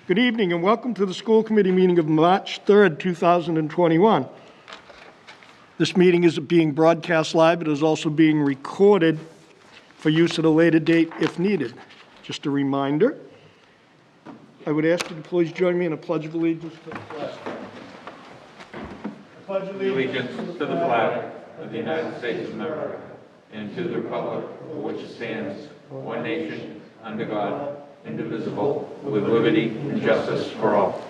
Good evening and welcome to the school committee meeting of March 3rd, 2021. This meeting is being broadcast live. It is also being recorded for use at a later date if needed. Just a reminder, I would ask you to please join me in a pledge of allegiance to the flag. I pledge Allegiance to the flag of the United States of America and to the republic for which it stands, one nation, under God, indivisible, with liberty and justice for all.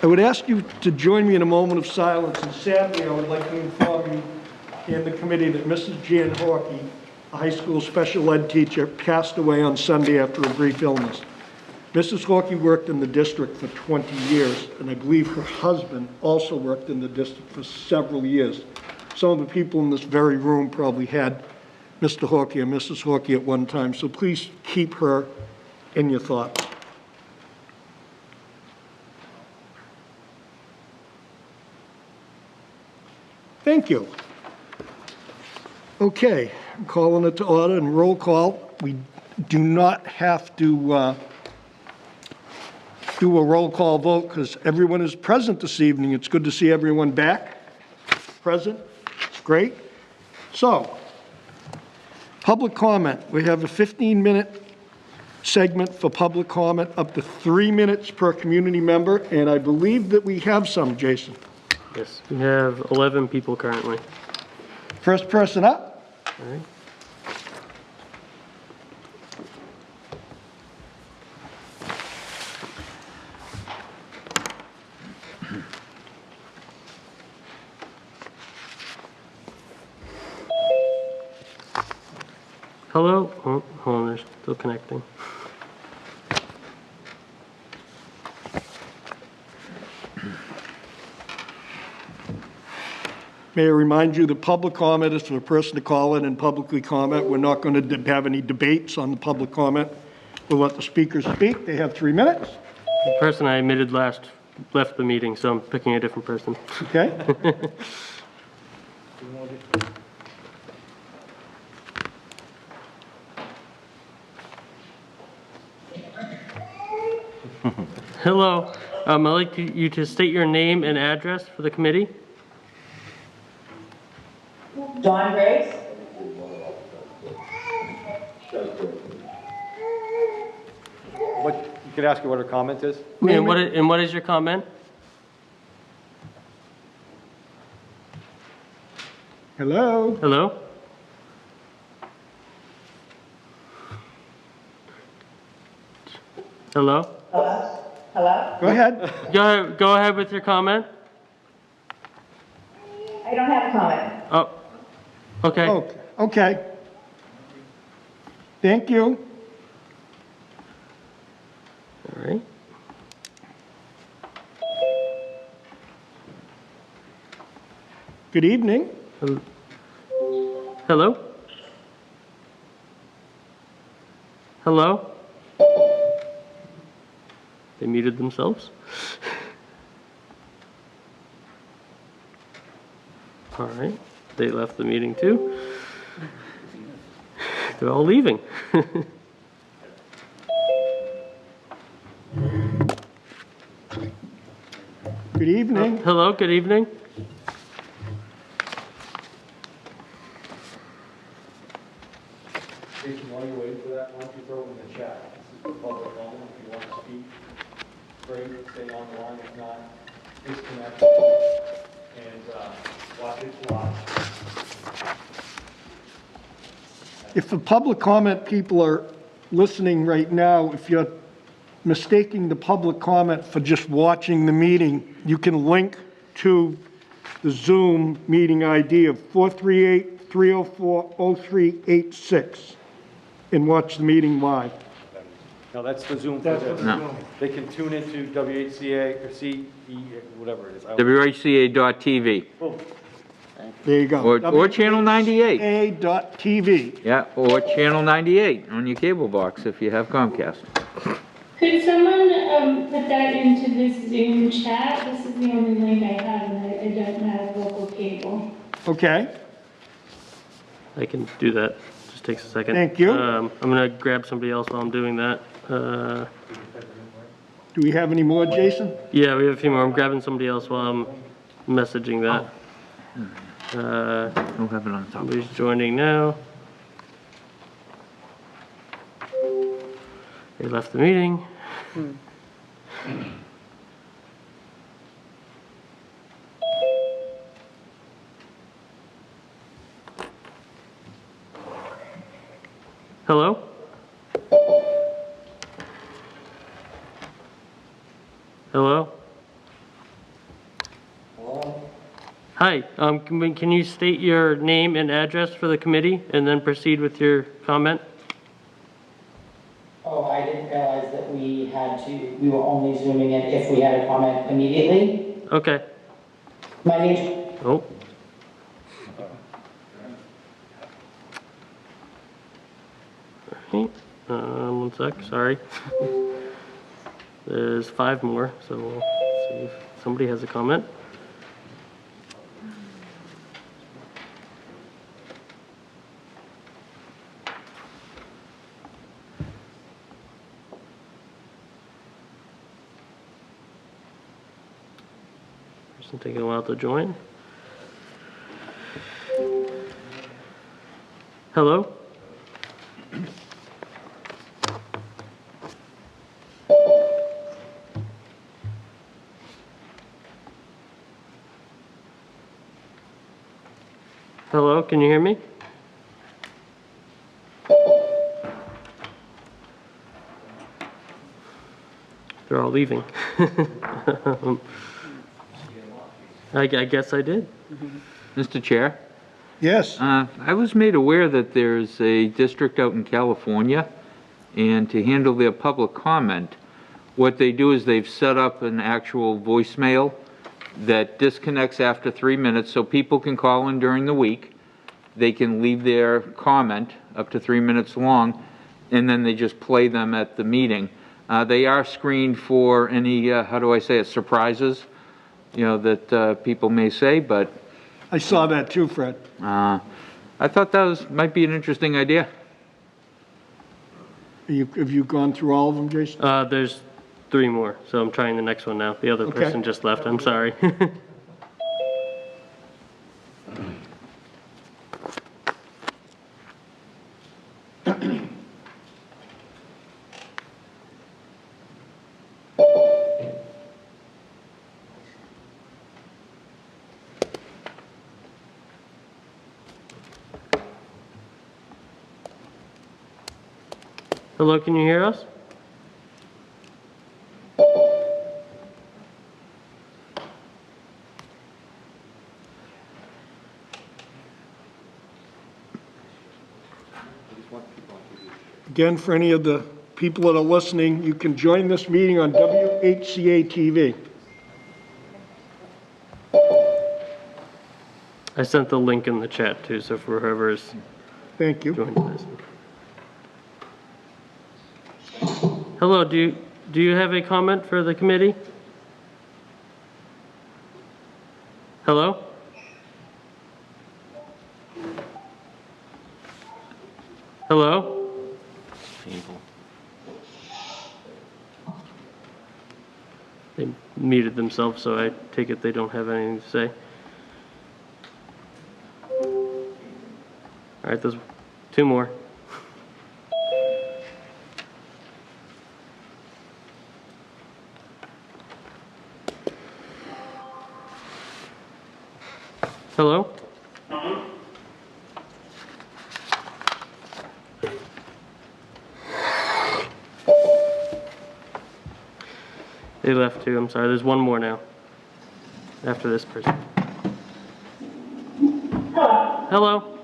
I would ask you to join me in a moment of silence, and sadly, I would like to inform you and the committee that Mrs. Jan Horkey, a high school special ed teacher, passed away on Sunday after a brief illness. Mrs. Horkey worked in the district for 20 years, and I believe her husband also worked in the district for several years. Some of the people in this very room probably had Mr. Horkey or Mrs. Horkey at one time, so please keep her in your thoughts. Thank you. Okay, I'm calling it to order and roll call. We do not have to do a roll call vote because everyone is present this evening. It's good to see everyone back. Present. It's great. So, public comment. We have a 15-minute segment for public comment, up to 3 minutes per community member, and I believe that we have some, Jason. Yes, we have 11 people currently. First person up. All right. Hello? Oh, hold on, they're still connecting. May I remind you that public comment is for a person to call in and publicly comment. We're not going to have any debates on the public comment. We'll let the speakers speak. They have 3 minutes. The person I admitted last left the meeting, so I'm picking a different person. Okay? Hello, I'd like you to state your name and address for the committee. John Grace. What, you could ask her what her comment is? And what is your comment? Hello? Hello? Hello? Hello? Hello? Go ahead. Go ahead with your comment. I don't have a comment. Oh, okay. Okay. Okay. Thank you. All right. Good evening. Hello? Hello? They muted themselves. All right, they left the meeting too. They're all leaving. Good evening. Hello, good evening. Jason, while you're waiting for that, why don't you throw it in the chat? This is the public moment. If you want to speak, great, stay on the line. If not, disconnect and watch it live. If the public comment people are listening right now, if you're mistaking the public comment for just watching the meeting, you can link to the Zoom meeting ID of 438-304-0386 and watch the meeting live. No, that's the Zoom. That's for what this. the Zoom. They can tune into WHCA or CE, whatever it is. WHCA.tv. Oh, There you go. Or Channel 98. WHCA.tv. Yeah, or Channel 98 on your cable box if you have Comcast. Could someone put that into this Zoom chat? This is the only link I have, and I don't have local cable. Okay. I can do that. just takes a second. Thank you. I'm gonna grab somebody else while I'm doing that. Do we have any more, Jason? Yeah, we have a few more. I'm grabbing somebody else while I'm messaging that. We'll have it on top. Somebody's joining now. They left the meeting. Hello? Hello? Hi, can you state your name and address for the committee and then proceed with your comment? Oh, I didn't realize that we were only zooming in if we had a comment immediately. Okay. My name's Oh. Alright, 1 sec, sorry. There's 5 more, so we'll see if somebody has a comment. Person taking a while to join. Hello? Hello, can you hear me? They're all leaving. I guess I did. Mr. Chair, Yes. I was made aware that there's a district out in California, and to handle their public comment, what they do is they've set up an actual voicemail that disconnects after 3 minutes, so people can call in during the week. They can leave their comment up to 3 minutes long, and then they just play them at the meeting. They are screened for any, how do I say it, surprises, you know, that people may say, but I saw that too, Fred. I thought that might be an interesting idea. Have you gone through all of them, Jason? There's 3 more, so I'm trying the next one now. The other Okay. person just left, I'm sorry. Hello, can you hear us? Again, for any of the people that are listening, you can join this meeting on WHCA TV. I sent the link in the chat too, so for whoever is Thank you. joining this. Hello, do you have a comment for the committee? Hello? Hello? They muted themselves, so I take it they don't have anything to say. All right, there's 2 more. Hello? They left too, I'm sorry. There's 1 more now. After this person. Hello. Hello?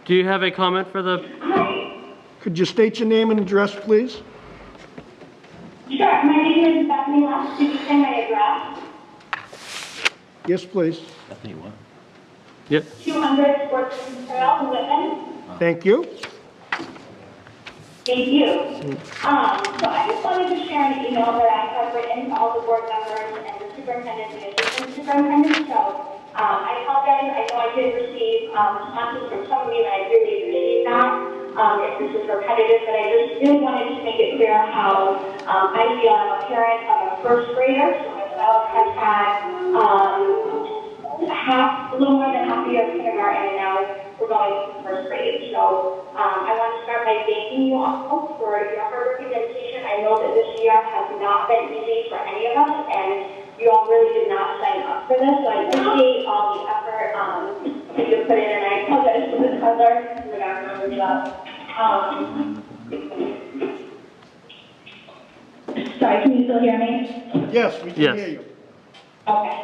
Do you have a comment for the... Could you state your name and address, please? Sure, my name is Bethany Last. Did you say my address? Yes, please. Yep. 200 Sportsman Trail, Whitman. Thank you. Thank you. So I just wanted to share an email that I have written to all the board members and the superintendent and assistant superintendent. So I apologize. I know I did receive responses from some of you, and I really appreciate that. if this is repetitive, but I just really wanted to make it clear how I feel. I'm a parent of a first grader, so my child has had a little more than half a year of kindergarten, and now we're going to first grade. So I want to start by thanking you all for your hard work and dedication. I know that this year has not been easy for any of us, and you all really did not sign up for this, so I appreciate all the effort that you put in, and I apologize for the color in the background as well. Sorry, can you still hear me? Yes, we can Yes. hear you. Okay.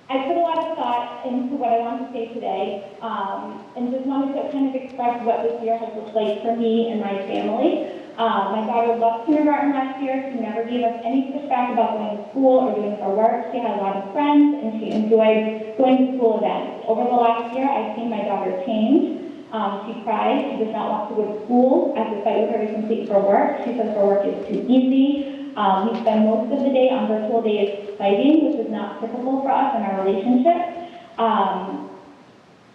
I put a lot of thought into what I want to say today, and just wanted to kind of express what this year has looked like for me and my family. My daughter loved kindergarten last year. She never gave us any pushback about going to school or doing her work. She had a lot of friends, and she enjoyed going to school events. Over the last year, I've seen my daughter change. She cries. She does not want to go to school. I have to fight with her to complete her work. She says her work is too easy. We spend most of the day on virtual days fighting, which is not typical for us in our relationship.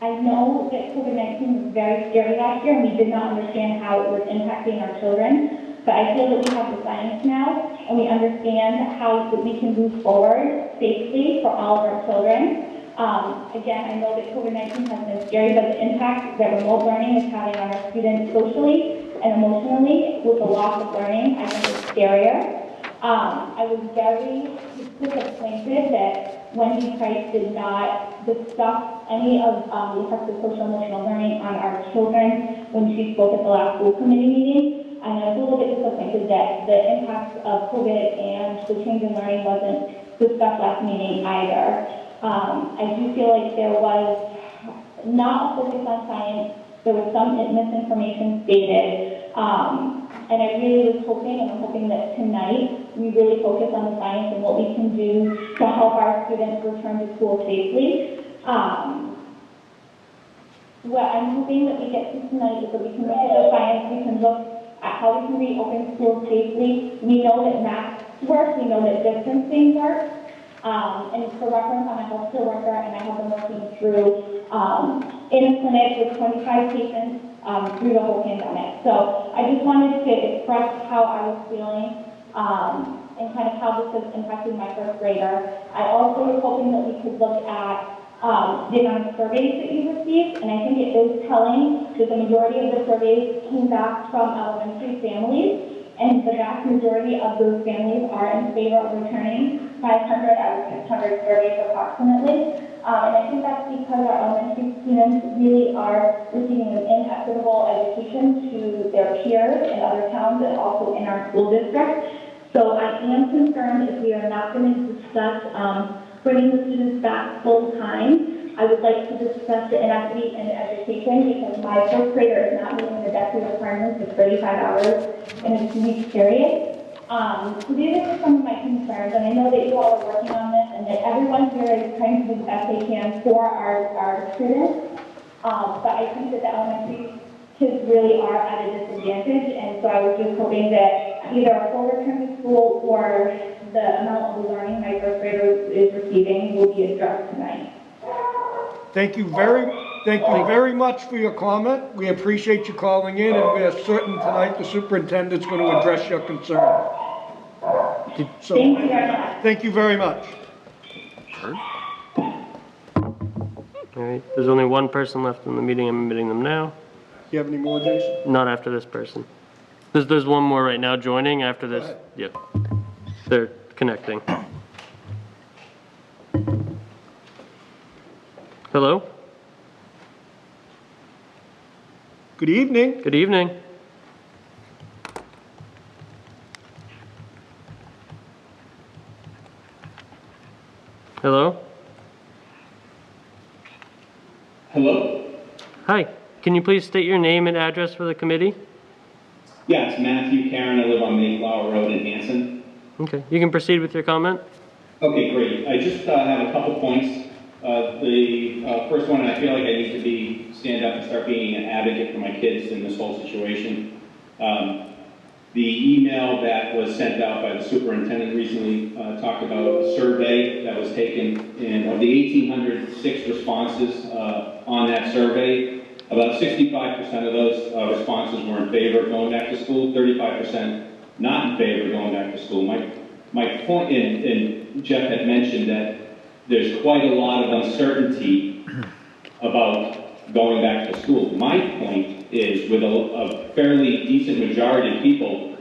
I know that COVID-19 was very scary last year, and we did not understand how it was impacting our children. But I feel that we have the science now, and we understand how that we can move forward safely for all of our children. Again, I know that COVID-19 has been scary, but the impact that remote learning is having on our students socially and emotionally with the loss of learning, I think is scarier. I was very disappointed that Wendy Price did not discuss any of the effects of social emotional learning on our children when she spoke at the last school committee meeting. And I was a little bit disappointed that the impacts of COVID and the change in learning wasn't discussed last meeting either. I do feel like there was not a focus on science. There was some misinformation stated. And I really was hoping, and I'm hoping that tonight we really focus on the science and what we can do to help our students return to school safely. What I'm hoping that we get to tonight is that we can look at the science, we can look at how we can reopen schools safely. We know that masks work, we know that distancing works. And for reference, I'm a healthcare worker, and I have been working through in a clinic with 25 patients through the whole pandemic. So I just wanted to express how I was feeling and kind of how this has impacted my first grader. I also was hoping that we could look at the amount of surveys that you received, and I think it is telling that the majority of the surveys came back from elementary families, and the vast majority of those families are in favor of returning 500 out of 600 surveys approximately. And I think that's because our elementary students really are receiving an inequitable education to their peers in other towns and also in our school district. So I am concerned if we are not going to discuss bringing the students back full time. I would like to discuss the inequity in education because my first grader is not meeting the DESI requirements of 35 hours in a 2-week period. So these are some of my concerns, and I know that you all are working on this and that everyone here is trying to do the best they can for our students. But I think that the elementary kids really are at a disadvantage, and so I was just hoping that either a full return to school or the amount of learning my first grader is receiving will be addressed tonight. Thank you very much for your comment. We appreciate you calling in, and we are certain tonight the superintendent's going to address your concern. So, Thank you very much. thank you very much. All right, there's only one person left in the meeting. I'm admitting them now. Do you have any more, Jason? Not after this person. There's one more right now joining after this. ahead. Yep. They're connecting. Hello? Good evening. Good evening. Hello? Hello? Hi. Can you please state your name and address for the committee? Yeah, it's Matthew Karen. I live on Mayflower Road in Hanson. Okay. You can proceed with your comment. Okay, great. I just have a couple points. The first one, I feel like I need to stand up and start being an advocate for my kids in this whole situation. The email that was sent out by the superintendent recently talked about a survey that was taken, and of the 1,806 responses on that survey, about 65% of those responses were in favor of going back to school, 35% not in favor of going back to school. My point, and Jeff had mentioned that there's quite a lot of uncertainty about going back to school. My point is, with a fairly decent majority of people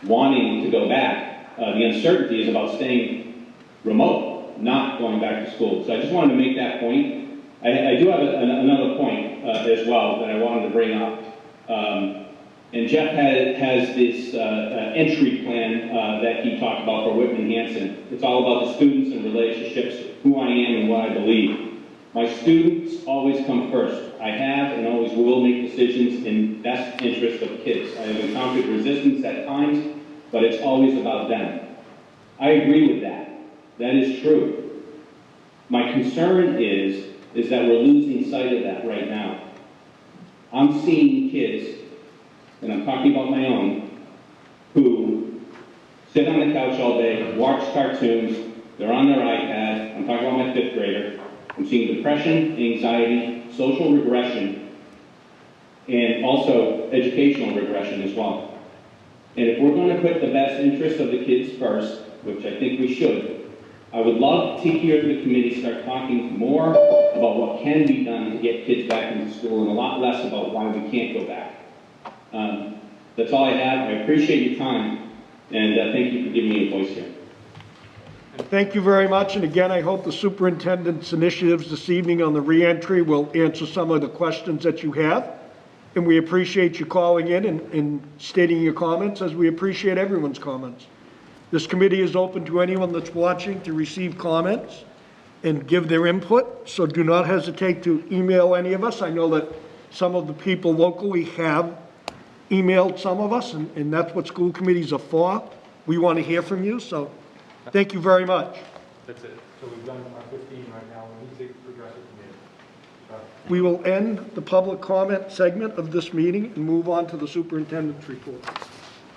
wanting to go back, the uncertainty is about staying remote, not going back to school. So I just wanted to make that point. I do have another point as well that I wanted to bring up. And Jeff has this entry plan that he talked about for Whitman-Hanson. It's all about the students and relationships, who I am and what I believe. My students always come first. I have and always will make decisions in best interest of kids. I have encountered resistance at times, but it's always about them. I agree with that. That is true. My concern is that we're losing sight of that right now. I'm seeing kids, and I'm talking about my own, who sit on the couch all day, watch cartoons, they're on their iPad. I'm talking about my 5th grader. I'm seeing depression, anxiety, social regression, and also educational regression as well. And if we're going to put the best interest of the kids first, which I think we should, I would love to hear the committee start talking more about what can be done to get kids back into school and a lot less about why we can't go back. That's all I have. I appreciate your time, and thank you for giving me a voice here. Thank you very much, and again, I hope the superintendent's initiatives this evening on the reentry will answer some of the questions that you have. And we appreciate you calling in and stating your comments, as we appreciate everyone's comments. This committee is open to anyone that's watching to receive comments and give their input, so do not hesitate to email any of us. I know that some of the people locally have emailed some of us, and that's what school committees are for. We want to hear from you, so thank you very much. That's it. So we've done our 15 right now. We need to progress it from here. We will end the public comment segment of this meeting and move on to the superintendent's report. So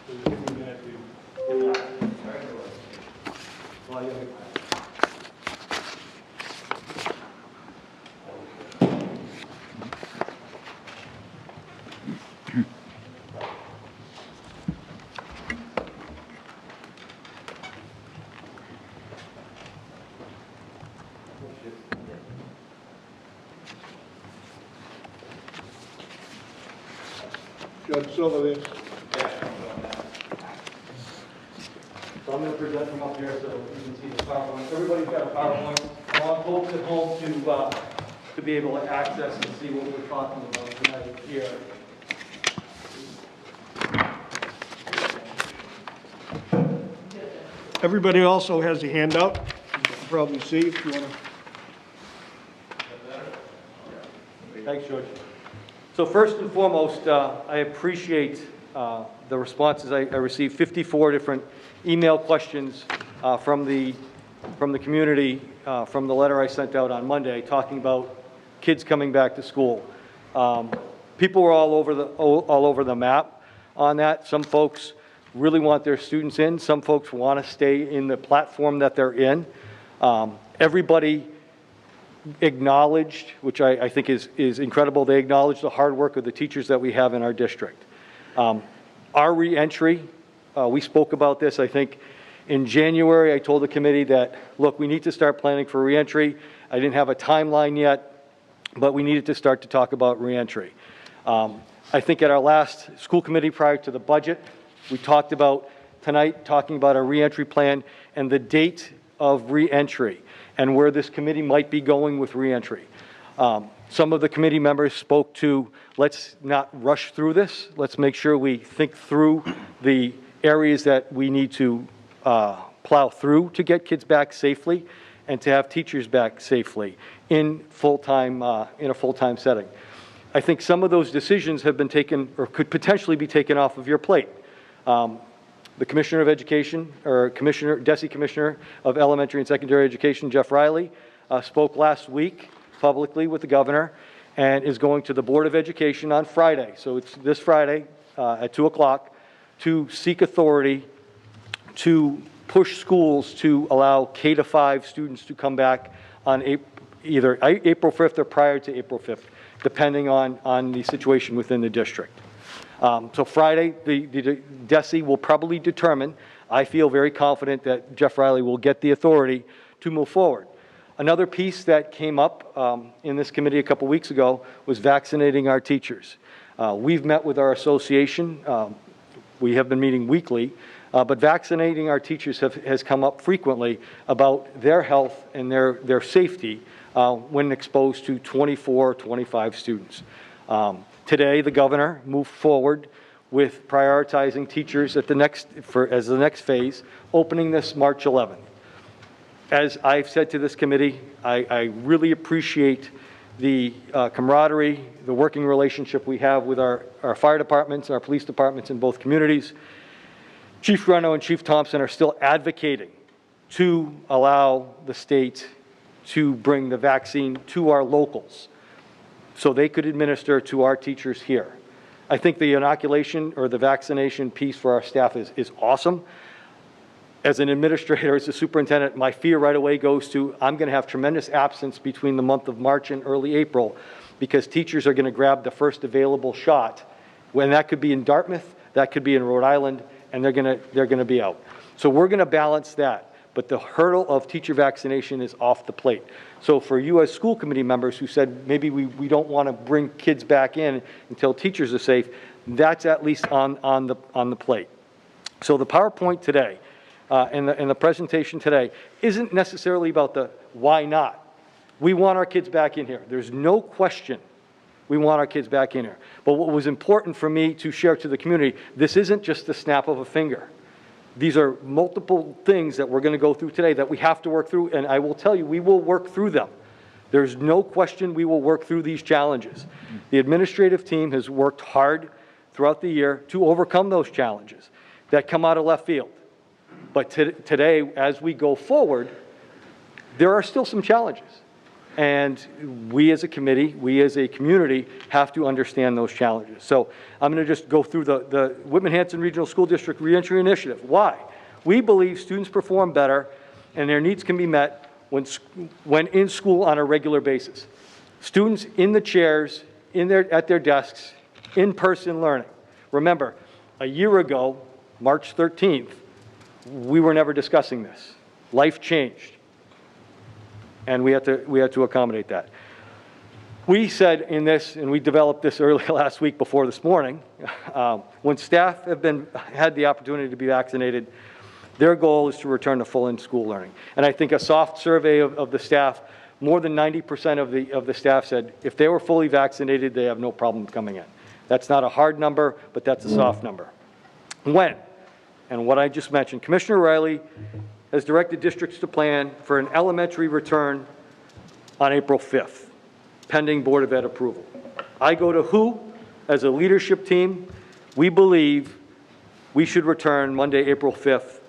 we'll give you a minute to get back. Well, you have it. Judge Silva, So I'm going to present them up here so you can see the PowerPoint. Everybody's got a PowerPoint. I want folks at home to be able to access and see what we're talking about tonight here. everybody also has a handout. You can probably see if you want to. Thanks, George. So first and foremost, I appreciate the responses. I received 54 different email questions from the community from the letter I sent out on Monday talking about kids coming back to school. People were all over the map on that. Some folks really want their students in. Some folks want to stay in the platform that they're in. Everybody acknowledged, which I think is incredible, they acknowledged the hard work of the teachers that we have in our district. Our reentry, we spoke about this, I think, in January. I told the committee that, look, we need to start planning for reentry. I didn't have a timeline yet, but we needed to start to talk about reentry. I think at our last school committee prior to the budget, we talked about tonight, talking about a reentry plan and the date of reentry and where this committee might be going with reentry. Some of the committee members spoke to, let's not rush through this. Let's make sure we think through the areas that we need to plow through to get kids back safely and to have teachers back safely in a full-time setting. I think some of those decisions have been taken or could potentially be taken off of your plate. The Commissioner of Education, or Deputy Commissioner of Elementary and Secondary Education, Jeff Riley, spoke last week publicly with the governor and is going to the Board of Education on Friday. So it's this Friday at 2 o'clock to seek authority to push schools to allow K-5 students to come back on either April 5th or prior to April 5th, depending on the situation within the district. So Friday, the DESE will probably determine. I feel very confident that Jeff Riley will get the authority to move forward. Another piece that came up in this committee a couple weeks ago was vaccinating our teachers. We've met with our association. We have been meeting weekly, but vaccinating our teachers has come up frequently about their health and their safety when exposed to 24, 25 students. Today, the governor moved forward with prioritizing teachers at as the next phase, opening this March 11th. As I've said to this committee, I really appreciate the camaraderie, the working relationship we have with our fire departments and our police departments in both communities. Chief Gruno and Chief Thompson are still advocating to allow the state to bring the vaccine to our locals so they could administer to our teachers here. I think the inoculation or the vaccination piece for our staff is awesome. As an administrator, as a superintendent, my fear right away goes to, I'm going to have tremendous absence between the month of March and early April because teachers are going to grab the first available shot. When that could be in Dartmouth, that could be in Rhode Island, and they're going to be out. So we're going to balance that. But the hurdle of teacher vaccination is off the plate. So for you as school committee members who said maybe we don't want to bring kids back in until teachers are safe, that's at least on the plate. So the PowerPoint today and the presentation today isn't necessarily about the why not. We want our kids back in here. There's no question we want our kids back in here. But what was important for me to share to the community, this isn't just the snap of a finger. These are multiple things that we're going to go through today that we have to work through, and I will tell you, we will work through them. There's no question we will work through these challenges. The administrative team has worked hard throughout the year to overcome those challenges that come out of left field. But today, as we go forward, there are still some challenges. And we as a committee, we as a community have to understand those challenges. So I'm going to just go through the Whitman-Hanson Regional School District Reentry Initiative. Why? We believe students perform better and their needs can be met when in school on a regular basis. Students in the chairs, at their desks, in-person learning. Remember, a year ago, March 13th, we were never discussing this. Life changed. And we had to accommodate that. We said in this, and we developed this early last week before this morning, when staff had the opportunity to be vaccinated, their goal is to return to full in-school learning. And I think a soft survey of the staff, more than 90% of the staff said if they were fully vaccinated, they have no problem coming in. That's not a hard number, but that's a soft number. When? And what I just mentioned, Commissioner Riley has directed districts to plan for an elementary return on April 5th, pending Board of Ed approval. I go to who? As a leadership team, we believe we should return Monday, April 5th,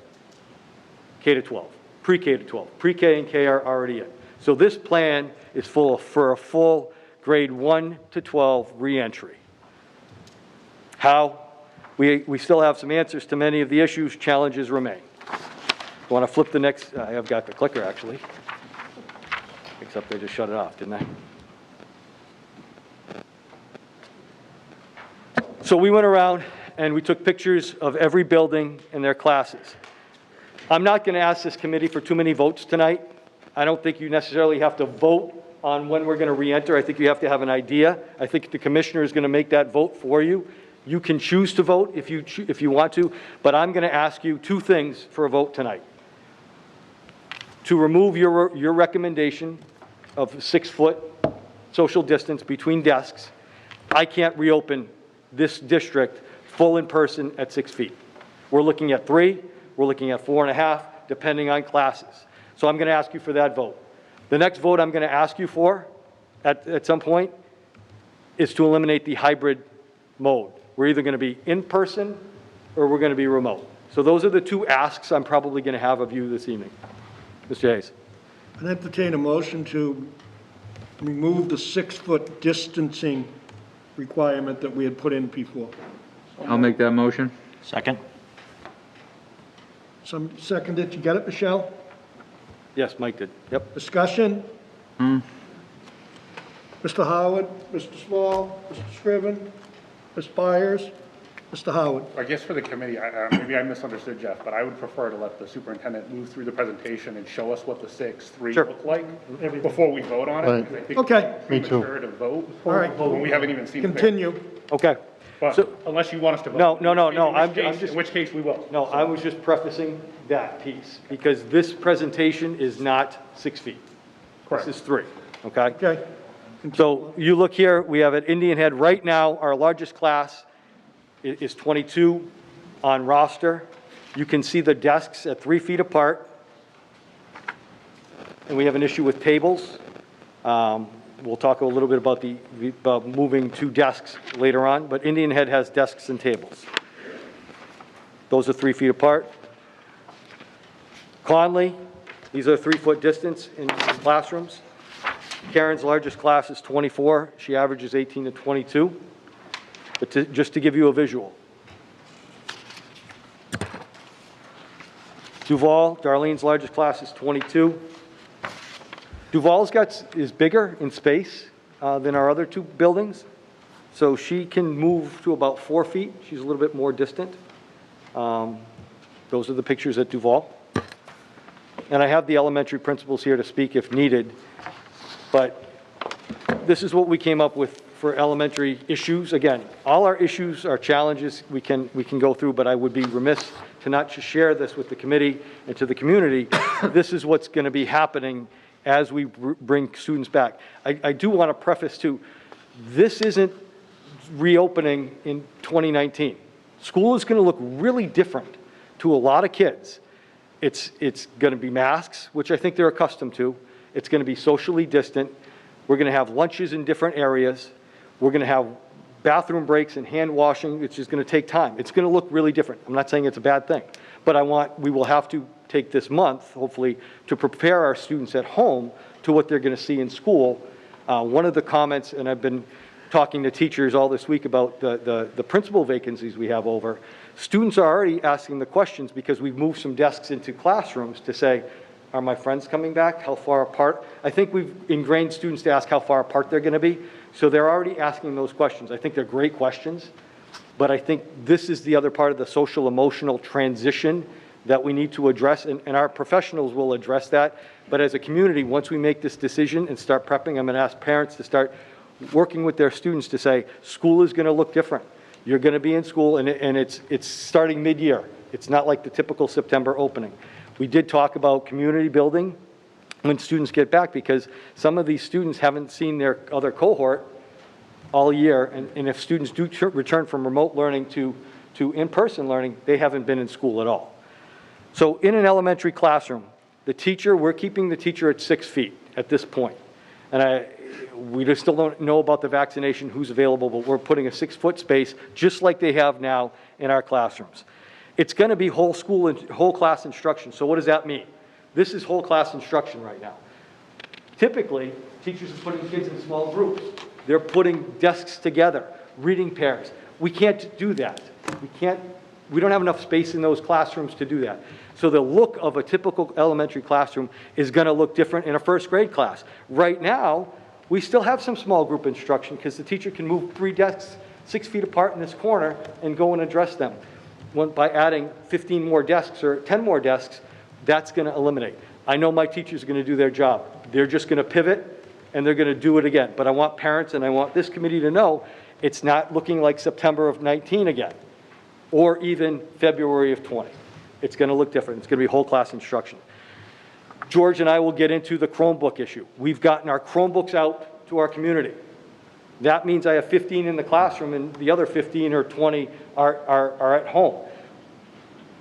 K-12, pre-K to 12. Pre-K and K are already in. So this plan is for a full grade 1 to 12 reentry. How? We still have some answers to many of the issues. Challenges remain. I want to flip the next, I've got the clicker actually, except they just shut it off, didn't I? So we went around and we took pictures of every building and their classes. I'm not going to ask this committee for too many votes tonight. I don't think you necessarily have to vote on when we're going to re-enter. I think you have to have an idea. I think the commissioner is going to make that vote for you. You can choose to vote if you want to, but I'm going to ask you two things for a vote tonight. To remove your recommendation of 6-foot social distance between desks. I can't reopen this district full in person at 6 feet. We're looking at 3, we're looking at 4.5, depending on classes. So I'm going to ask you for that vote. The next vote I'm going to ask you for at some point is to eliminate the hybrid mode. We're either going to be in person or we're going to be remote. So those are the two asks I'm probably going to have of you this evening. Mr. Hayes. I'd entertain a motion to remove the 6-foot distancing requirement that we had put in before. I'll make that motion. Second? Some seconded. You got it, Michelle? Yes, Mike did. Yep. Discussion? Mr. Howard, Mr. Small, Mr. Scriven, Ms. Byers, Mr. Howard. I guess for the committee, maybe I misunderstood Jeff, but I would prefer to let the superintendent move through the presentation and show us what the 6-3 Sure. look like before we vote on it. Right. because I think Okay. it's premature to vote All right. when we haven't even seen the picture. Continue. Okay. But So- unless you want us to vote. No, In which case we will. No, I was just prefacing that piece, because this presentation is not 6 feet. Correct. This is 3, okay? Okay. So you look here, we have at Indian Head right now, our largest class is 22 on roster. You can see the desks at 3 feet apart. And we have an issue with tables. We'll talk a little bit about moving 2 desks later on, but Indian Head has desks and tables. Those are 3 feet apart. Conley, these are 3-foot distance in classrooms. Karen's largest class is 24. She averages 18 to 22. But just to give you a visual. Duval, Darlene's largest class is 22. Duval's is bigger in space than our other 2 buildings. So she can move to about 4 feet. She's a little bit more distant. Those are the pictures at Duval. And I have the elementary principals here to speak if needed. But this is what we came up with for elementary issues. Again, all our issues, our challenges, we can go through, but I would be remiss to not just share this with the committee and to the community. This is what's going to be happening as we bring students back. I do want to preface too, this isn't reopening in 2019. School is going to look really different to a lot of kids. It's going to be masks, which I think they're accustomed to. It's going to be socially distant. We're going to have lunches in different areas. We're going to have bathroom breaks and hand washing, which is going to take time. It's going to look really different. I'm not saying it's a bad thing, but we will have to take this month, hopefully, to prepare our students at home to what they're going to see in school. One of the comments, and I've been talking to teachers all this week about the principal vacancies we have over, students are already asking the questions because we've moved some desks into classrooms to say, are my friends coming back? How far apart? I think we've ingrained students to ask how far apart they're going to be. So they're already asking those questions. I think they're great questions, but I think this is the other part of the social emotional transition that we need to address, and our professionals will address that. But as a community, once we make this decision and start prepping, I'm going to ask parents to start working with their students to say, school is going to look different. You're going to be in school, and it's starting mid-year. It's not like the typical September opening. We did talk about community building when students get back, because some of these students haven't seen their other cohort all year, and if students do return from remote learning to in-person learning, they haven't been in school at all. So in an elementary classroom, we're keeping the teacher at 6 feet at this point. And we just still don't know about the vaccination, who's available, but we're putting a 6-foot space just like they have now in our classrooms. It's going to be whole class instruction. So what does that mean? This is whole class instruction right now. Typically, teachers are putting kids in small groups. They're putting desks together, reading pairs. We can't do that. We don't have enough space in those classrooms to do that. So the look of a typical elementary classroom is going to look different in a first grade class. Right now, we still have some small group instruction because the teacher can move 3 desks 6 feet apart in this corner and go and address them. By adding 15 more desks or 10 more desks, that's going to eliminate. I know my teachers are going to do their job. They're just going to pivot and they're going to do it again. But I want parents and I want this committee to know it's not looking like September of 19 again, or even February of 20. It's going to look different. It's going to be whole class instruction. George and I will get into the Chromebook issue. We've gotten our Chromebooks out to our community. That means I have 15 in the classroom and the other 15 or 20 are at home.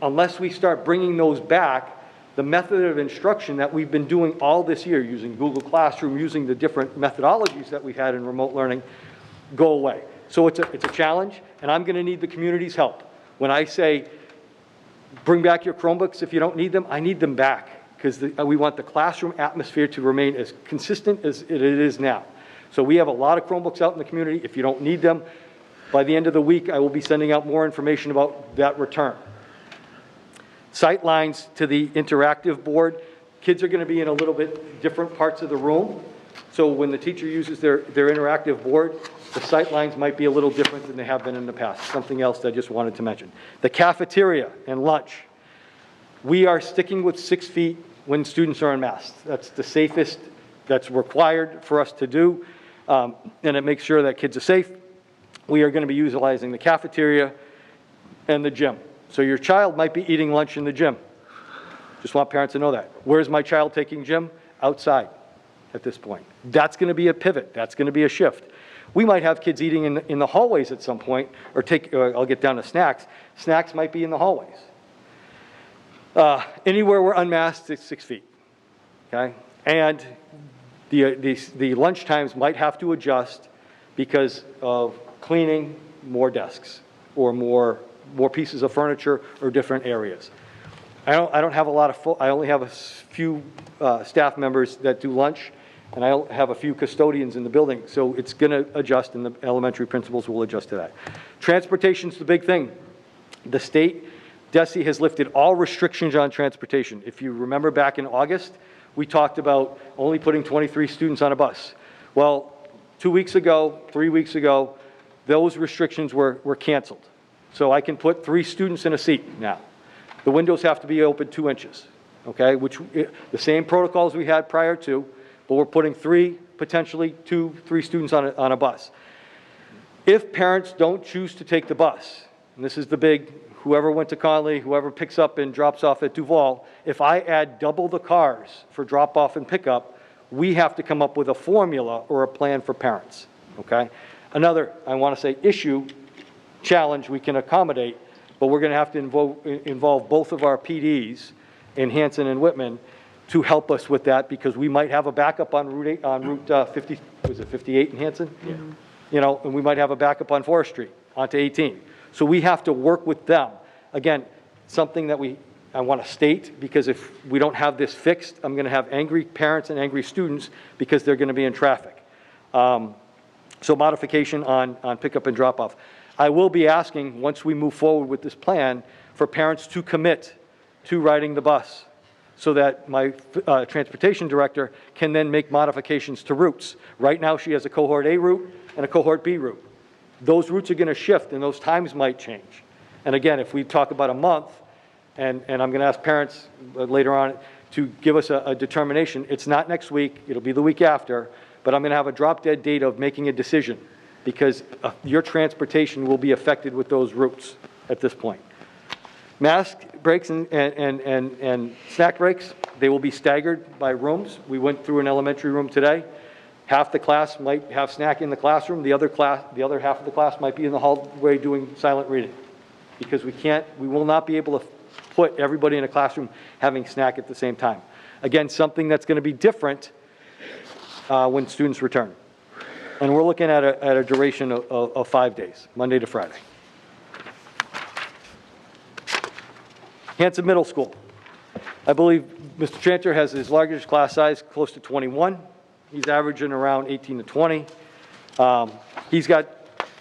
Unless we start bringing those back, the method of instruction that we've been doing all this year, using Google Classroom, using the different methodologies that we've had in remote learning, go away. So it's a challenge, and I'm going to need the community's help. When I say, bring back your Chromebooks if you don't need them, I need them back, because we want the classroom atmosphere to remain as consistent as it is now. So we have a lot of Chromebooks out in the community. If you don't need them, By the end of the week, I will be sending out more information about that return. Sight lines to the interactive board. Kids are going to be in a little bit different parts of the room. So when the teacher uses their interactive board, the sight lines might be a little different than they have been in the past. Something else that I just wanted to mention. The cafeteria and lunch. We are sticking with 6 feet when students are unmasked. That's the safest that's required for us to do, and it makes sure that kids are safe. We are going to be utilizing the cafeteria and the gym. So your child might be eating lunch in the gym. Just want parents to know that. Where's my child taking gym? Outside at this point. That's going to be a pivot. That's going to be a shift. We might have kids eating in the hallways at some point, or I'll get down to snacks. Snacks might be in the hallways. Anywhere we're unmasked, it's 6 feet, okay? And the lunch times might have to adjust because of cleaning more desks or more pieces of furniture or different areas. I don't have a lot of I only have a few staff members that do lunch, and I have a few custodians in the building, so it's going to adjust, and the elementary principals will adjust to that. Transportation's the big thing. The state, DESE, has lifted all restrictions on transportation. If you remember back in August, we talked about only putting 23 students on a bus. Well, 2 weeks ago, 3 weeks ago, those restrictions were canceled. So I can put 3 students in a seat now. The windows have to be open 2 inches, okay? The same protocols we had prior to, but we're putting 3, potentially 2, 3 students on a bus. If parents don't choose to take the bus, and this is the big, whoever went to Conley, whoever picks up and drops off at Duval, if I add double the cars for drop off and pickup, we have to come up with a formula or a plan for parents, okay? Another, I want to say, challenge we can accommodate, but we're going to have to involve both of our PDs in Hanson and Whitman to help us with that, because we might have a backup on Route 50, was it 58 in Hanson? Yeah. You know, and we might have a backup on Forest Street onto 18. So we have to work with them. Again, something that I want to state, because if we don't have this fixed, I'm going to have angry parents and angry students because they're going to be in traffic. So modification on pickup and drop off. I will be asking, once we move forward with this plan, for parents to commit to riding the bus so that my transportation director can then make modifications to routes. Right now, she has a cohort A route and a cohort B route. Those routes are going to shift, and those times might change. And again, if we talk about a month, and I'm going to ask parents later on to give us a determination, it's not next week, it'll be the week after, but I'm going to have a drop-dead date of making a decision, because your transportation will be affected with those routes at this point. Mask breaks and snack breaks, they will be staggered by rooms. We went through an elementary room today. Half the class might have snack in the classroom. The other half of the class might be in the hallway doing silent reading, because we will not be able to put everybody in a classroom having snack at the same time. Again, something that's going to be different when students return. And we're looking at a duration of 5 days, Monday to Friday. Hanson Middle School. I believe Mr. Tranter has his largest class size close to 21. He's averaging around 18 to 20. He's got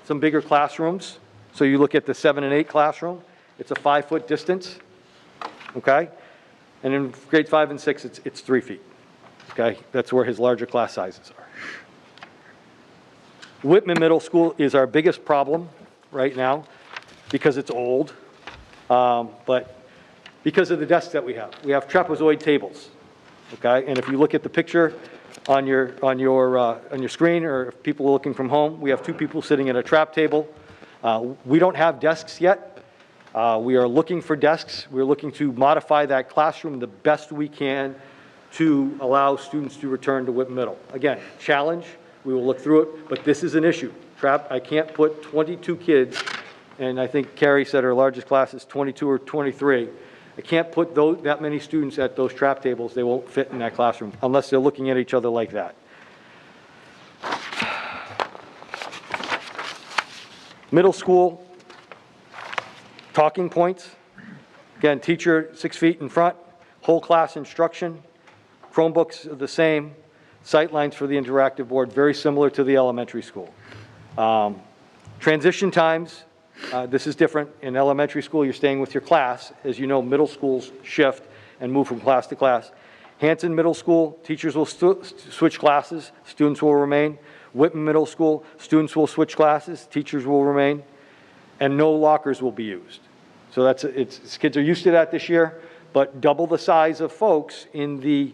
some bigger classrooms. So you look at the 7 and 8 classroom, it's a 5-foot distance, okay? And in grades 5 and 6, it's 3 feet, okay? That's where his larger class sizes are. Whitman Middle School is our biggest problem right now because it's old, but because of the desks that we have. We have trapezoid tables, okay? And if you look at the picture on your screen, or if people are looking from home, we have 2 people sitting at a trap table. We don't have desks yet. We are looking for desks. We're looking to modify that classroom the best we can to allow students to return to Whitman Middle. Again, challenge. We will look through it, but this is an issue. I can't put 22 kids, and I think Carrie said her largest class is 22 or 23. I can't put that many students at those trap tables. They won't fit in that classroom unless they're looking at each other like that. Middle school, talking points. Again, teacher 6 feet in front, whole class instruction. Chromebooks are the same. Sight lines for the interactive board, very similar to the elementary school. Transition times, this is different. In elementary school, you're staying with your class. As you know, middle schools shift and move from class to class. Hanson Middle School, teachers will switch classes, students will remain. Whitman Middle School, students will switch classes, teachers will remain, and no lockers will be used. So kids are used to that this year, but double the size of folks in the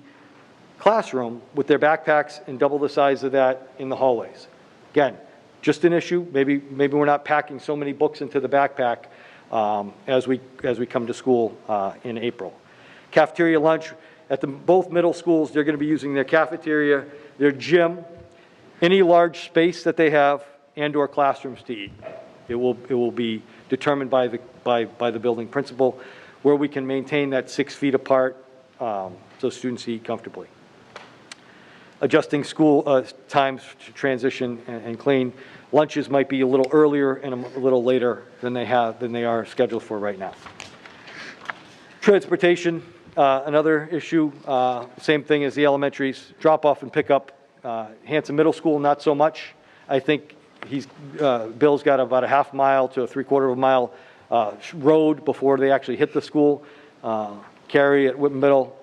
classroom with their backpacks and double the size of that in the hallways. Again, just an issue. Maybe we're not packing so many books into the backpack as we come to school in April. Cafeteria lunch at both middle schools. They're going to be using their cafeteria, their gym, any large space that they have, and/or classrooms to eat. It will be determined by the building principal where we can maintain that 6 feet apart so students eat comfortably. Adjusting school times to transition and clean. Lunches might be a little earlier and a little later than they are scheduled for right now. Transportation, another issue, same thing as the elementaries. Drop off and pick up. Hanson Middle School, not so much. I think Bill's got about a half mile to a 3/4 of a mile road before they actually hit the school. Carrie at Whitman Middle,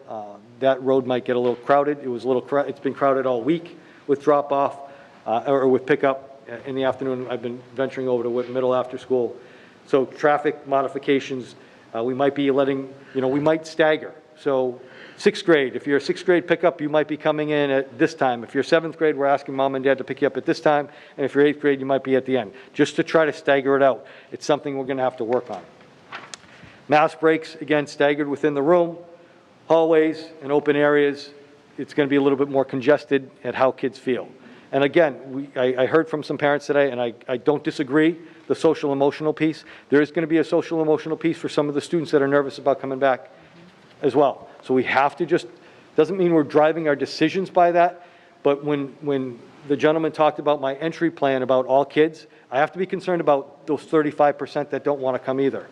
that road might get a little crowded. It's been crowded all week with drop off or with pickup. In the afternoon, I've been venturing over to Whitman Middle after school. So traffic modifications, we might be we might stagger. So 6th grade, if you're a 6th grade pickup, you might be coming in at this time. If you're 7th grade, we're asking mom and dad to pick you up at this time. And if you're 8th grade, you might be at the end. Just to try to stagger it out. It's something we're going to have to work on. Mass breaks, again, staggered within the room. Hallways and open areas, it's going to be a little bit more congested at how kids feel. And again, I heard from some parents today, and I don't disagree, the social emotional piece. There is going to be a social emotional piece for some of the students that are nervous about coming back as well. So we have to doesn't mean we're driving our decisions by that, but when the gentleman talked about my entry plan about all kids, I have to be concerned about those 35% that don't want to come either.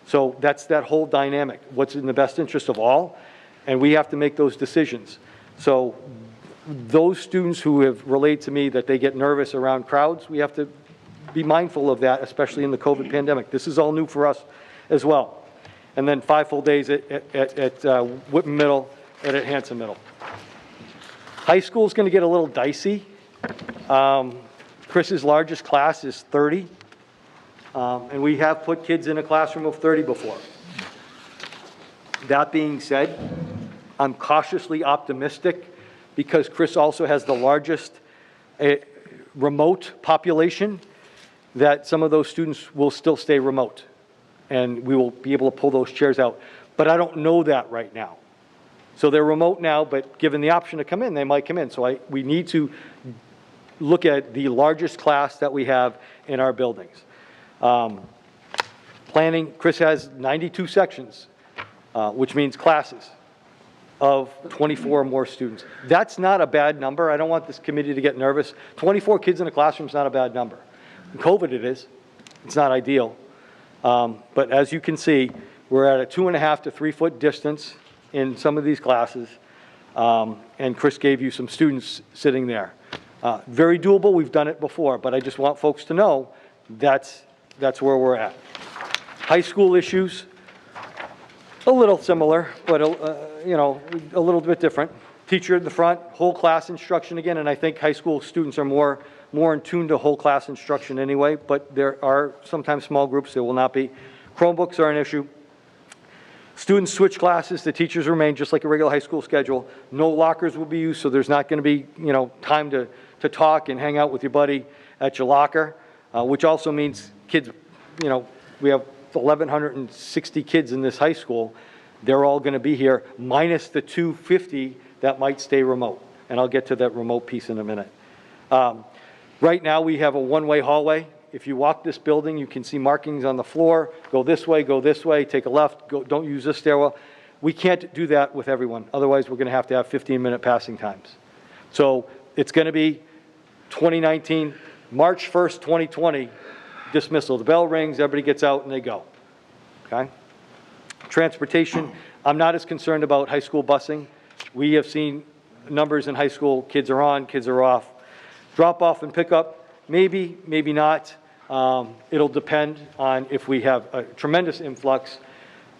So that's that whole dynamic. What's in the best interest of all? And we have to make those decisions. So those students who have relayed to me that they get nervous around crowds, we have to be mindful of that, especially in the COVID pandemic. This is all new for us as well. And then 5 full days at Whitman Middle and at Hanson Middle. High school is going to get a little dicey. Chris's largest class is 30. And we have put kids in a classroom of 30 before. That being said, I'm cautiously optimistic because Chris also has the largest remote population, that some of those students will still stay remote and we will be able to pull those chairs out. But I don't know that right now. So they're remote now, but given the option to come in, they might come in. So we need to look at the largest class that we have in our buildings. Planning, Chris has 92 sections, which means classes of 24 or more students. That's not a bad number. I don't want this committee to get nervous. 24 kids in a classroom is not a bad number. In COVID it is. It's not ideal. But as you can see, we're at a 2.5 to 3 foot distance in some of these classes. And Chris gave you some students sitting there. Very doable. We've done it before, but I just want folks to know that's where we're at. High school issues, a little similar, but a little bit different. Teacher at the front, whole class instruction again, and I think high school students are more in tune to whole class instruction anyway, but there are sometimes small groups, there will not be. Chromebooks are an issue. Students switch classes, the teachers remain just like a regular high school schedule. No lockers will be used, so there's not going to be time to talk and hang out with your buddy at your locker, which also means kids, we have 1,160 kids in this high school. They're all going to be here, minus the 250 that might stay remote. And I'll get to that remote piece in a minute. Right now, we have a one-way hallway. If you walk this building, you can see markings on the floor. Go this way, take a left, don't use this stairwell. We can't do that with everyone. Otherwise, we're going to have 15-minute passing times. So it's going to be 2019, March 1st, 2020, dismissal. The bell rings, everybody gets out, and they go. Okay? Transportation, I'm not as concerned about high school busing. We have seen numbers in high school, kids are on, kids are off. Drop off and pick up, maybe, maybe not. It'll depend on if we have a tremendous influx.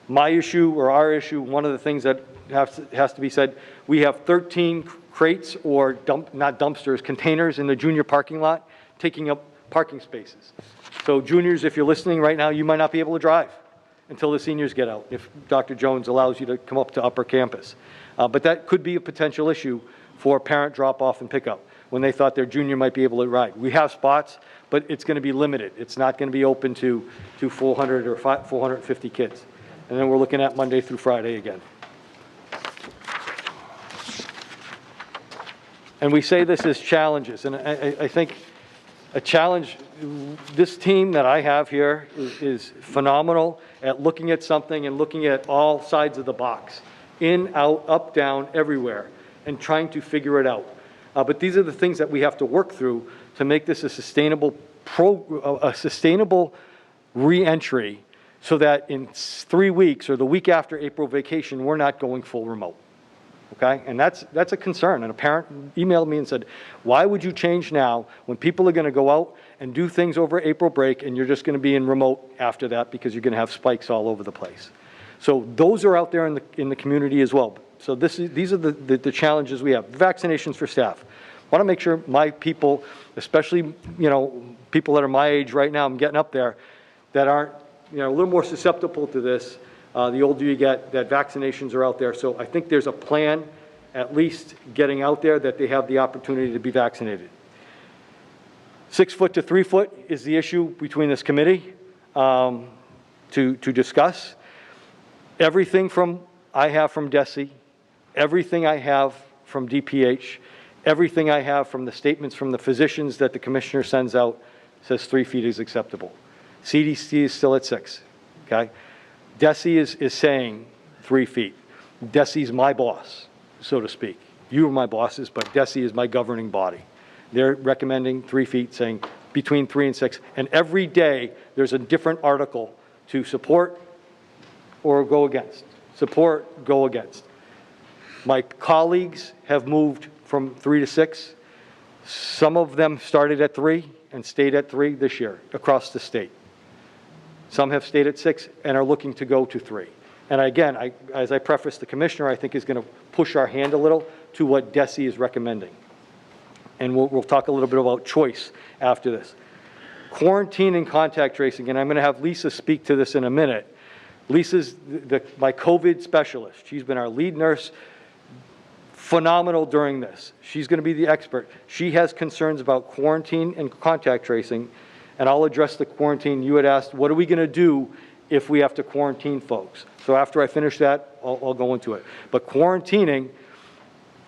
My issue or our issue, one of the things that has to be said, we have 13 crates or not dumpsters, containers in the junior parking lot taking up parking spaces. So juniors, if you're listening right now, you might not be able to drive until the seniors get out, if Dr. Jones allows you to come up to upper campus. But that could be a potential issue for parent drop-off and pickup when they thought their junior might be able to ride. We have spots, but it's going to be limited. It's not going to be open to 400 or 450 kids. And then we're looking at Monday through Friday again. And we say this as challenges, and I think a challenge, this team that I have here is phenomenal at looking at something and looking at all sides of the box, in, out, up, down, everywhere, and trying to figure it out. But these are the things that we have to work through to make this a sustainable re-entry, so that in 3 weeks or the week after April vacation, we're not going full remote. Okay, and that's a concern. And a parent emailed me and said, why would you change now when people are going to go out and do things over April break and you're just going to be in remote after that because you're going to have spikes all over the place? So those are out there in the community as well. So these are the challenges we have. Vaccinations for staff. I want to make sure my people, especially people that are my age right now, I'm getting up there, that aren't a little more susceptible to this. The older you get, that vaccinations are out there. So I think there's a plan, at least getting out there, that they have the opportunity to be vaccinated. 6 foot to 3 foot is the issue between this committee to discuss. Everything I have from DESE, everything I have from DPH, everything I have from the statements from the physicians that the commissioner sends out says 3 feet is acceptable. CDC is still at 6, okay? DESE is saying 3 feet. DESE is my boss, so to speak. You are my bosses, but DESE is my governing body. They're recommending 3 feet, saying between 3 and 6. And every day there's a different article to support or go against. Support, go against. My colleagues have moved from 3 to 6. Some of them started at 3 and stayed at 3 this year across the state. Some have stayed at 6 and are looking to go to 3. And again, as I preface, the commissioner, I think, is going to push our hand a little to what DESE is recommending. And we'll talk a little bit about choice after this. Quarantine and contact tracing, and I'm going to have Lisa speak to this in a minute. Lisa's my COVID specialist. She's been our lead nurse, phenomenal during this. She's going to be the expert. She has concerns about quarantine and contact tracing. And I'll address the quarantine. You had asked, what are we going to do if we have to quarantine folks? So after I finish that, I'll go into it. But quarantining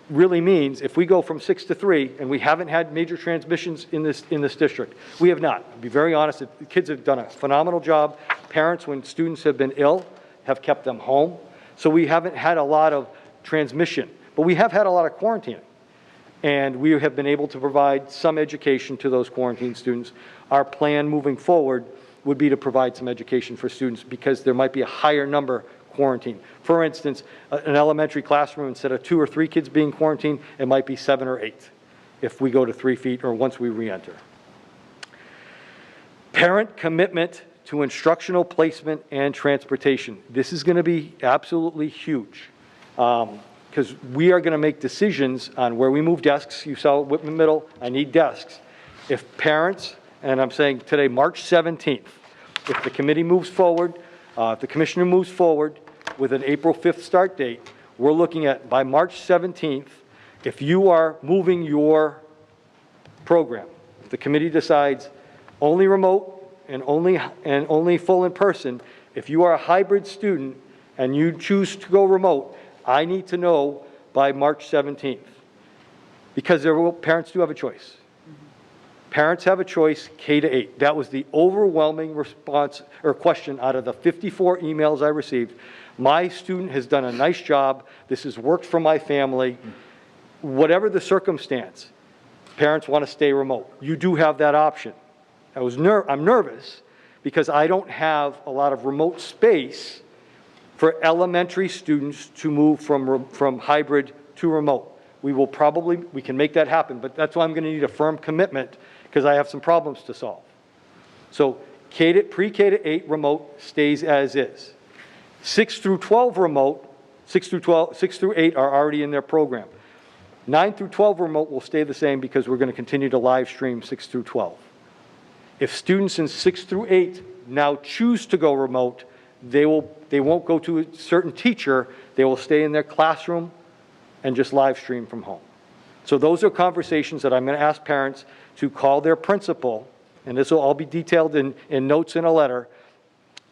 really means if we go from 6 to 3, and we haven't had major transmissions in this district. We have not. To be very honest, the kids have done a phenomenal job. Parents, when students have been ill, have kept them home. So we haven't had a lot of transmission. But we have had a lot of quarantining. And we have been able to provide some education to those quarantine students. Our plan moving forward would be to provide some education for students because there might be a higher number quarantined. For instance, an elementary classroom, instead of 2 or 3 kids being quarantined, it might be 7 or 8 if we go to 3 feet or once we re-enter. Parent commitment to instructional placement and transportation. This is going to be absolutely huge. Because we are going to make decisions on where we move desks. You saw Whitman Middle, I need desks. If parents, and I'm saying today, March 17th, if the committee moves forward, if the commissioner moves forward with an April 5th start date, we're looking at, by March 17th, if you are moving your program, if the committee decides only remote and only full in person, if you are a hybrid student and you choose to go remote, I need to know by March 17th, because parents do have a choice. Parents have a choice, K to 8. That was the overwhelming response or question out of the 54 emails I received. My student has done a nice job. This has worked for my family. Whatever the circumstance, parents want to stay remote. You do have that option. I'm nervous because I don't have a lot of remote space for elementary students to move from hybrid to remote. We can make that happen, but that's why I'm going to need a firm commitment because I have some problems to solve. So pre-K to 8 remote stays as is. 6 through 12 remote, 6 through 8 are already in their program. 9 through 12 remote will stay the same because we're going to continue to live stream 6 through 12. If students in 6 through 8 now choose to go remote, they won't go to a certain teacher, they will stay in their classroom and just live stream from home. So those are conversations that I'm going to ask parents to call their principal, and this will all be detailed in notes in a letter.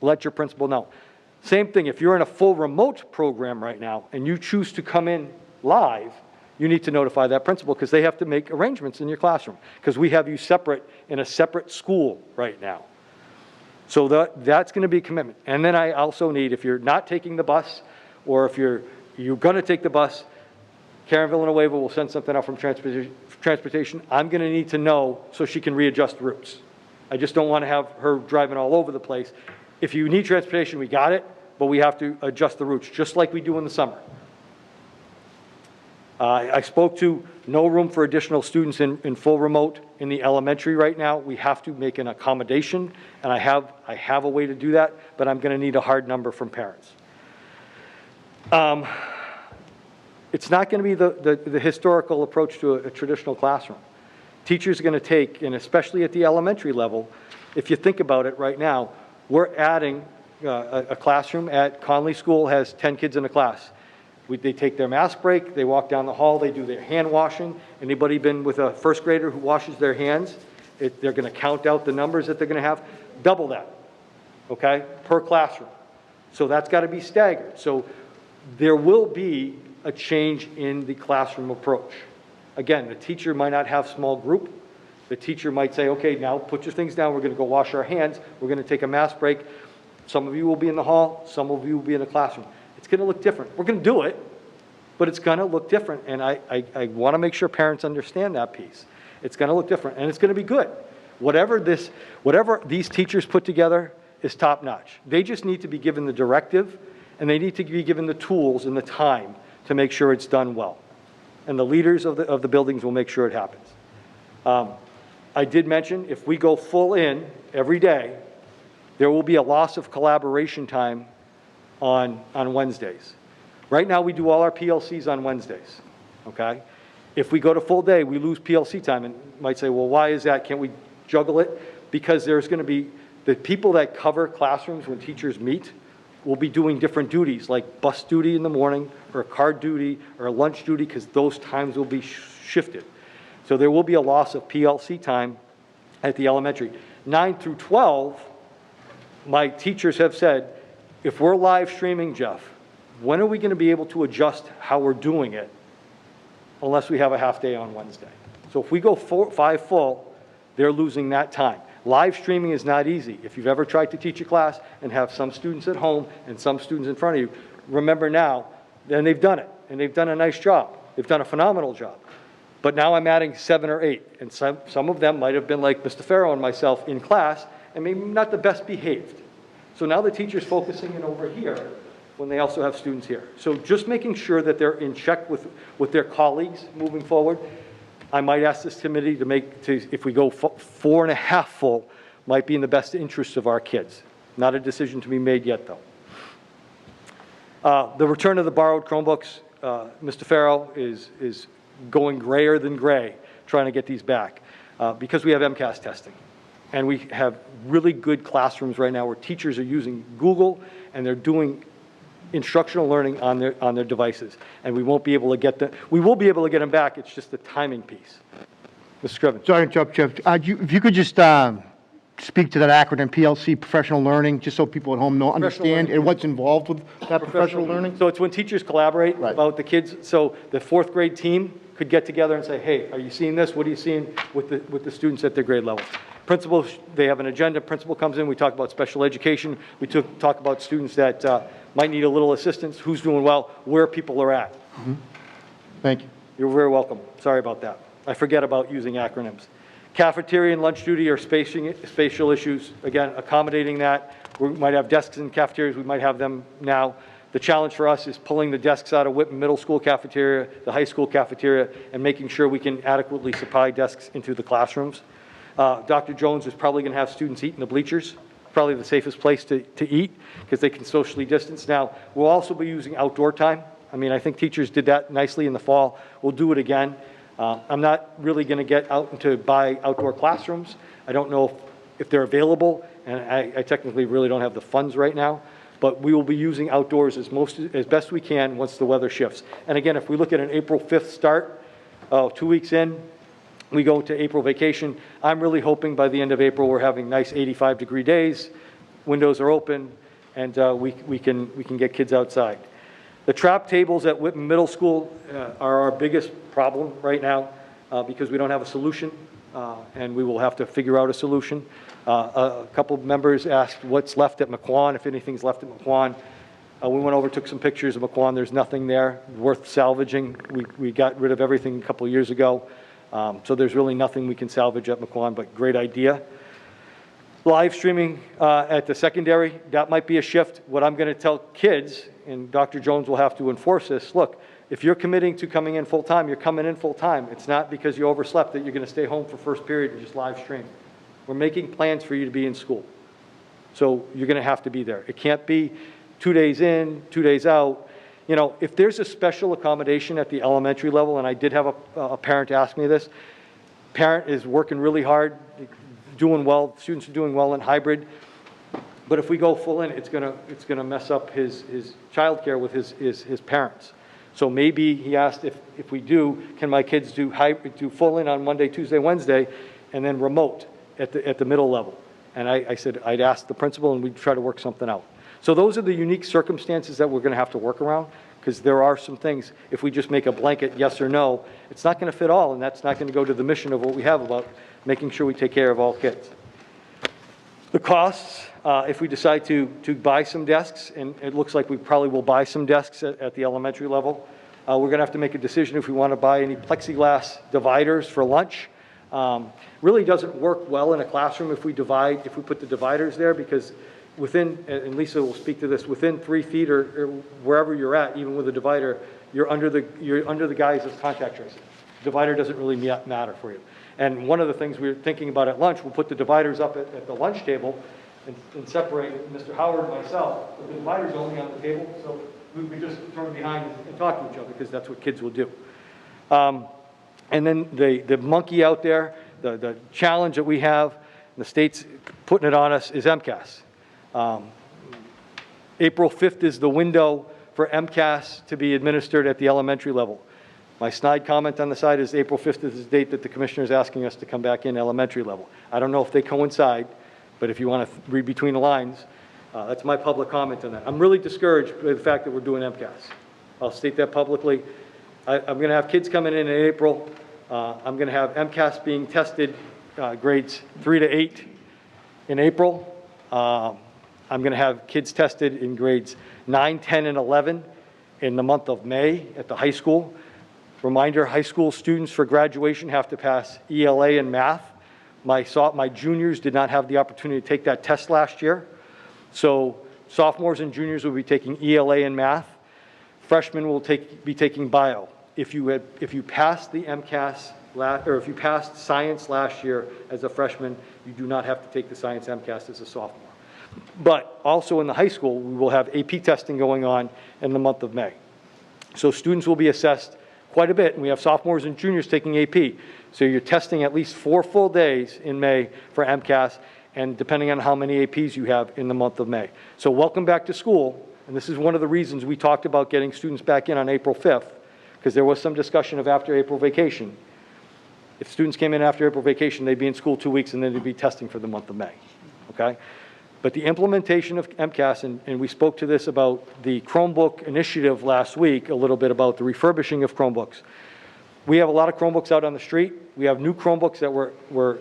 Let your principal know. Same thing, if you're in a full remote program right now and you choose to come in live, you need to notify that principal because they have to make arrangements in your classroom because we have you separate in a separate school right now. So that's going to be a commitment. And then I also need, if you're not taking the bus or if you're going to take the bus, Karen Villanueva will send something out from transportation. I'm going to need to know so she can readjust routes. I just don't want to have her driving all over the place. If you need transportation, we got it, but we have to adjust the routes just like we do in the summer. I spoke to no room for additional students in full remote in the elementary right now. We have to make an accommodation, and I have a way to do that, but I'm going to need a hard number from parents. It's not going to be the historical approach to a traditional classroom. Teachers are going to take, and especially at the elementary level, if you think about it right now, we're adding a classroom at Conley School has 10 kids in a class. They take their mask break, they walk down the hall, they do their hand washing. Anybody been with a first grader who washes their hands? They're going to count out the numbers that they're going to have. Double that, okay, per classroom. So that's got to be staggered. So there will be a change in the classroom approach. Again, the teacher might not have small group. The teacher might say, okay, now put your things down. We're going to go wash our hands. We're going to take a mask break. Some of you will be in the hall. Some of you will be in the classroom. It's going to look different. We're going to do it, but it's going to look different. And I want to make sure parents understand that piece. It's going to look different, and it's going to be good. Whatever these teachers put together is top notch. They just need to be given the directive, and they need to be given the tools and the time to make sure it's done well. And the leaders of the buildings will make sure it happens. I did mention if we go full in every day, there will be a loss of collaboration time on Wednesdays. Right now we do all our PLCs on Wednesdays, okay? If we go to full day, we lose PLC time, and you might say, well, why is that? Can't we juggle it? Because there's going to be the people that cover classrooms when teachers meet will be doing different duties, like bus duty in the morning, or car duty, or lunch duty, because those times will be shifted. So there will be a loss of PLC time at the elementary. 9 through 12, my teachers have said, if we're live streaming, Jeff, when are we going to be able to adjust how we're doing it unless we have a half day on Wednesday? So if we go 5 full, they're losing that time. Live streaming is not easy. If you've ever tried to teach a class and have some students at home and some students in front of you, remember now, then they've done it, and they've done a nice job. They've done a phenomenal job. But now I'm adding 7 or 8, and some of them might have been like Mr. Farrow and myself in class, and maybe not the best behaved. So now the teacher's focusing in over here when they also have students here. So just making sure that they're in check with their colleagues moving forward. I might ask this committee if we go 4.5 full, might be in the best interest of our kids. Not a decision to be made yet, though. The return of the borrowed Chromebooks, Mr. Farrow is going grayer than gray trying to get these back because we have MCAS testing. And we have really good classrooms right now where teachers are using Google and they're doing instructional learning on their devices. And we won't be able to get them. We will be able to get them back. It's just the timing piece. Mr. Scriven. Sorry to interrupt, Jeff. If you could just speak to that acronym, PLC, professional learning, just so people at home know, understand, and what's involved with that professional learning? So it's when teachers collaborate about the kids. So the 4th grade team could get together and say, hey, are you seeing this? What are you seeing with the students at their grade level? Principal, they have an agenda. Principal comes in. We talk about special education. We talk about students that might need a little assistance, who's doing well, where people are at. Mm-hmm. Thank you. You're very welcome. Sorry about that. I forget about using acronyms. Cafeteria and lunch duty are spatial issues. Again, accommodating that. We might have desks in cafeterias. We might have them now. The challenge for us is pulling the desks out of Whitman Middle School cafeteria, the high school cafeteria, and making sure we can adequately supply desks into the classrooms. Dr. Jones is probably going to have students eat in the bleachers, probably the safest place to eat because they can socially distance. Now, we'll also be using outdoor time. I mean, I think teachers did that nicely in the fall. We'll do it again. I'm not really going to get out and to buy outdoor classrooms. I don't know if they're available, and I technically really don't have the funds right now, but we will be using outdoors as best we can once the weather shifts. And again, if we look at an April 5th start, 2 weeks in, we go to April vacation. I'm really hoping by the end of April we're having nice 85-degree days, windows are open, and we can get kids outside. The trap tables at Whitman Middle School are our biggest problem right now because we don't have a solution, and we will have to figure out a solution. A couple of members asked what's left at McQuon, if anything's left at McQuon. We went over, took some pictures of McQuon. There's nothing there worth salvaging. We got rid of everything a couple of years ago, so there's really nothing we can salvage at McQuon, but great idea. Live streaming at the secondary, that might be a shift. What I'm going to tell kids, and Dr. Jones will have to enforce this, look, if you're committing to coming in full-time, you're coming in full-time. It's not because you overslept that you're going to stay home for first period and just live stream. We're making plans for you to be in school. So you're going to have to be there. It can't be 2 days in, 2 days out. You know, if there's a special accommodation at the elementary level, and I did have a parent ask me this, parent is working really hard, doing well, students are doing well in hybrid, but if we go full in, it's gonna mess up his childcare with his parents. So maybe he asked if we do, can my kids do full in on Monday, Tuesday, Wednesday, and then remote at the middle level? And I said I'd ask the principal and we'd try to work something out. So those are the unique circumstances that we're going to have to work around, because there are some things, if we just make a blanket yes or no, it's not going to fit all, and that's not going to go to the mission of what we have about making sure we take care of all kids. The costs, if we decide to buy some desks, and it looks like we probably will buy some desks at the elementary level, we're going to have to make a decision if we want to buy any plexiglass dividers for lunch. Really doesn't work well in a classroom if we put the dividers there, because within, and Lisa will speak to this, within 3 feet or wherever you're at, even with a divider, you're under the guise of contact tracing. Divider doesn't really matter for you. And one of the things we were thinking about at lunch, we'll put the dividers up at the lunch table and separate Mr. Howard and myself. But the divider's only on the table, so we just turn behind and talk to each other, because that's what kids will do. And then the monkey out there, the challenge that we have, and the state's putting it on us, is MCAS. April 5th is the window for MCAS to be administered at the elementary level. My snide comment on the side is April 5th is the date that the commissioner is asking us to come back in elementary level. I don't know if they coincide, but if you want to read between the lines, that's my public comment on that. I'm really discouraged by the fact that we're doing MCAS. I'll state that publicly. I'm going to have kids coming in April. I'm going to have MCAS being tested, grades 3 to 8 in April. I'm going to have kids tested in grades 9, 10, and 11 in the month of May at the high school. Reminder, high school students for graduation have to pass ELA and math. My juniors did not have the opportunity to take that test last year. So sophomores and juniors will be taking ELA and math. Freshmen will be taking bio. If you passed the MCAS, or if you passed science last year as a freshman, you do not have to take the science MCAS as a sophomore. But also in the high school, we will have AP testing going on in the month of May. So students will be assessed quite a bit, and we have sophomores and juniors taking AP. So you're testing at least 4 full days in May for MCAS, and depending on how many APs you have in the month of May. So welcome back to school, and this is one of the reasons we talked about getting students back in on April 5th, because there was some discussion of after April vacation. If students came in after April vacation, they'd be in school 2 weeks, and then they'd be testing for the month of May, okay? But the implementation of MCAS, and we spoke to this about the Chromebook initiative last week, a little bit about the refurbishing of Chromebooks. We have a lot of Chromebooks out on the street. We have new Chromebooks that we're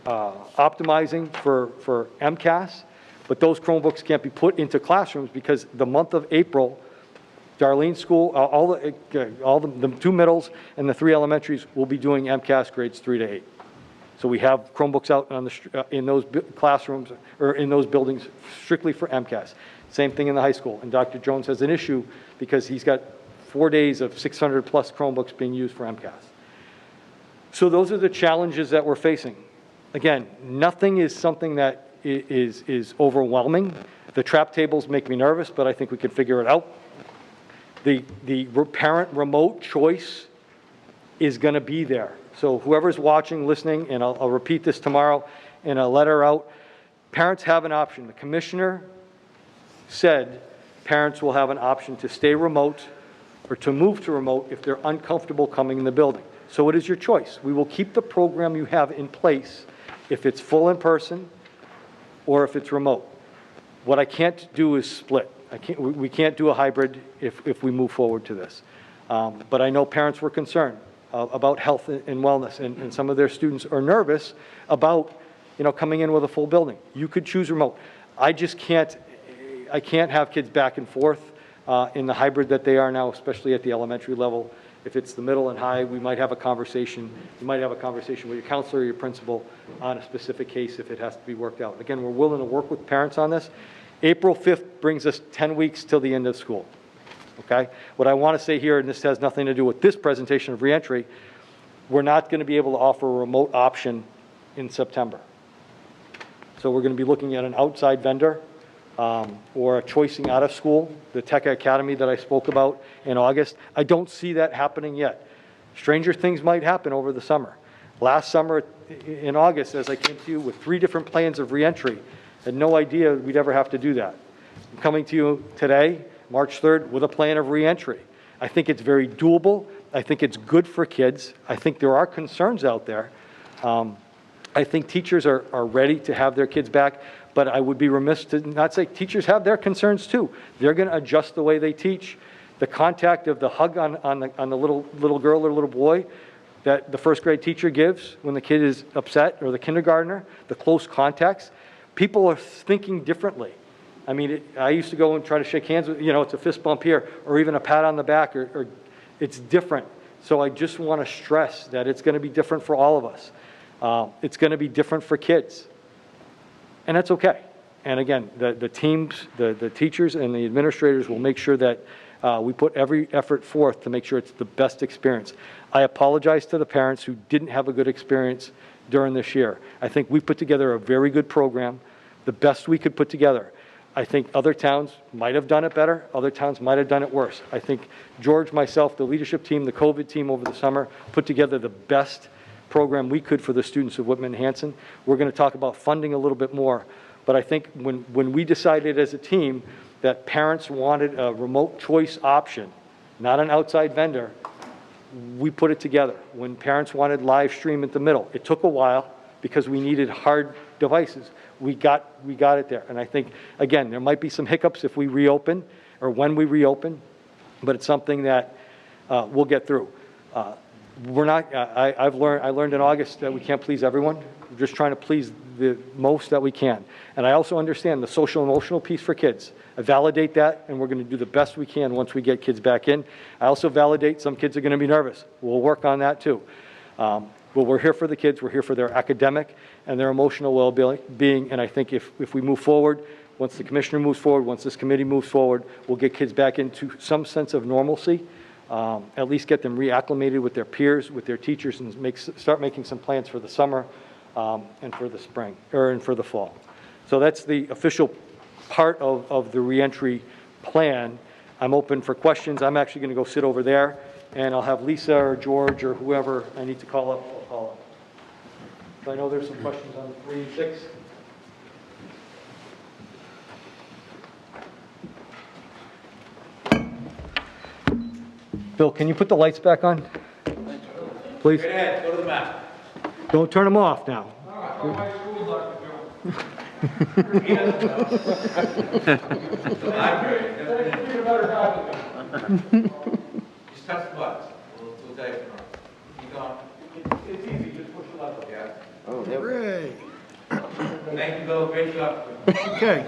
optimizing for MCAS, but those Chromebooks can't be put into classrooms because the month of April, Darlene's school, all the 2 middles and the 3 elementaries will be doing MCAS grades 3 to 8. So we have Chromebooks out on in those classrooms or in those buildings strictly for MCAS. Same thing in the high school. And Dr. Jones has an issue because he's got 4 days of 600 plus Chromebooks being used for MCAS. So those are the challenges that we're facing. Again, nothing is something that is overwhelming. The trap tables make me nervous, but I think we could figure it out. The parent remote choice is going to be there. So whoever's watching, listening, and I'll repeat this tomorrow in a letter out, parents have an option. The commissioner said parents will have an option to stay remote or to move to remote if they're uncomfortable coming in the building. So it is your choice. We will keep the program you have in place if it's full in person or if it's remote. What I can't do is split. We can't do a hybrid if we move forward to this. But I know parents were concerned about health and wellness, and some of their students are nervous about, coming in with a full building. You could choose remote. I can't have kids back and forth in the hybrid that they are now, especially at the elementary level. If it's the middle and high, we might have a conversation. You might have a conversation with your counselor or your principal on a specific case if it has to be worked out. Again, we're willing to work with parents on this. April 5th brings us 10 weeks till the end of school. Okay? What I want to say here, and this has nothing to do with this presentation of reentry, we're not going to be able to offer a remote option in September. So we're going to be looking at an outside vendor or a choicing out of school, the Tech Academy that I spoke about in August. I don't see that happening yet. Stranger things might happen over the summer. Last summer in August, as I came to you with 3 different plans of reentry, had no idea we'd ever have to do that. I'm coming to you today, March 3rd, with a plan of reentry. I think it's very doable. I think it's good for kids. I think there are concerns out there. I think teachers are ready to have their kids back, but I would be remiss to not say teachers have their concerns too. They're going to adjust the way they teach. The contact of the hug on the little girl or little boy that the first grade teacher gives when the kid is upset, or the kindergartner, the close contacts, people are thinking differently. I mean, I used to go and try to shake hands with, it's a fist bump here, or even a pat on the back, or it's different. So I just want to stress that it's going to be different for all of us. It's going to be different for kids. And that's okay. And again, the teams, the teachers and the administrators will make sure that we put every effort forth to make sure it's the best experience. I apologize to the parents who didn't have a good experience during this year. I think we put together a very good program, the best we could put together. I think other towns might have done it better. Other towns might have done it worse. I think George, myself, the leadership team, the COVID team over the summer put together the best program we could for the students of Whitman-Hanson. We're going to talk about funding a little bit more. But I think when we decided as a team that parents wanted a remote choice option, not an outside vendor, we put it together. When parents wanted live stream at the middle, it took a while because we needed hard devices. We got it there. And I think, again, there might be some hiccups if we reopen or when we reopen, but it's something that we'll get through. We're not, I learned in August that we can't please everyone. We're just trying to please the most that we can. And I also understand the social emotional piece for kids. I validate that, and we're going to do the best we can once we get kids back in. I also validate some kids are going to be nervous. We'll work on that too. But we're here for the kids. We're here for their academic and their emotional well-being. And I think if we move forward, once the commissioner moves forward, once this committee moves forward, we'll get kids back into some sense of normalcy, at least get them reacclimated with their peers, with their teachers, and start making some plans for the summer and for the spring, and for the fall. So that's the official part of the reentry plan. I'm open for questions. I'm actually going to go sit over there, and I'll have Lisa or George or whoever I need to call up, I'll call up. So I know there's some questions on 3 and 6. Bill, can you put the lights back on? Please? Go ahead, go to the map. Don't turn them off now. He doesn't know. Just touch the buttons. We'll tell you tomorrow. Keep going. It's easy, just push the level, yeah? Hooray. Thank you, Bill, great job. Okay,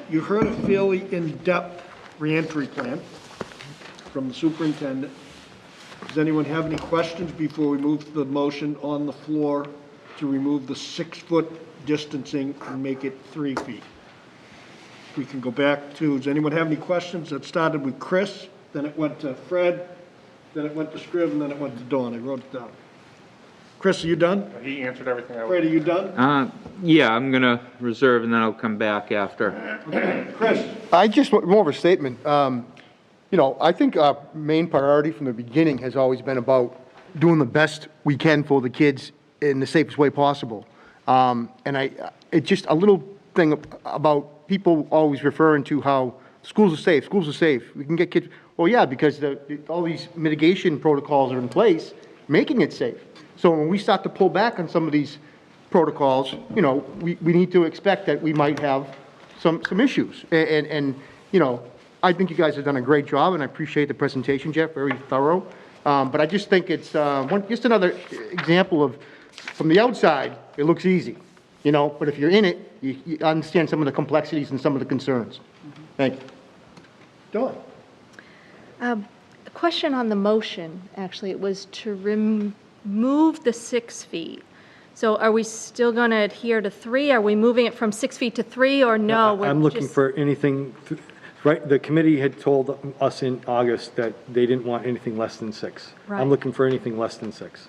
you heard a fairly in-depth reentry plan from the superintendent. Does anyone have any questions before we move to the motion on the floor to remove the 6-foot distancing and make it 3 feet? We can go back to, does anyone have any questions? That started with Chris, then it went to Fred, then it went to Scrib, and then it went to Dawn. I wrote it down. Chris? Chris, are you done? He answered everything I Fred, are you done? Yeah, I'm gonna reserve and then I'll come back after. Chris? I just want more of a statement. You know, I think our main priority from the beginning has always been about doing the best we can for the kids in the safest way possible. It's just a little thing about people always referring to how schools are safe, we can get kids, well, yeah, because all these mitigation protocols are in place, making it safe. So when we start to pull back on some of these protocols, you know, we need to expect that we might have some issues. And, you know, I think you guys have done a great job, and I appreciate the presentation, Jeff, very thorough. But I just think it's just another example of, from the outside, it looks easy, you know, but if you're in it, you understand some of the complexities and some of the concerns. Thank you. Dawn? A question on the motion, actually. It was to remove the 6 feet. So are we still going to adhere to 3? Are we moving it from 6 feet to 3, or no? I'm looking for anything, right, the committee had told us in August that they didn't want anything less than 6. Right. I'm looking for anything less than 6.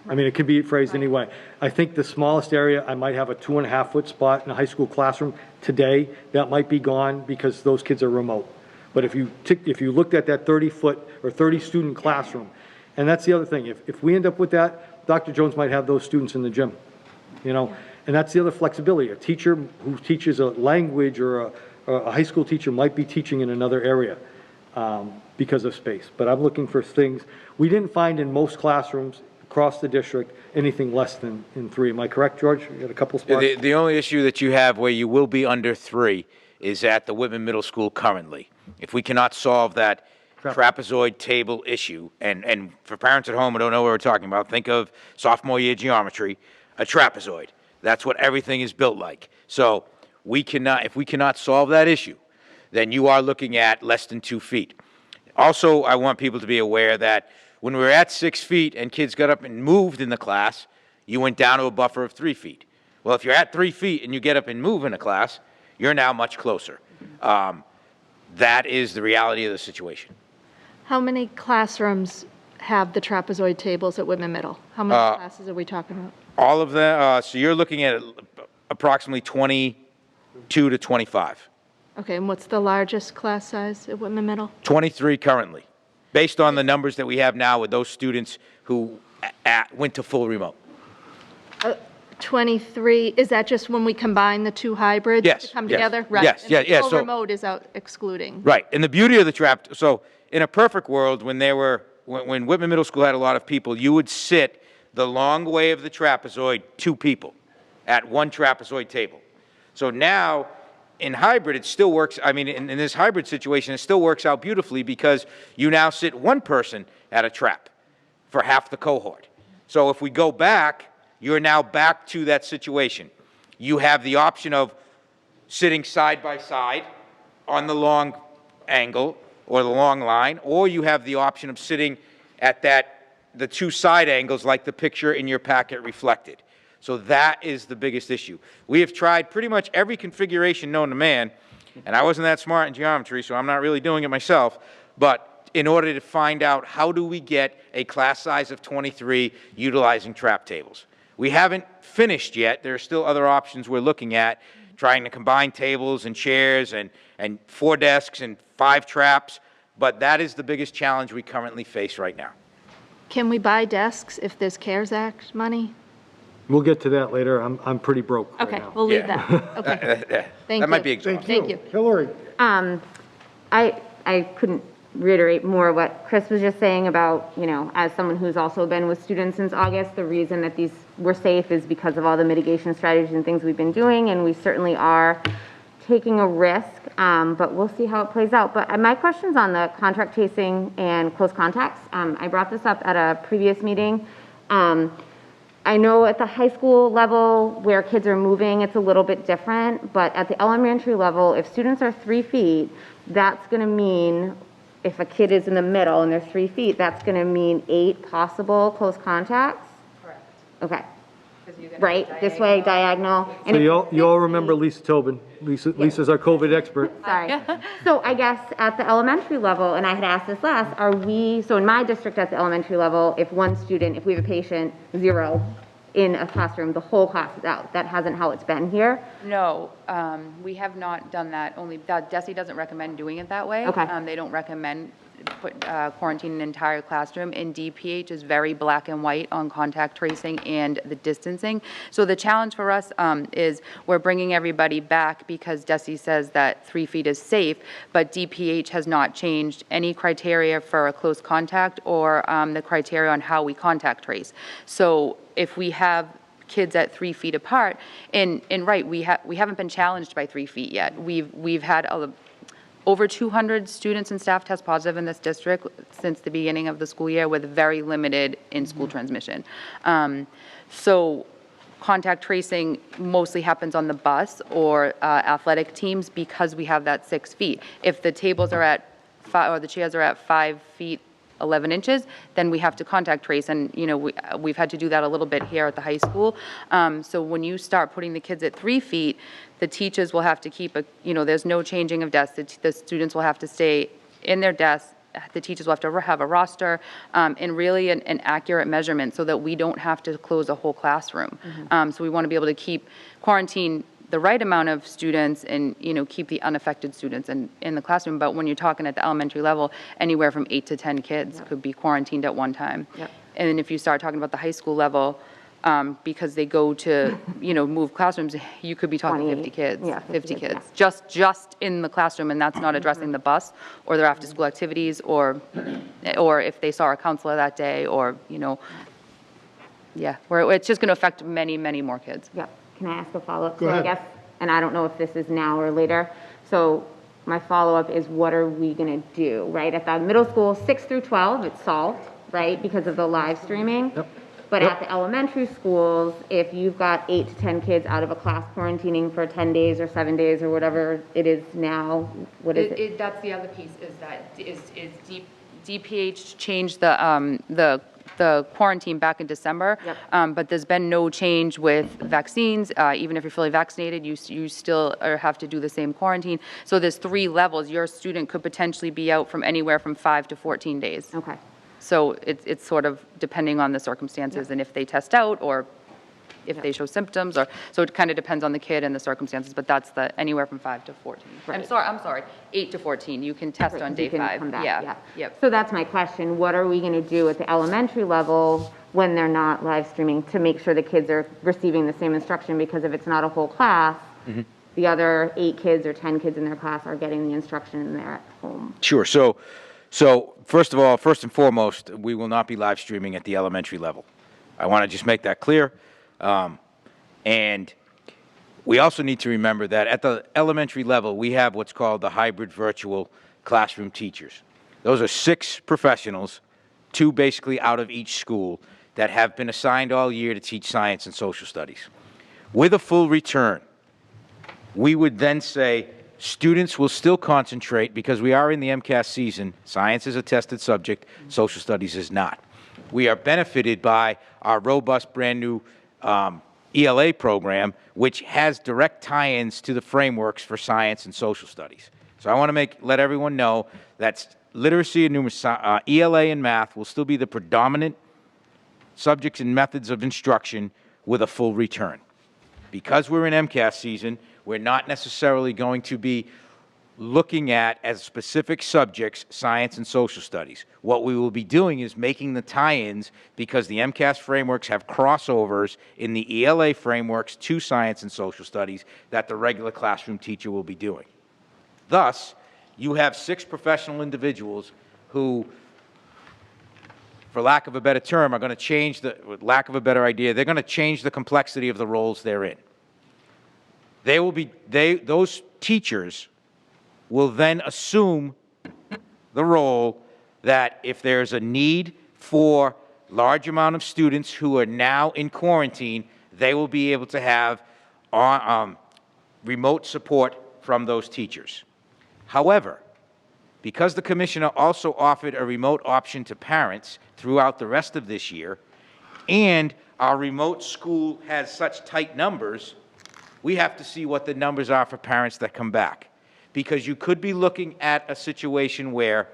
I mean, it could be phrased any way. I think the smallest area, I might have a 2.5-foot spot in a high school classroom today. That might be gone because those kids are remote. But if you looked at that 30-foot or 30-student classroom, and that's the other thing, if we end up with that, Dr. Jones might have those students in the gym, you know? And that's the other flexibility. A teacher who teaches a language or a high school teacher might be teaching in another area because of space. But I'm looking for things. We didn't find in most classrooms across the district anything less than 3. Am I correct, George? You had a couple spots? The only issue that you have where you will be under 3 is at the Whitman Middle School currently. If we cannot solve that trapezoid table issue, and for parents at home who don't know what we're talking about, think of sophomore year geometry, a trapezoid. That's what everything is built like. So if we cannot solve that issue, then you are looking at less than 2 feet. Also, I want people to be aware that when we were at 6 feet and kids got up and moved in the class, you went down to a buffer of 3 feet. Well, if you're at 3 feet and you get up and move in a class, you're now much closer. That is the reality of the situation. How many classrooms have the trapezoid tables at Whitman Middle? How many classes are we talking about? All of them, so you're looking at approximately 22 to 25. Okay, and what's the largest class size at Whitman Middle? 23 currently, based on the numbers that we have now with those students who went to full remote. 23, is that just when we combine the 2 hybrids to come together? Right. Yes, and yeah. Full So remote is out excluding. right, and the beauty of the so in a perfect world, when Whitman Middle School had a lot of people, you would sit the long way of the trapezoid 2 people at one trapezoid table. So now in hybrid, it still works. I mean, in this hybrid situation, it still works out beautifully because you now sit 1 person at a trap for half the cohort. So if we go back, you're now back to that situation. You have the option of sitting side by side on the long angle or the long line, or you have the option of sitting at the 2 side angles like the picture in your packet reflected. So that is the biggest issue. We have tried pretty much every configuration known to man, and I wasn't that smart in geometry, so I'm not really doing it myself, but in order to find out how do we get a class size of 23 utilizing trap tables. We haven't finished yet. There are still other options we're looking at, trying to combine tables and chairs and 4 desks and 5 traps, but that is the biggest challenge we currently face right now. Can we buy desks if there's CARES Act money? We'll get to that later. I'm pretty broke right Okay, now. we'll leave that. Okay. Thank That you. might be exhausting. Thank you. Hillary? I couldn't reiterate more what Chris was just saying about, you know, as someone who's also been with students since August, the reason that these were safe is because of all the mitigation strategies and things we've been doing, and we certainly are taking a risk, but we'll see how it plays out. But my question's on the contract tracing and close contacts. I brought this up at a previous meeting. I know at the high school level where kids are moving, it's a little bit different, but at the elementary level, if students are 3 feet, that's gonna mean, if a kid is in the middle and they're 3 feet, that's gonna mean 8 possible close contacts? Correct. Okay. right? This way, diagonal. So you all remember Lisa Tobin. Lisa's our COVID expert. Sorry. So I guess at the elementary level, and I had asked this last, so in my district at the elementary level, if we have a patient, 0 in a classroom, the whole class is out. That hasn't how it's been here. No, we have not done that, only that DESE doesn't recommend doing it that way. Okay. They don't recommend quarantine an entire classroom, and DPH is very black and white on contact tracing and the distancing. So the challenge for us is we're bringing everybody back because DESE says that 3 feet is safe, but DPH has not changed any criteria for a close contact or the criteria on how we contact trace. So if we have kids at 3 feet apart, and right, we haven't been challenged by 3 feet yet. We've had over 200 students and staff test positive in this district since the beginning of the school year with very limited in-school transmission. So contact tracing mostly happens on the bus or athletic teams because we have that 6 feet. If the tables are at 5, or the chairs are at 5 feet 11 inches, then we have to contact trace, and we've had to do that a little bit here at the high school. So when you start putting the kids at 3 feet, the teachers will have to keep there's no changing of desks. The students will have to stay in their desks. The teachers will have a roster and really an accurate measurement so that we don't have to close a whole classroom. So we want to be able to quarantine the right amount of students and, keep the unaffected students in the classroom. But when you're talking at the elementary level, anywhere from 8 to 10 kids could be quarantined at one time. Yep. And then if you start talking about the high school level, because they go to, move classrooms, you could be talking 50 kids, 50 kids, just in the classroom, and that's not addressing the bus or their after-school activities or if they saw a counselor that day or, where it's just going to affect many, many more kids. Yeah. Can I ask a follow-up? Go ahead. I guess, and I don't know if this is now or later. So my follow-up is, what are we going to do, right? At the middle school, 6 through 12, it's solved, right, because of the live streaming. Yep. But at the elementary schools, if you've got 8 to 10 kids out of a class quarantining for 10 days or 7 days or whatever it is now, what is it? That's the other piece, is that DPH changed the quarantine back in December, but there's been no change with vaccines. Even if you're fully vaccinated, you still have to do the same quarantine. So there's 3 levels. Your student could potentially be out from anywhere from 5 to 14 days. Okay. So it's sort of depending on the circumstances and if they test out or if they show symptoms, so it kind of depends on the kid and the circumstances, but that's anywhere from 5 to 14. Right. I'm sorry, 8 to 14. You can test on day 5. Come back, Yeah. Yep. So that's my question. What are we going to do at the elementary level when they're not live streaming to make sure the kids are receiving the same instruction? Because if it's not a whole class, the other 8 kids or 10 kids in their class are getting the instruction and they're at home. Sure. So first of all, first and foremost, we will not be live streaming at the elementary level. I want to just make that clear. And we also need to remember that at the elementary level, we have what's called the hybrid virtual classroom teachers. Those are 6 professionals, 2 basically out of each school, that have been assigned all year to teach science and social studies. With a full return, we would then say students will still concentrate, because we are in the MCAS season. Science is a tested subject, social studies is not. We are benefited by our robust brand new ELA program, which has direct tie-ins to the frameworks for science and social studies. So I want to let everyone know that literacy and numeracy, ELA and math will still be the predominant subjects and methods of instruction with a full return. Because we're in MCAS season, we're not necessarily going to be looking at, as specific subjects, science and social studies. What we will be doing is making the tie-ins, because the MCAS frameworks have crossovers in the ELA frameworks to science and social studies that the regular classroom teacher will be doing. Thus, you have 6 professional individuals who, for lack of a better term, are going to change they're going to change the complexity of the roles they're in. Those teachers will then assume the role that if there's a need for large amount of students who are now in quarantine, they will be able to have remote support from those teachers. However, because the commissioner also offered a remote option to parents throughout the rest of this year, and our remote school has such tight numbers, we have to see what the numbers are for parents that come back. Because you could be looking at a situation where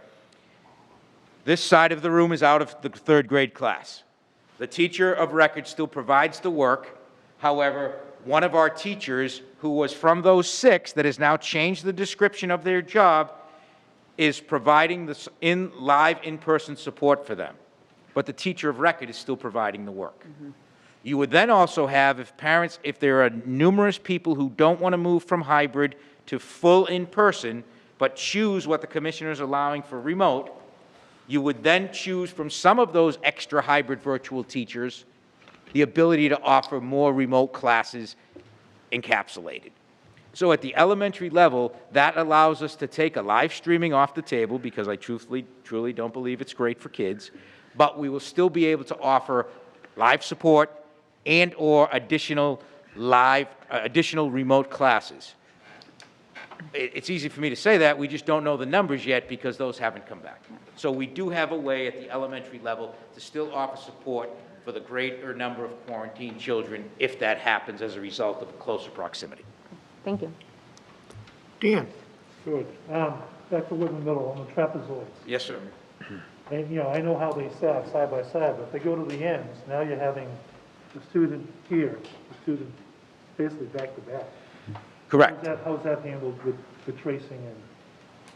this side of the room is out of the third grade class. The teacher of record still provides the work. However, one of our teachers who was from those 6 that has now changed the description of their job is providing this live in-person support for them. But the teacher of record is still providing the work. You would then also have, if there are numerous people who don't want to move from hybrid to full in-person, but choose what the commissioner is allowing for remote, you would then choose from some of those extra hybrid virtual teachers the ability to offer more remote classes encapsulated. So at the elementary level, that allows us to take a live streaming off the table, because I truly don't believe it's great for kids, but we will still be able to offer live support and or additional remote classes. It's easy for me to say that, we just don't know the numbers yet because those haven't come back. So we do have a way at the elementary level to still offer support for the greater number of quarantined children if that happens as a result of closer proximity. Thank you. Dan? Good. Back to Whitman Middle on the trapezoids. Yes, sir. And, you know, I know how they stack side by side, but if they go to the ends, now you're having the student here, the student basically back to back. Correct. How's that handled with the tracing? And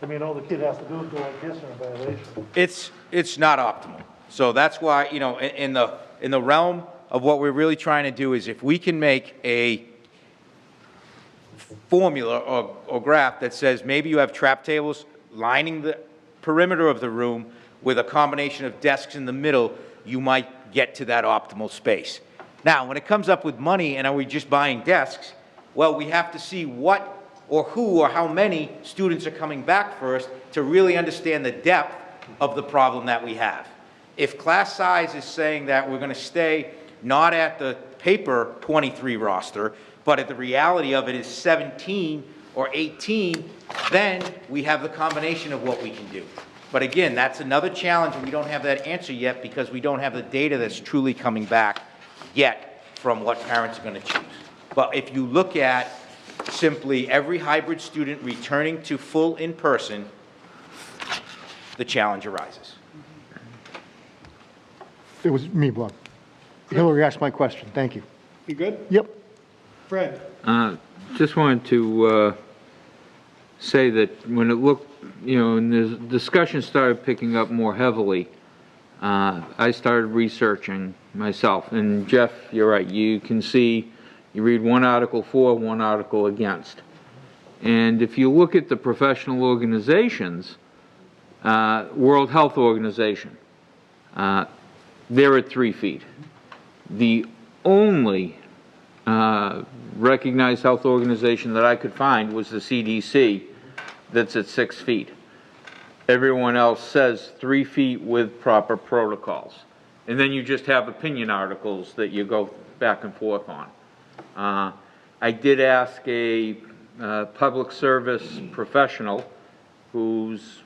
I mean, all the kid has to do is go like this in a violation. It's not optimal. So that's why, you know, in the realm of what we're really trying to do is if we can make a formula or graph that says maybe you have trap tables lining the perimeter of the room with a combination of desks in the middle, you might get to that optimal space. Now, when it comes up with money and are we just buying desks, well, we have to see what or who or how many students are coming back first to really understand the depth of the problem that we have. If class size is saying that we're going to stay not at the paper 23 roster, but at the reality of it is 17 or 18, then we have the combination of what we can do. But again, that's another challenge, and we don't have that answer yet because we don't have the data that's truly coming back yet from what parents are going to choose. But if you look at simply every hybrid student returning to full in-person, the challenge arises. It was me, Bob. Hillary asked my question. Thank you. You good? Yep. Fred? Just wanted to say that when it looked, you know, and the discussion started picking up more heavily, I started researching myself. And Jeff, you're right. You can see, you read one article for, one article against. And if you look at the professional organizations, World Health Organization, they're at 3 feet. The only recognized health organization that I could find was the CDC, that's at 6 feet. Everyone else says 3 feet with proper protocols. And then you just have opinion articles that you go back and forth on. I did ask a public service professional who's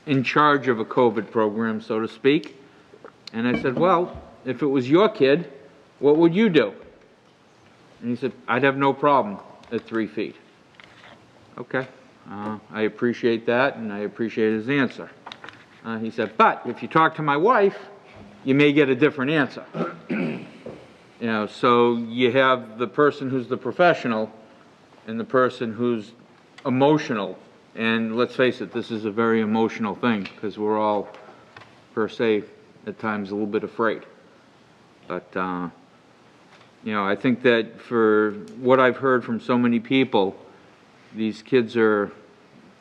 in charge of a COVID program, so to speak. And I said, well, if it was your kid, what would you do? And he said, I'd have no problem at 3 feet. Okay, I appreciate that, and I appreciate his answer. He said, but if you talk to my wife, you may get a different answer. You know, so you have the person who's the professional and the person who's emotional. And let's face it, this is a very emotional thing because we're all, per se, at times a little bit afraid. But, you know, I think that for what I've heard from so many people, these kids are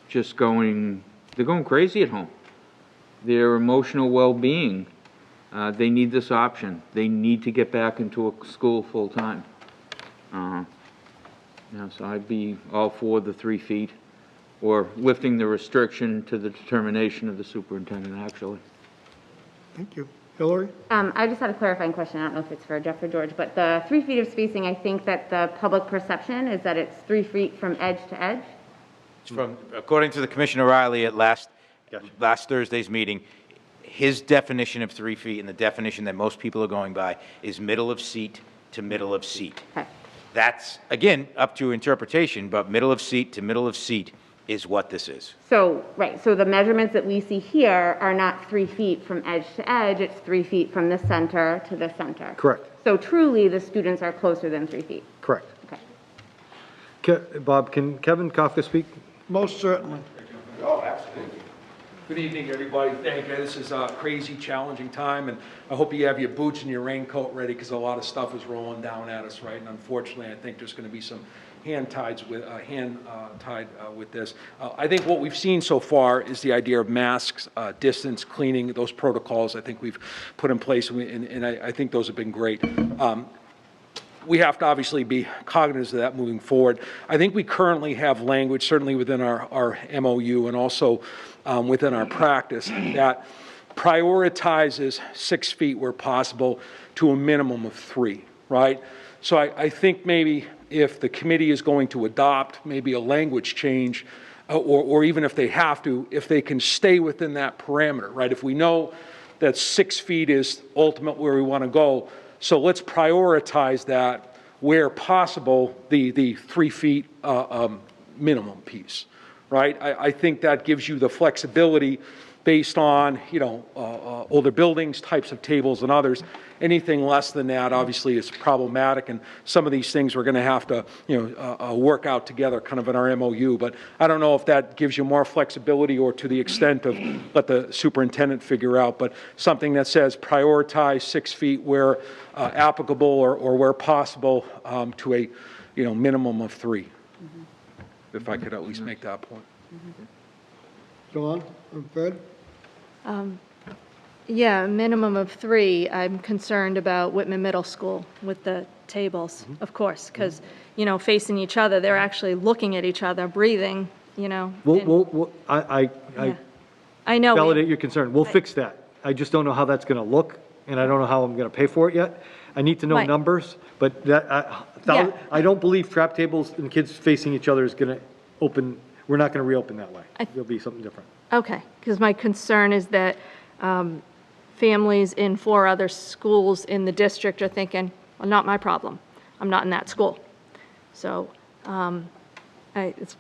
just going crazy at home. Their emotional well-being, they need this option. They need to get back into a school full-time. You know, so I'd be all for the 3 feet or lifting the restriction to the determination of the superintendent, actually. Thank you. Hillary? I just had a clarifying question. I don't know if it's for Jeff or George, but the 3 feet of spacing, I think that the public perception is that it's 3 feet from edge to edge. According to the Commissioner Riley at last Thursday's meeting, his definition of 3 feet and the definition that most people are going by is middle of seat to middle of seat. Okay. That's, again, up to interpretation, but middle of seat to middle of seat is what this is. So, right, so the measurements that we see here are not 3 feet from edge to edge, it's 3 feet from the center to the center. Correct. So truly, the students are closer than 3 feet. Correct. Okay. Bob, can Kevin Kafka speak? Most certainly. Oh, absolutely. Good evening, everybody. Thank you. This is a crazy, challenging time, and I hope you have your boots and your raincoat ready because a lot of stuff is rolling down at us, right? And unfortunately, I think there's going to be some hand tied with this. I think what we've seen so far is the idea of masks, distance, cleaning, those protocols I think we've put in place, and I think those have been great. We have to obviously be cognizant of that moving forward. I think we currently have language, certainly within our MOU and also within our practice, that prioritizes 6 feet where possible to a minimum of 3, right? So I think maybe if the committee is going to adopt maybe a language change, or even if they have to, if they can stay within that parameter, right? If we know that 6 feet is ultimately where we want to go, so let's prioritize that where possible, the 3 feet minimum piece, right? I think that gives you the flexibility based on, older buildings, types of tables and others. Anything less than that obviously is problematic, and some of these things we're going to have to, work out together kind of in our MOU. But I don't know if that gives you more flexibility or to the extent of let the superintendent figure out, but something that says prioritize 6 feet where applicable or where possible to a, minimum of 3. If I could at least make that point. Dawn, Fred? Yeah, a minimum of 3. I'm concerned about Whitman Middle School with the tables, of course, because, facing each other, they're actually looking at each other, breathing, I know. Validate your concern. We'll fix that. I just don't know how that's going to look, and I don't know how I'm going to pay for it yet. I need to know Right. numbers, but I don't believe trap tables and kids facing each other is going to open. We're not going to reopen that way. It'll be something different. Okay, because my concern is that families in 4 other schools in the district are thinking, well, not my problem. I'm not in that school. So it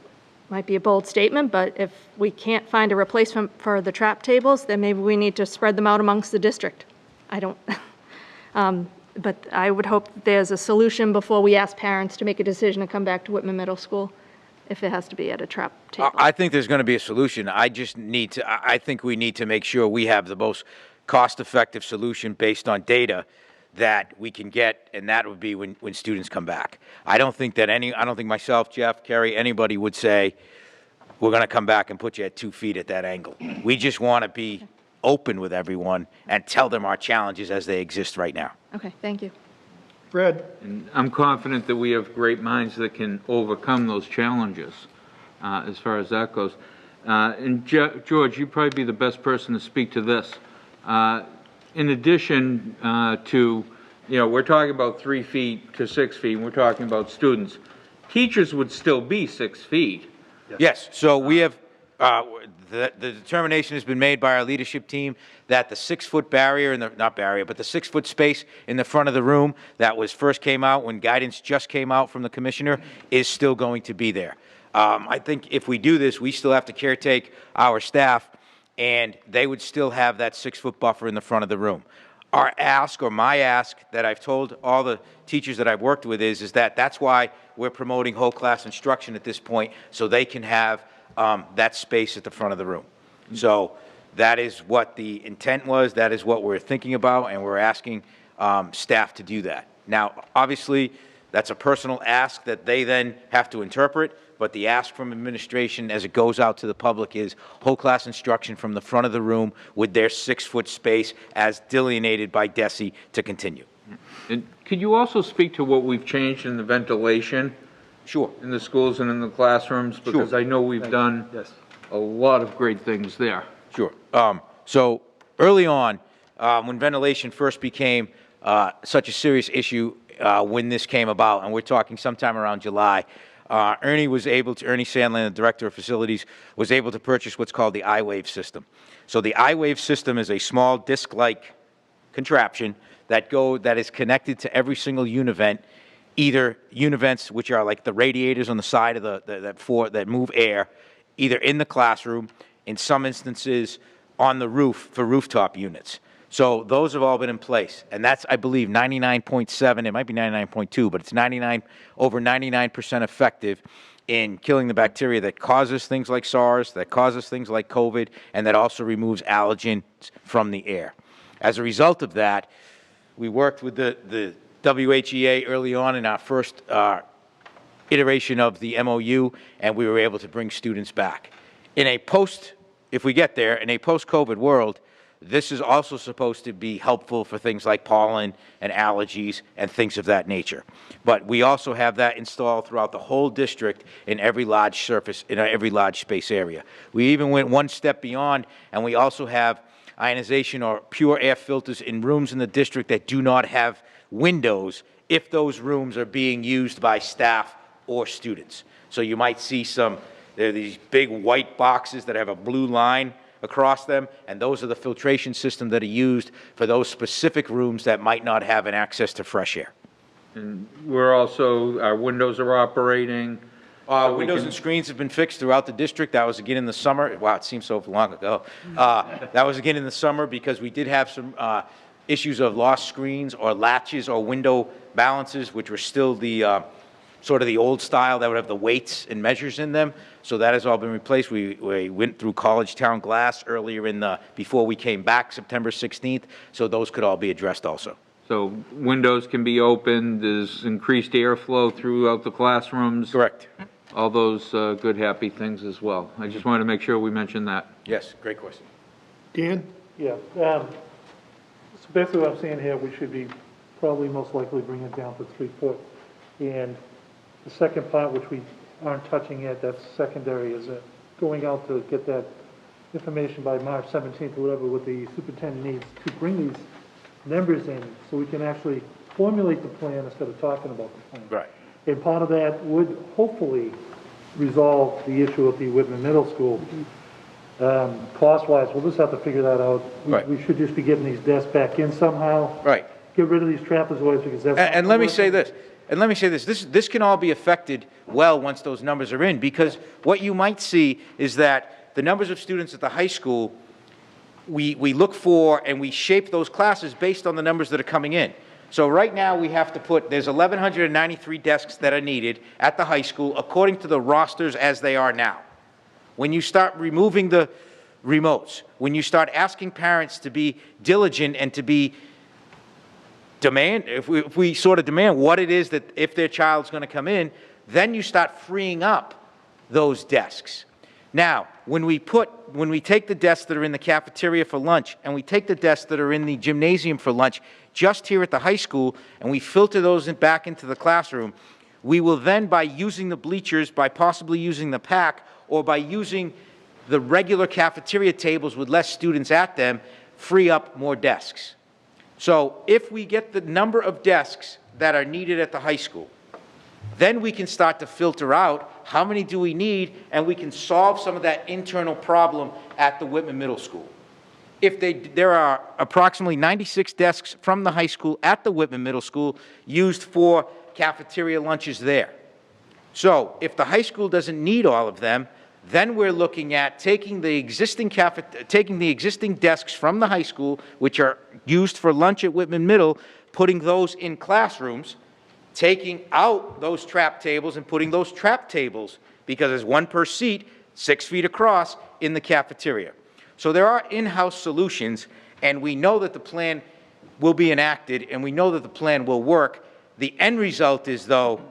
might be a bold statement, but if we can't find a replacement for the trap tables, then maybe we need to spread them out amongst the district. I don't, but I would hope that there's a solution before we ask parents to make a decision to come back to Whitman Middle School, if it has to be at a trap table. I think there's going to be a solution. I think we need to make sure we have the most cost-effective solution based on data that we can get, and that would be when students come back. I don't think myself, Jeff, Kerry, anybody would say, we're going to come back and put you at 2 feet at that angle. We just want to be open with everyone and tell them our challenges as they exist right now. Okay, thank you. Fred? And I'm confident that we have great minds that can overcome those challenges as far as that goes. And George, you'd probably be the best person to speak to this. In addition to, we're talking about 3 feet to 6 feet, and we're talking about students. Teachers would still be 6 feet. Yes, so we have, the determination has been made by our leadership team that the 6-foot barrier, but the 6-foot space in the front of the room that first came out when guidance just came out from the commissioner is still going to be there. I think if we do this, we still have to caretake our staff, and they would still have that 6-foot buffer in the front of the room. Our ask, or my ask, that I've told all the teachers that I've worked with is that's why we're promoting whole class instruction at this point, so they can have that space at the front of the room. So that is what the intent was, that is what we're thinking about, and we're asking staff to do that. Now, obviously, that's a personal ask that they then have to interpret, but the ask from administration as it goes out to the public is whole class instruction from the front of the room with their 6-foot space as delineated by DESE to continue. And could you also speak to what we've changed in the ventilation? Sure. In the schools and in the classrooms? Because I know we've done a lot of great things there. Sure. So early on, when ventilation first became such a serious issue when this came about, and we're talking sometime around July, Ernie Sandlin, the Director of Facilities, was able to purchase what's called the iWave system. So the iWave system is a small disc-like contraption that is connected to every single univent, either univents, which are like the radiators on the side of that move air, either in the classroom, in some instances on the roof for rooftop units. So those have all been in place, and that's, I believe, 99.7, it might be 99.2, but it's over 99% effective in killing the bacteria that causes things like SARS, that causes things like COVID, and that also removes allergens from the air. As a result of that, we worked with the WHEA early on in our first iteration of the MOU, and we were able to bring students back. If we get there, in a post-COVID world, this is also supposed to be helpful for things like pollen and allergies and things of that nature. But we also have that installed throughout the whole district in every large surface, in every large space area. We even went one step beyond, and we also have ionization or pure air filters in rooms in the district that do not have windows if those rooms are being used by staff or students. So you might see there are these big white boxes that have a blue line across them, and those are the filtration systems that are used for those specific rooms that might not have an access to fresh air. And our windows are operating. Windows and screens have been fixed throughout the district. That was again in the summer. Wow, it seems so long ago. That was again in the summer because we did have some issues of lost screens or latches or window balances, which were still the sort of the old style that would have the weights and measures in them. So that has all been replaced. We went through College Town glass earlier before we came back, September 16th, so those could all be addressed also. So windows can be opened, there's increased airflow throughout the classrooms. Correct. All those good, happy things as well. I just wanted to make sure we mentioned that. Yes, great question. Dan? Yeah, so basically what I'm saying here, we should be probably most likely bring it down to 3 foot. And the second part, which we aren't touching yet, that's secondary, is going out to get that information by March 17th or whatever, what the superintendent needs to bring these numbers in so we can actually formulate the plan instead of talking about the plan. Right. And part of that would hopefully resolve the issue at the Whitman Middle School. Cost-wise, we'll just have to figure that out. We should just be getting these desks back in somehow. Right. Get rid of these trapezoids because that's... And let me say this. This can all be affected well once those numbers are in, because what you might see is that the numbers of students at the high school, we look for and we shape those classes based on the numbers that are coming in. So right now we have to there's 1,193 desks that are needed at the high school according to the rosters as they are now. When you start removing the remotes, when you start asking parents to be diligent and to be if we sort of demand what it is that if their child's going to come in, then you start freeing up those desks. Now, when we take the desks that are in the cafeteria for lunch and we take the desks that are in the gymnasium for lunch just here at the high school and we filter those back into the classroom, we will then, by using the bleachers, by possibly using the pack, or by using the regular cafeteria tables with less students at them, free up more desks. So if we get the number of desks that are needed at the high school, then we can start to filter out how many do we need, and we can solve some of that internal problem at the Whitman Middle School. There are approximately 96 desks from the high school at the Whitman Middle School used for cafeteria lunches there. So if the high school doesn't need all of them, then we're looking at taking the existing desks from the high school, which are used for lunch at Whitman Middle, putting those in classrooms, taking out those trap tables and putting those trap tables, because there's one per seat, 6 feet across, in the cafeteria. So there are in-house solutions, and we know that the plan will be enacted, and we know that the plan will work. The end result is, though,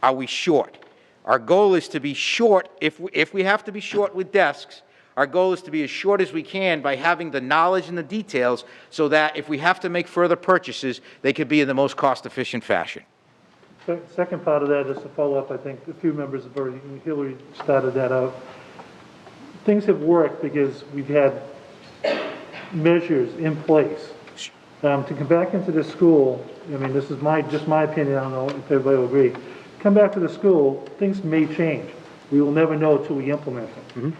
are we short? Our goal is to be short, if we have to be short with desks, our goal is to be as short as we can by having the knowledge and the details so that if we have to make further purchases, they could be in the most cost-efficient fashion. Second part of that, just to follow up, I think a few members have already, Hillary started that out. Things have worked because we've had measures in place. To come back into the school, I mean, this is just my opinion, I don't know if everybody will agree. come back to the school, things may change. We will never know until we implement them.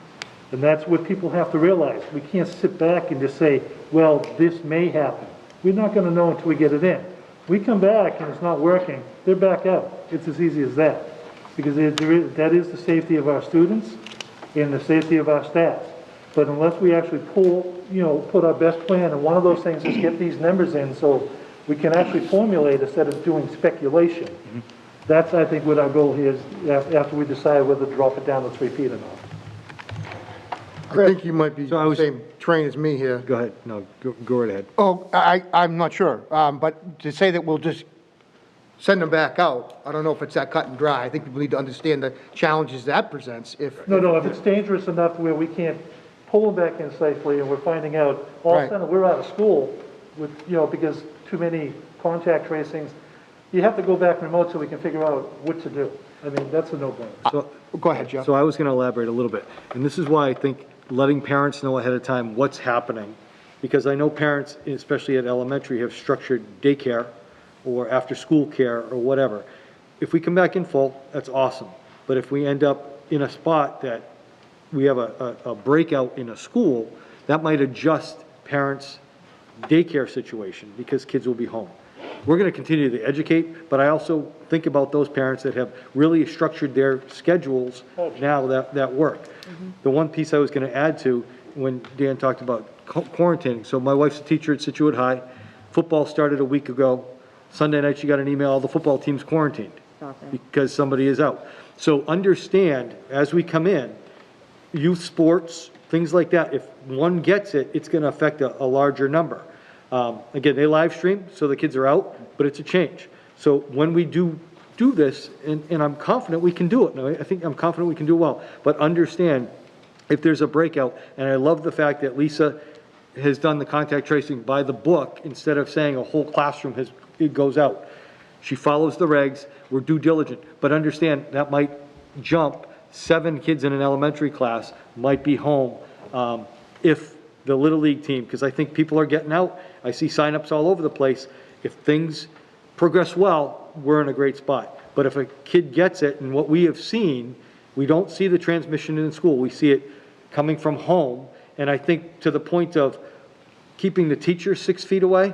And that's what people have to realize. We can't sit back and just say, well, this may happen. We're not going to know until we get it in. We come back and it's not working, they're back out. It's as easy as that. Because that is the safety of our students and the safety of our staff. But unless we actually put our best plan, and one of those things is get these numbers in so we can actually formulate instead of doing speculation. That's, I think, what our goal here is after we decide whether to drop it down to 3 feet or not. I think you might be the same train as me here. Go ahead. No, go right ahead. Oh, I'm not sure. But to say that we'll just send them back out, I don't know if it's that cut and dry. I think people need to understand the challenges that presents if... No, if it's dangerous enough where we can't pull them back in safely and we're finding out all of a sudden we're out of school with, because too many contact tracings, you have to go back remote so we can figure out what to do. I mean, that's a no-brainer. So, go ahead, Jeff. So I was going to elaborate a little bit. And this is why I think letting parents know ahead of time what's happening, because I know parents, especially at elementary, have structured daycare or after-school care or whatever. If we come back in full, that's awesome. But if we end up in a spot that we have a breakout in a school, that might adjust parents' daycare situation because kids will be home. We're going to continue to educate, but I also think about those parents that have really structured their schedules now that work. The one piece I was going to add to when Dan talked about quarantining. So my wife's a teacher at Situate High. Football started a week ago. Sunday night she got an email, all the football team's quarantined because somebody is out. So understand, as we come in, youth sports, things like that, if one gets it, it's going to affect a larger number. Again, they live stream, so the kids are out, but it's a change. So when we do this, and I'm confident we can do it, and I'm confident we can do it well, but understand if there's a breakout, and I love the fact that Lisa has done the contact tracing by the book instead of saying a whole classroom it goes out. She follows the regs, we're due diligent, but understand that might jump 7 kids in an elementary class might be home if the Little League team, because I think people are getting out. I see signups all over the place. If things progress well, we're in a great spot. But if a kid gets it, and what we have seen, we don't see the transmission in school. We see it coming from home. And I think to the point of keeping the teacher 6 feet away,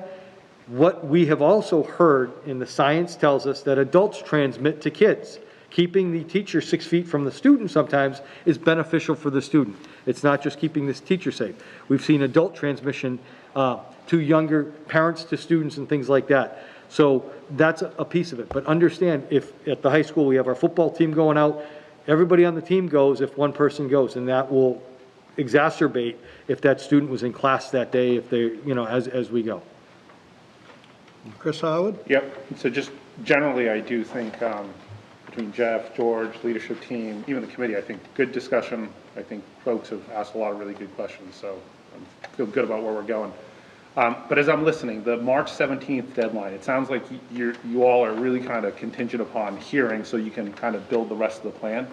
what we have also heard, and the science tells us, that adults transmit to kids. Keeping the teacher 6 feet from the student sometimes is beneficial for the student. It's not just keeping this teacher safe. We've seen adult transmission to younger parents to students and things like that. So that's a piece of it. But understand, if at the high school we have our football team going out, everybody on the team goes if one person goes, and that will exacerbate if that student was in class that day, if they, as we go. Chris Howard? Yep. So just generally, I do think between Jeff, George, leadership team, even the committee, I think good discussion. I think folks have asked a lot of really good questions, so I feel good about where we're going. But as I'm listening, the March 17th deadline, it sounds like you all are really kind of contingent upon hearing so you can kind of build the rest of the plan.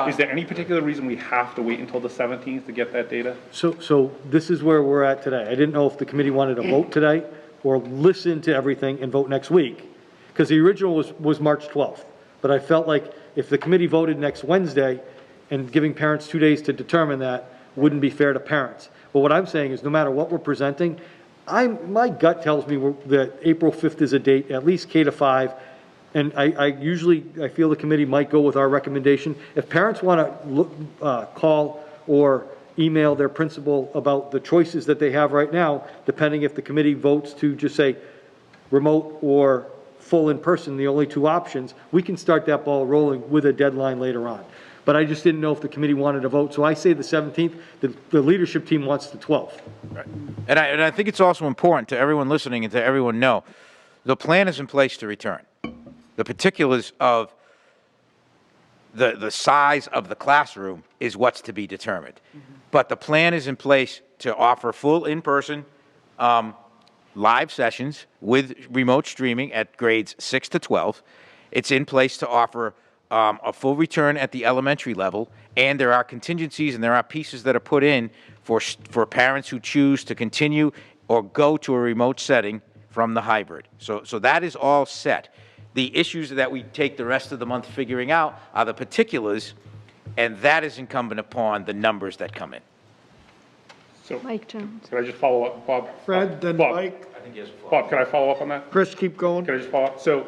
Is there any particular reason we have to wait until the 17th to get that data? So this is where we're at today. I didn't know if the committee wanted to vote today or listen to everything and vote next week, because the original was March 12th. But I felt like if the committee voted next Wednesday and giving parents 2 days to determine that wouldn't be fair to parents. But what I'm saying is no matter what we're presenting, my gut tells me that April 5th is a date, at least K to 5. And I feel the committee might go with our recommendation. If parents want to call or email their principal about the choices that they have right now, depending if the committee votes to just say remote or full in person, the only 2 options, we can start that ball rolling with a deadline later on. But I just didn't know if the committee wanted to vote. So I say the 17th, the leadership team wants the 12th. Right. And I think it's also important to everyone listening and to everyone know, the plan is in place to return. The particulars of the size of the classroom is what's to be determined. But the plan is in place to offer full in-person live sessions with remote streaming at grades 6 to 12. It's in place to offer a full return at the elementary level, and there are contingencies and there are pieces that are put in for parents who choose to continue or go to a remote setting from the hybrid. So that is all set. The issues that we take the rest of the month figuring out are the particulars, and that is incumbent upon the numbers that come in. So, Mike Jones. can I just follow up, Bob? Fred, then Bob. Mike. I think he has a Bob, can I follow up on that? Chris, keep going. Can I just follow up? So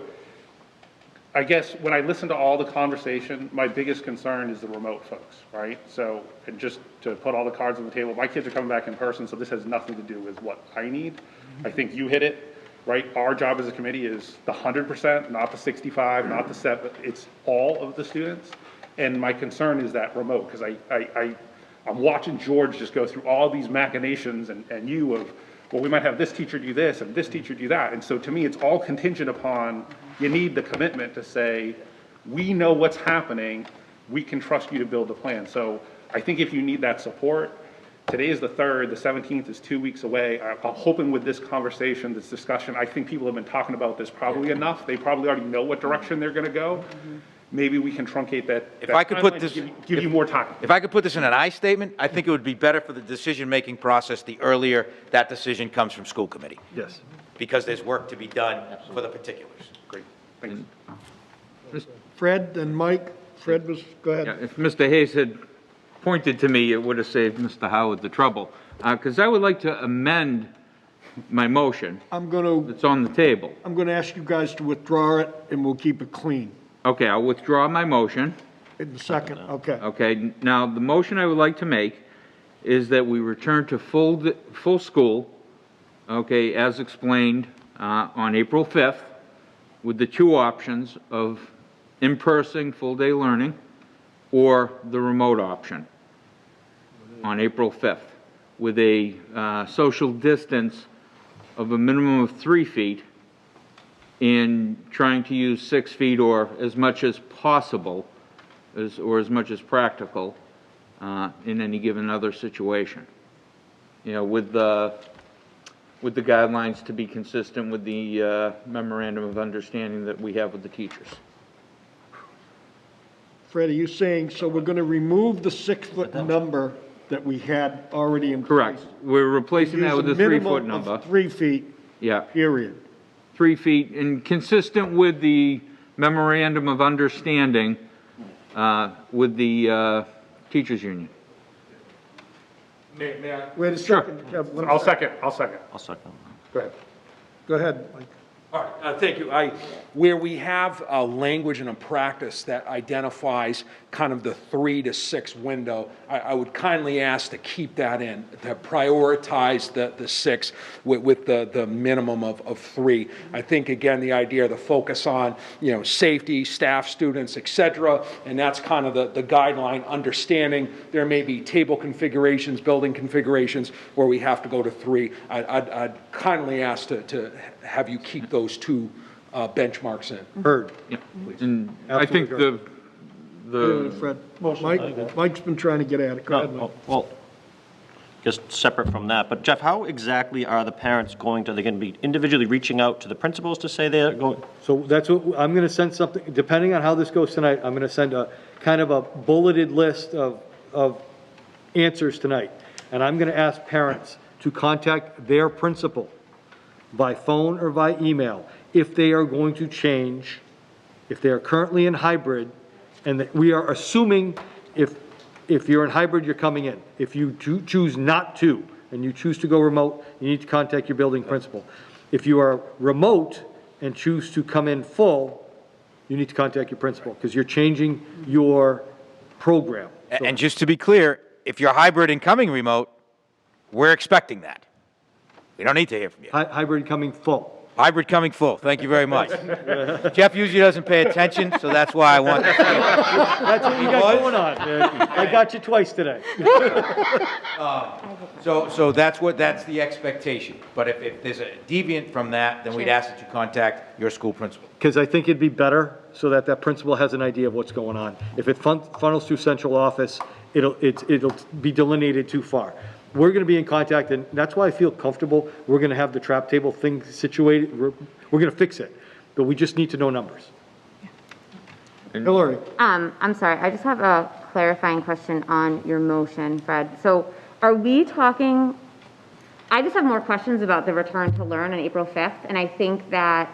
I guess when I listen to all the conversation, my biggest concern is the remote folks, right? So, and just to put all the cards on the table, my kids are coming back in person, so this has nothing to do with what I need. I think you hit it, right? Our job as a committee is the 100%, not the 65, not the 7. It's all of the students. And my concern is that remote, because I'm watching George just go through all these machinations and you of, well, we might have this teacher do this and this teacher do that. And so to me, it's all contingent upon, you need the commitment to say, we know what's happening, we can trust you to build the plan. So I think if you need that support, today is the 3rd, the 17th is 2 weeks away. I'm hoping with this conversation, this discussion, I think people have been talking about this probably enough. They probably already know what direction they're gonna go. Maybe we can truncate that. If I could put this, give you more time. If I could put this in an I statement, I think it would be better for the decision-making process the earlier that decision comes from school committee. Yes. Because there's work to be done for the particulars. Great, thanks. Fred, then Mike. Fred was, go ahead. Yeah, if Mr. Hayes had pointed to me, it would have saved Mr. Howard the trouble. Because I would like to amend my motion. It's on the table. I'm gonna ask you guys to withdraw it, and we'll keep it clean. Okay, I'll withdraw my motion. In the second, okay. Okay, now, the motion I would like to make is that we return to full school, okay, as explained, on April 5th, with the two options of in-person full-day learning or the remote option on April 5th, with a social distance of a minimum of 3 feet in trying to use 6 feet or as much as possible, or as much as practical, in any given other situation. You know, with the guidelines to be consistent with the memorandum of understanding that we have with the teachers. Fred, are you saying, so we're gonna remove the 6-foot number that we had already in place? Correct. We're replacing that with the 3-foot number. Minimum of 3 feet. Yeah. Period. 3 feet, and consistent with the memorandum of understanding with the teachers union. May I? Wait a second. Kev, I'll second. I'll second. Go ahead. Go ahead, Mike. All right, thank you. Where we have a language and a practice that identifies kind of the 3 to 6 window, I would kindly ask to keep that in, to prioritize the 6 with the minimum of 3. I think, again, the idea, the focus on, safety, staff, students, et cetera, and that's kind of the guideline, understanding there may be table configurations, building configurations, where we have to go to 3. I'd kindly ask to have you keep those two benchmarks in. Heard. Yeah. And I think Fred. Mike's been trying to get at it. Go ahead, Mike. Well, just separate from that, but Jeff, how exactly are the parents going to, are they going to be individually reaching out to the principals to say they're going? So that's what, I'm going to send something, depending on how this goes tonight, I'm going to send a kind of a bulleted list of answers tonight. And I'm going to ask parents to contact their principal by phone or by email if they are going to change, if they are currently in hybrid, and that we are assuming if you're in hybrid, you're coming in. If you choose not to, and you choose to go remote, you need to contact your building principal. If you are remote and choose to come in full, you need to contact your principal, because you're changing your program. So, and just to be clear, if you're hybrid and coming remote, we're expecting that. We don't need to hear from you. Hybrid coming full. Hybrid coming full. Thank you very much. Jeff usually doesn't pay attention, so that's why I want to. That's what you got going on. I got you twice today. So that's the expectation. But if there's a deviant from that, then we'd ask that you contact your school principal. Because I think it'd be better so that that principal has an idea of what's going on. If it funnels through central office, it'll be delineated too far. We're going to be in contact, and that's why I feel comfortable. We're going to have the trap table thing situated. We're going to fix it, but we just need to know numbers. Hillary. I'm sorry, I just have a clarifying question on your motion, Fred. So are we talking, I just have more questions about the return to learn on April 5th, and I think that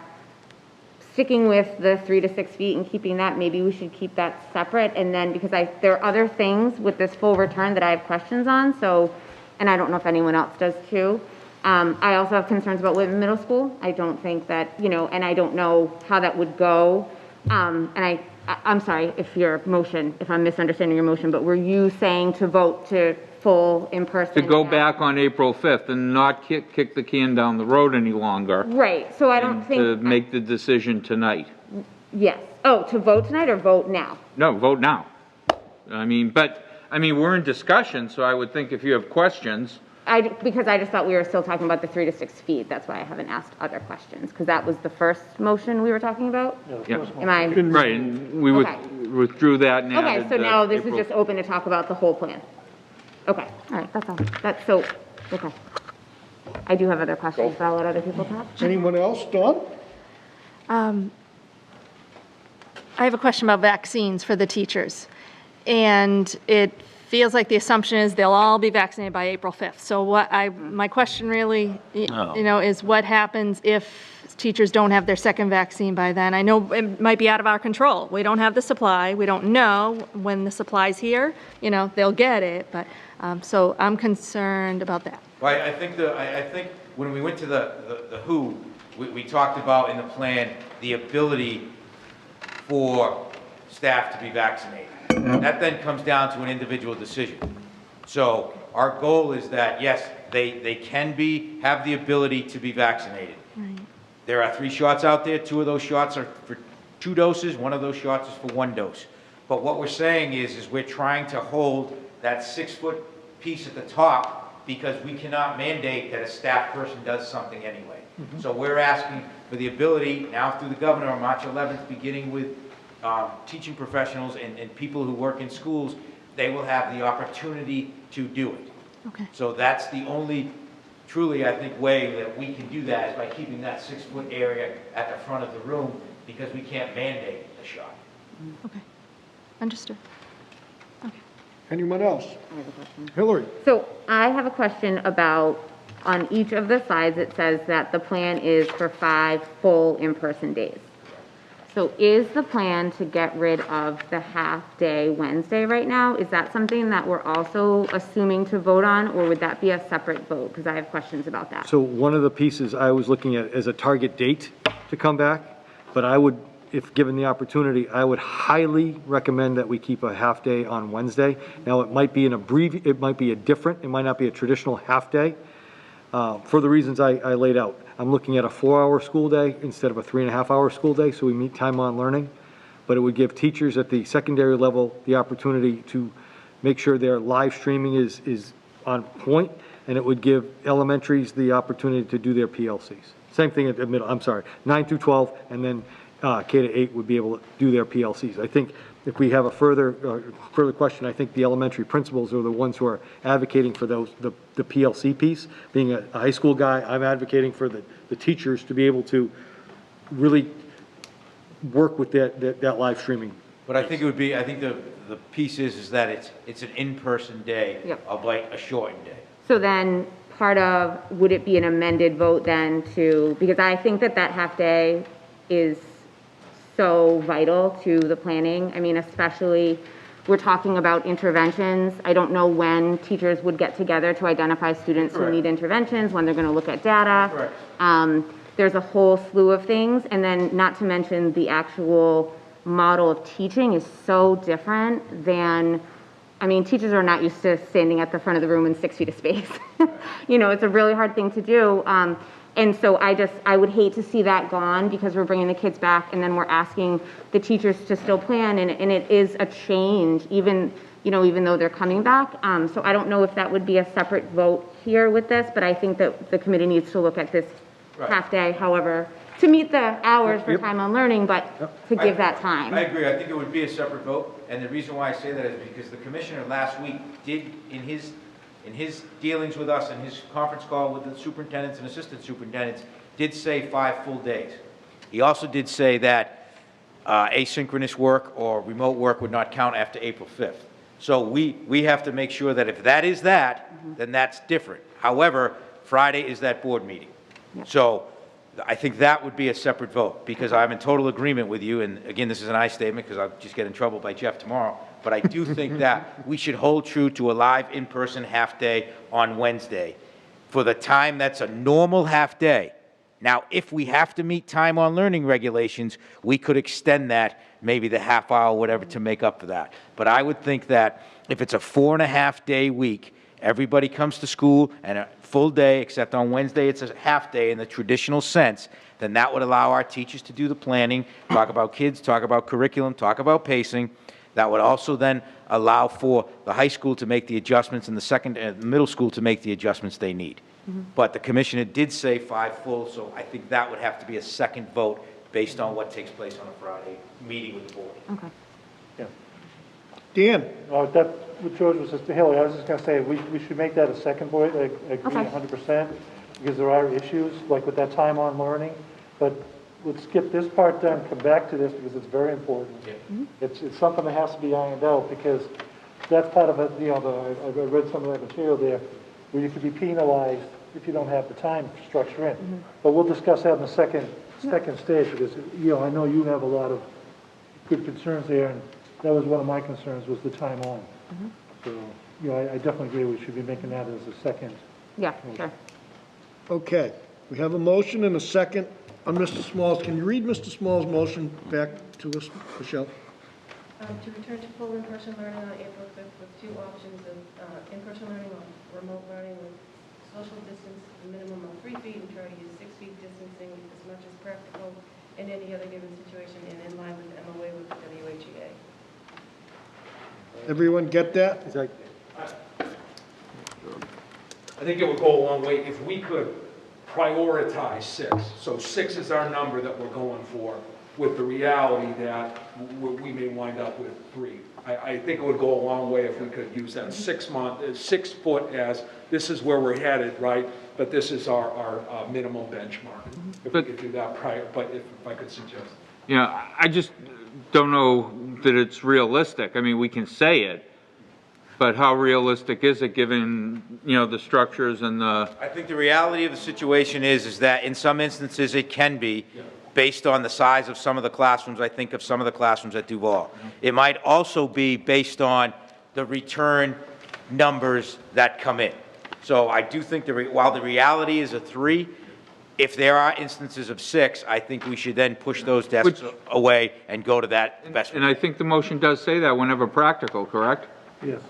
sticking with the 3 to 6 feet and keeping that, maybe we should keep that separate. And then, because there are other things with this full return that I have questions on, so, and I don't know if anyone else does too. I also have concerns about Whitman Middle School. I don't think that, and I don't know how that would go. And I'm sorry if I'm misunderstanding your motion, but were you saying to vote to full in-person? To go back on April 5th and not kick the can down the road any longer. Right, so I don't think. To make the decision tonight. Yes. Oh, to vote tonight or vote now? No, vote now. We're in discussion, so I would think if you have questions. Because I just thought we were still talking about the 3 to 6 feet. That's why I haven't asked other questions, because that was the first motion we were talking about? Yeah. Am I? Right, and we withdrew that and Okay, added, so now this April. is just open to talk about the whole plan. Okay, all right, that's all. Okay. I do have other questions, but I'll let other people talk. Anyone else? Dawn? I have a question about vaccines for the teachers. And it feels like the assumption is they'll all be vaccinated by April 5th. So my question really, is what happens if teachers don't have their second vaccine by then? I know it might be out of our control. We don't have the supply. We don't know when the supply's here. They'll get it. But so I'm concerned about that. Well, I think when we went to the WHO, we talked about in the plan the ability for staff to be vaccinated. That then comes down to an individual decision. So our goal is that, yes, they can have the ability to be vaccinated. Right. There are 3 shots out there. 2 of those shots are for 2 doses. 1 of those shots is for 1 dose. But what we're saying is we're trying to hold that 6-foot piece at the top because we cannot mandate that a staff person does something anyway. Mm-hmm. So we're asking for the ability now through the governor on March 11th, beginning with teaching professionals and people who work in schools, they will have the opportunity to do it. Okay. So that's the only truly, I think, way that we can do that is by keeping that 6-foot area at the front of the room because we can't mandate the shot. Okay. Understood. Okay. Anyone else? I have a question. Hillary? So I have a question about, on each of the slides, it says that the plan is for 5 full in-person days. So is the plan to get rid of the half-day Wednesday right now? Is that something that we're also assuming to vote on, or would that be a separate vote? Because I have questions about that. So one of the pieces I was looking at as a target date to come back, but I would, if given the opportunity, I would highly recommend that we keep a half-day on Wednesday. Now, it might be it might be it might not be a traditional half-day, for the reasons I laid out. I'm looking at a 4-hour school day instead of a 3.5-hour school day, so we meet time on learning. But it would give teachers at the secondary level the opportunity to make sure their live streaming is on point, and it would give elementaries the opportunity to do their PLCs. Same thing at the middle, 9 through 12, and then K to 8 would be able to do their PLCs. I think if we have a further question, I think the elementary principals are the ones who are advocating for the PLC piece. Being a high school guy, I'm advocating for the teachers to be able to really work with that live streaming. But I think it would be, the piece is that it's an in-person day of like a shortened day. So then would it be an amended vote then because I think that half-day is so vital to the planning. I mean, especially we're talking about interventions. I don't know when teachers would get together to identify students who need interventions, when they're going to look at data. There's a whole slew of things. And then not to mention the actual model of teaching is so different than, teachers are not used to standing at the front of the room in 6 feet of space. It's a really hard thing to do. And so I would hate to see that gone because we're bringing the kids back and then we're asking the teachers to still plan, and it is a change even though they're coming back. So I don't know if that would be a separate vote here with this, but I think that the committee needs to look at this half day, however, to meet the hours for time on learning, but to give that time. I agree. I think it would be a separate vote. And the reason why I say that is because the commissioner last week did, in his dealings with us and his conference call with the superintendents and assistant superintendents, did say 5 full days. He also did say that asynchronous work or remote work would not count after April 5th. So we have to make sure that if that is then that's different. However, Friday is that board meeting. So I think that would be a separate vote, because I'm in total agreement with you, and again, this is an I statement, because I'll just get in trouble by Jeff tomorrow, but I do think that we should hold true to a live in-person half-day on Wednesday for the time that's a normal half-day. Now, if we have to meet time on learning regulations, we could extend that, maybe the half hour, whatever, to make up for that. But I would think that if it's a 4.5-day week, everybody comes to school and a full day, except on Wednesday it's a half day in the traditional sense, then that would allow our teachers to do the planning, talk about kids, talk about curriculum, talk about pacing. That would also then allow for the high school to make the adjustments and the middle school to make the adjustments they need. But the commissioner did say 5 full, so I think that would have to be a second vote based on what takes place on a Friday meeting with the board. Okay. Dan? That, what George was just, Haley, I was just gonna say, we should make that a second vote, I agree 100%, because there are issues, like with that time on learning, but let's skip this part then, come back to this, because it's very important. It's something that has to be ironed out, because that's part of it, you know, I read some of that material there, where you could be penalized if you don't have the time structure in. But we'll discuss that in the second stage, because, you know, I know you have a lot of good concerns there, and that was one of my concerns, was the time on. So, you know, I definitely agree we should be making that as a second. Yeah, sure. Okay, we have a motion and a second on Mr. Smalls. Can you read Mr. Smalls' motion back to us, Michelle? To return to full in-person learning on April 5th with 2 options of in-person learning or remote learning with social distance, a minimum of 3 feet, and try to use 6 feet distancing as much as practical in any other given situation and in line with the MOA with the WHEA. Everyone get that? I think it would go a long way if we could prioritize 6. So 6 is our number that we're going for, with the reality that we may wind up with 3. I think it would go a long way if we could use that 6 foot as, this is where we're headed, right? But this is our minimum benchmark. If we could do that prior, but if I could suggest. Yeah, I just don't know that it's realistic. I mean, we can say it, but how realistic is it given, you know, the structures and the... I think the reality of the situation is that in some instances it can be, based on the size of some of the classrooms. I think of some of the classrooms at Duval. It might also be based on the return numbers that come in. So I do think while the reality is a 3, if there are instances of 6, I think we should then push those desks away and go to that best. And I think the motion does say that whenever practical, correct? Yes.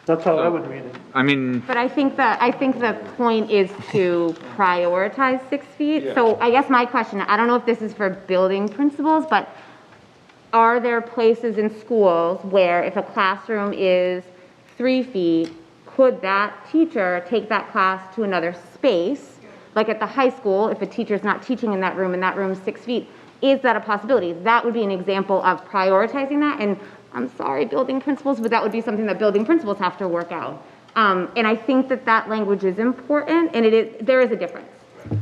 That's how I would read it. I mean... But I think the point is to prioritize 6 feet. So I guess my question, I don't know if this is for building principals, but are there places in schools where if a classroom is 3 feet, could that teacher take that class to another space? Like at the high school, if a teacher's not teaching in that room and that room's 6 feet, is that a possibility? That would be an example of prioritizing that. And I'm sorry, building principals, but that would be something that building principals have to work out. And I think that language is important, and there is a difference.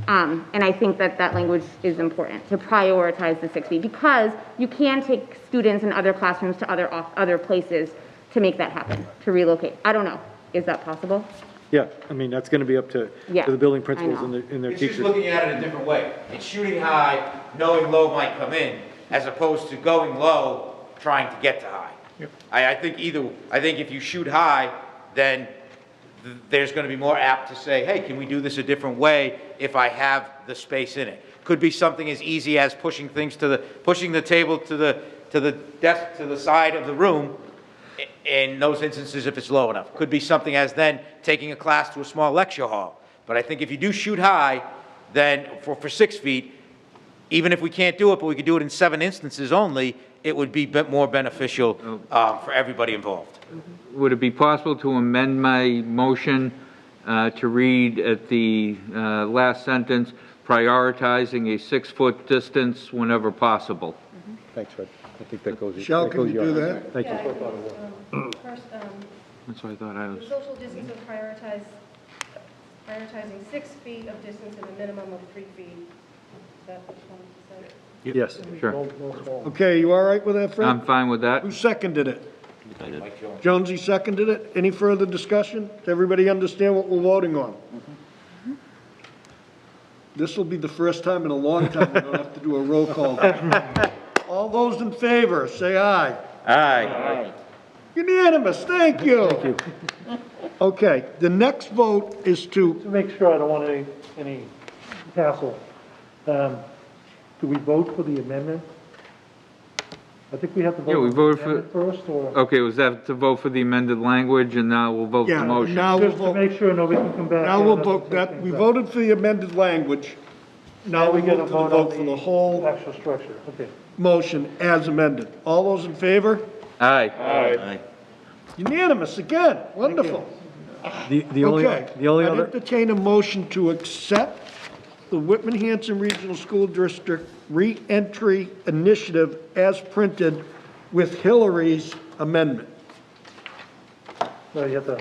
And I think that language is important to prioritize the 6 feet, because you can take students in other classrooms to other places to make that happen, to relocate. I don't know. Is that possible? Yeah, I mean, that's going to be up to the building principals and their It's teachers. just looking at it a different way. It's shooting high, knowing low might come in, as opposed to going low, trying to get to high. I think if you shoot high, then there's going to be more apt to say, hey, can we do this a different way if I have the space in it? Could be something as easy as pushing the table to the desk to the side of the room. In those instances, if it's low enough. Could be something as then taking a class to a small lecture hall. But I think if you do shoot high, then for 6 feet, even if we can't do it, but we could do it in 7 instances only, it would be more beneficial for everybody involved. Would it be possible to amend my motion to read at the last sentence, prioritizing a 6-foot distance whenever possible? Thanks, Fred. I think that goes. Michelle, can you do that? Thank you. First, That's what I thought I was... the social distance of prioritizing 6 feet of distance and a minimum of 3 feet. Is that what you want to say? Yes, sure. Okay, you all right with that, Fred? I'm fine with that. Who seconded it? Jonesy seconded it. Any further discussion? Does everybody understand what we're voting on? This will be the first time in a long time we don't have to do a roll call. All those in favor, say aye. Aye. Unanimous, thank you. Thank you. Okay, the next vote is To make sure I don't want any hassle, do we vote for the amendment? I think we have to vote. Yeah, we for the voted for, amendment first, or? okay, was that to vote for the amended language, and now we'll vote the Yeah, motion? now we'll Just to vote, make sure nobody can come back. now and we'll us vote take that, things we out. voted for the amended language. Now we gotta move to the on vote for the whole actual structure, okay. motion as amended. All those in favor? Aye. Unanimous again, wonderful. The only I'd other, entertain a motion to accept the Whitman-Hanson Regional School District Reentry Initiative as printed with Hillary's amendment. No, you have to,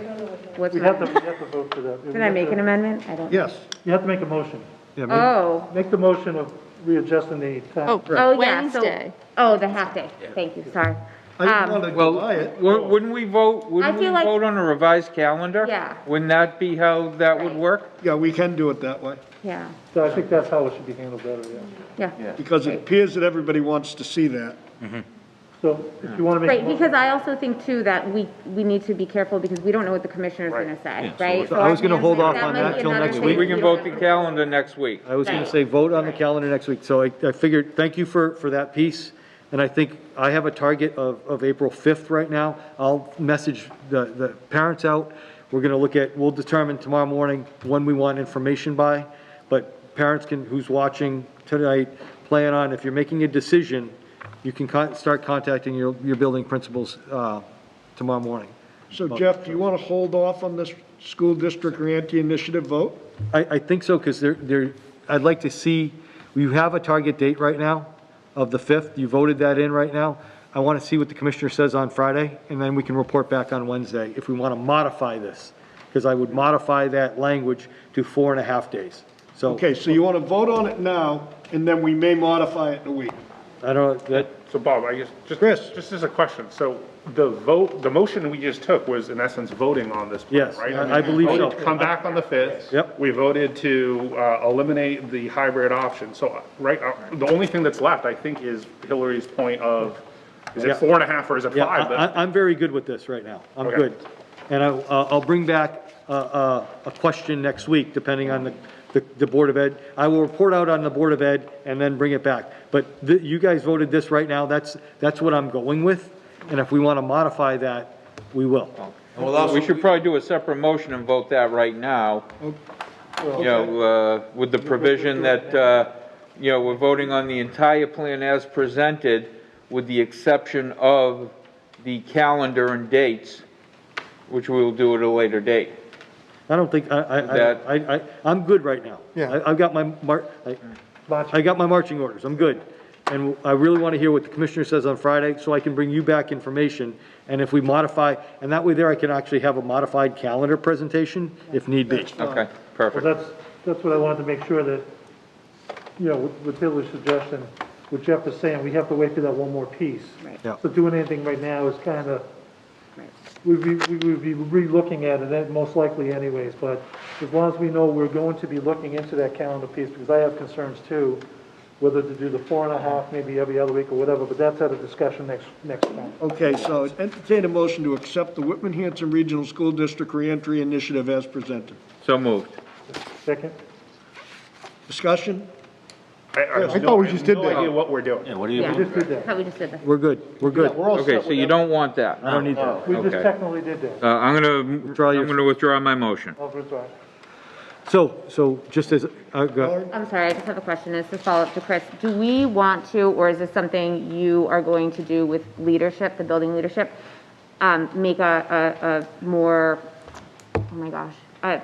What's we have to vote for that. Did I make an amendment? I don't. Yes. You have to make a motion. Oh. Make the motion of readjusting the time. Oh, yeah, so, oh, the half day. Thank you, sorry. I didn't want to Well, deny it. wouldn't we vote, wouldn't we feel like- vote on a revised calendar? Yeah. Wouldn't that be how that would work? Yeah, we can do it that way, Yeah, So I think that's how it should be handled better, yeah. yeah. because it appears that everybody wants to see that. So if you want to make. a Right, motion- because I also think too that we need to be careful because we don't know what the commissioner's gonna say, right? so I was gonna hold off that on might that be till another next thing week. We that can you vote don't the have- calendar next week. I was going to say, vote on the calendar next week, so I figured, thank you for that piece, and I think I have a target of April 5th right now. I'll message the parents out, we're going to look at, we'll determine tomorrow morning when we want information by, but parents can, who's watching tonight, plan on, if you're making a decision, you can start contacting your building principals tomorrow morning. So Jeff, do you want to hold off on this school district reentry initiative vote? I think so, because I'd like to see, we have a target date right now of the 5th. You voted that in right now. I want to see what the commissioner says on Friday, and then we can report back on Wednesday if we want to modify this, because I would modify that language to 4.5 days. So, Okay, so you want to vote on it now, and then we may modify it in a week. I don't know, So Bob, I guess, Chris. just as a question, so the motion we just took was in essence voting on this plan, Yes, right? I believe we so. voted to come back on the 5th. Yep. We voted to eliminate the hybrid option. So, the only thing that's left, I think, is Hillary's point of, is it Yeah. 4.5 or is it 5? yeah, I'm very good with this right now. I'm Okay. good. And I'll bring back a question next week, depending on the Board of Ed. I will report out on the Board of Ed and then bring it back. But you guys voted this right now, that's what I'm going with. And if we want to modify that, we will. We should probably do a separate motion and vote that right now. You know, with the provision that, you know, we're voting on the entire plan as presented, with the exception of the calendar and dates, which we will do at a later date. I don't think, I'm good right now. Yeah. I've got my, I got my marching orders, I'm good. And I really want to hear what the commissioner says on Friday, so I can bring you back information. And if we modify, and that way there I can actually have a modified calendar presentation if need be. Okay, perfect. Well, that's what I wanted to make sure that, you know, with Hillary's suggestion, what Jeff is saying, we have to wait for that one more piece. Right. Yeah. So doing anything right now is kind of, we would be re-looking at it most likely anyways, but as long as we know we're going to be looking into that calendar piece, because I have concerns too, whether to do the 4.5, maybe every other week or whatever, but that's at a discussion next time. Okay, so entertain a motion to accept the Whitman-Hanson Regional School District Reentry Initiative as presented. So moved. Second? Discussion? I thought we just did no that. idea what we're doing. Yeah, what do you? Yeah. We just did that. How we just did that. We're good, we're good. Okay, so you don't want that? I don't need that. We just Okay. technically did that. I'm gonna withdraw my motion. I'll withdraw. So just as, go. I'm sorry, I just have a question. This is a follow-up to Chris. Do we want to, or is this something you are going to do with leadership, the building leadership? Make a more, oh my gosh, a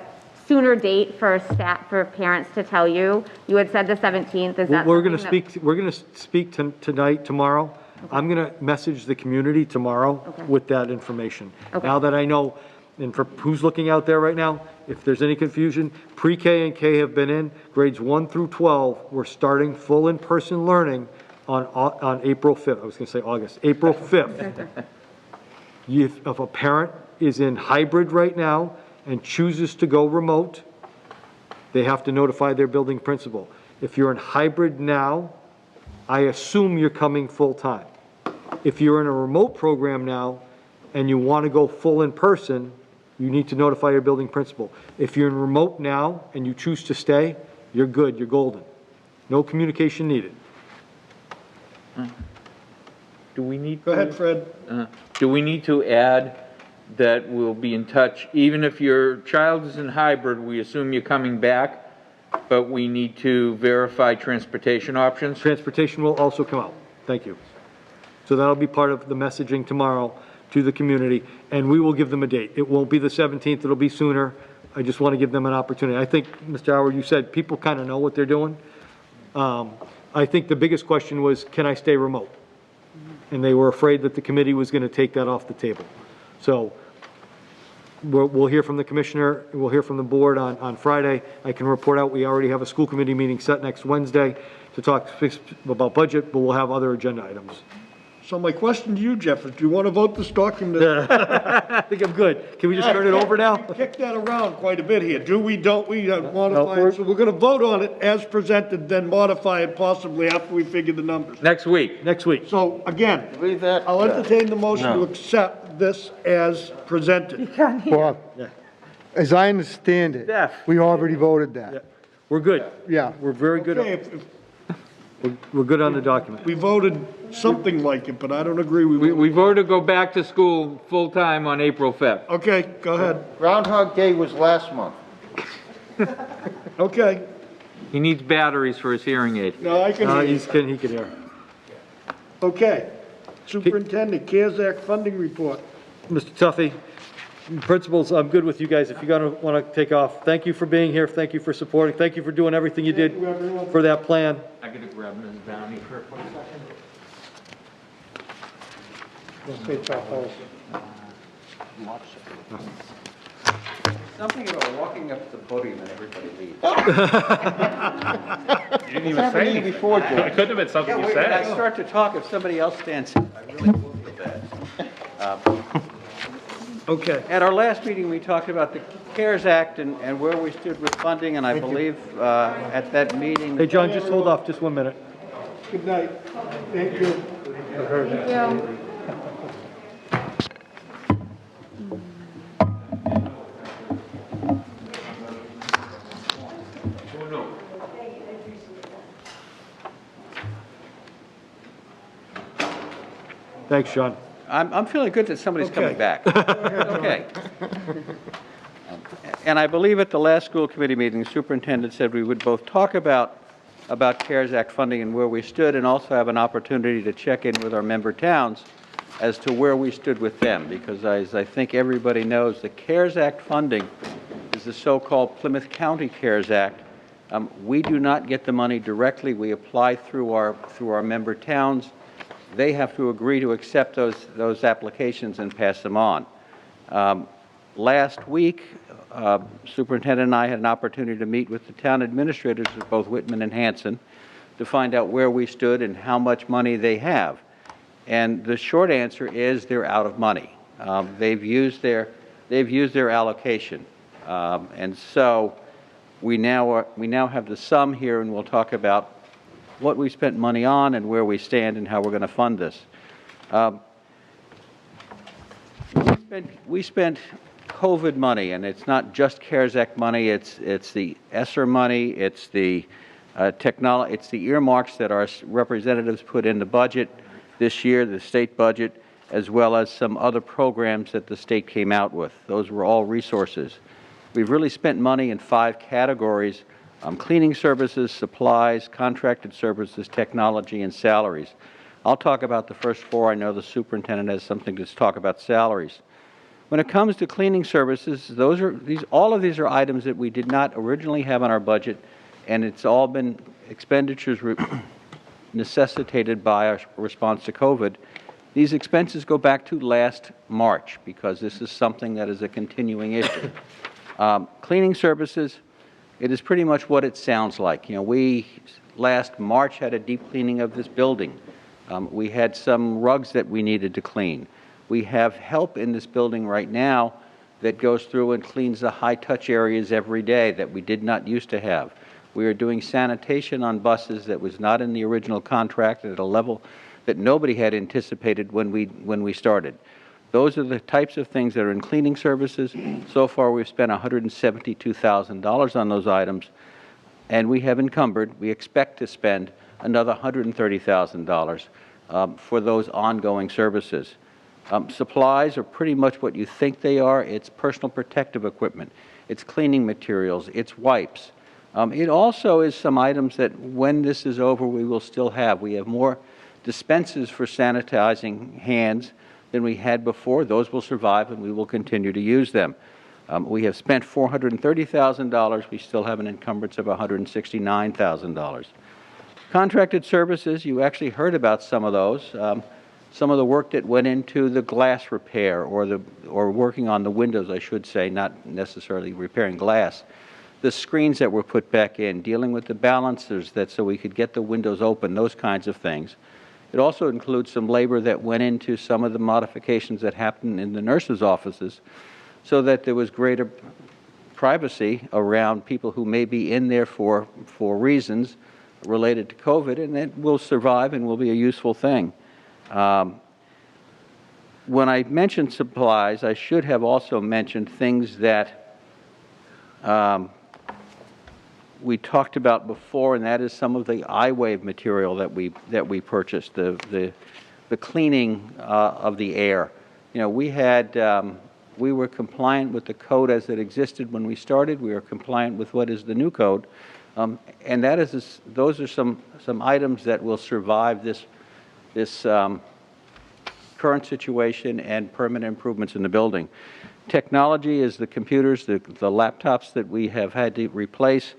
sooner date for staff, for parents to tell you? You had said the 17th, is that We're going to something speak, we're going to speak tonight, tomorrow. I'm going to message the community tomorrow Okay. with that information. Okay. Now that I know, and for who's looking out there right now, if there's any confusion, pre-K and K have been in, grades 1 through 12, we're starting full in-person learning on April 5th. I was going to say August, April 5th. If a parent is in hybrid right now and chooses to go remote, they have to notify their building principal. If you're in hybrid now, I assume you're coming full-time. If you're in a remote program now and you want to go full in person, you need to notify your building principal. If you're in remote now and you choose to stay, you're good, you're golden. No communication needed. Do we need Go ahead, Fred. Do we need to add that we'll be in touch, even if your child is in hybrid, we assume you're coming back, but we need to verify transportation options? Transportation will also come out. Thank you. So that'll be part of the messaging tomorrow to the community, and we will give them a date. It won't be the 17th, it'll be sooner. I just want to give them an opportunity. I think, Mr. Howard, you said people kind of know what they're doing. I think the biggest question was, can I stay remote? And they were afraid that the committee was going to take that off the table. So we'll hear from the commissioner, we'll hear from the board on Friday. I can report out, we already have a school committee meeting set next Wednesday to talk about budget, but we'll have other agenda items. So my question to you, Jeff, is do you want to vote this document? I think I'm good. Can we just turn it over now? We kicked that around quite a bit here. Do we, don't we modify it? So we're going to vote on it as presented, then modify it possibly after we figure the numbers. Next week. Next week. So again, I'll entertain the motion to accept this as presented. Bob, as I understand it, we already voted that. We're good. Yeah. We're very good. Okay, We're good on the document. we voted something like it, but I don't agree. We voted to go back to school full-time on April 5th. Okay, go ahead. Groundhog Day was last month. Okay. He needs batteries for his hearing aid. No, I can hear you. He can hear. Okay. Superintendent, CARES Act funding report. Mr. Tuffy, principals, I'm good with you guys. If you're going to want to take off, thank you for being here. Thank you for supporting. Thank you for doing everything you did for that plan. I gotta grab Ms. Downey for a quick second. Something about walking up to the podium and everybody leaves. You didn't even say anything before, George. It couldn't have been something you When said. I start to talk, if somebody else stands up, I really will feel bad. Okay. At our last meeting, we talked about the CARES Act and where we stood with funding, and I believe at that meeting... Hey, John, just hold off just 1 minute. Good night. Thank you. Thank you. Thanks, Sean. I'm feeling good that somebody's coming back. Okay. And I believe at the last school committee meeting, the superintendent said we would both talk about CARES Act funding and where we stood, and also have an opportunity to check in with our member towns as to where we stood with them, because as I think everybody knows, the CARES Act funding is the so-called Plymouth County CARES Act. We do not get the money directly. We apply through our member towns. They have to agree to accept those applications and pass them on. Last week, Superintendent and I had an opportunity to meet with the town administrators of both Whitman and Hanson to find out where we stood and how much money they have. And the short answer is they're out of money. They've used their allocation, and so we now have the sum here, and we'll talk about what we spent money on and where we stand and how we're going to fund this. We spent COVID money, and it's not just CARES Act money. It's the ESSER money. It's the it's the earmarks that our representatives put in the budget this year, the state budget, as well as some other programs that the state came out with. Those were all resources. We've really spent money in 5 categories: cleaning services, supplies, contracted services, technology, and salaries. I'll talk about the first 4. I know the superintendent has something to talk about salaries. When it comes to cleaning services, all of these are items that we did not originally have in our budget, and it's all been expenditures necessitated by our response to COVID. These expenses go back to last March, because this is something that is a continuing issue. Cleaning services, it is pretty much what it sounds like. You know, we last March had a deep cleaning of this building. We had some rugs that we needed to clean. We have help in this building right now that goes through and cleans the high-touch areas every day that we did not used to have. We are doing sanitation on buses that was not in the original contract at a level that nobody had anticipated when we started. Those are the types of things that are in cleaning services. So far, we've spent $172,000 on those items, and we have encumbered. We expect to spend another $130,000 for those ongoing services. Supplies are pretty much what you think they are. It's personal protective equipment. It's cleaning materials. It's wipes. It also is some items that when this is over, we will still have. We have more dispensers for sanitizing hands than we had before. Those will survive, and we will continue to use them. We have spent $430,000. We still have an encumbrance of $169,000. Contracted services, you actually heard about some of those. Some of the work that went into the glass repair or working on the windows, I should say, not necessarily repairing glass. The screens that were put back in, dealing with the balancers so we could get the windows open, those kinds of things. It also includes some labor that went into some of the modifications that happened in the nurses' offices so that there was greater privacy around people who may be in there for reasons related to COVID, and it will survive and will be a useful thing. When I mentioned supplies, I should have also mentioned things that we talked about before, and that is some of the iWave material that we purchased, the cleaning of the air. You know, we were compliant with the code as it existed when we started. We are compliant with what is the new code, and those are some items that will survive this current situation and permanent improvements in the building. Technology is the computers, the laptops that we have had to replace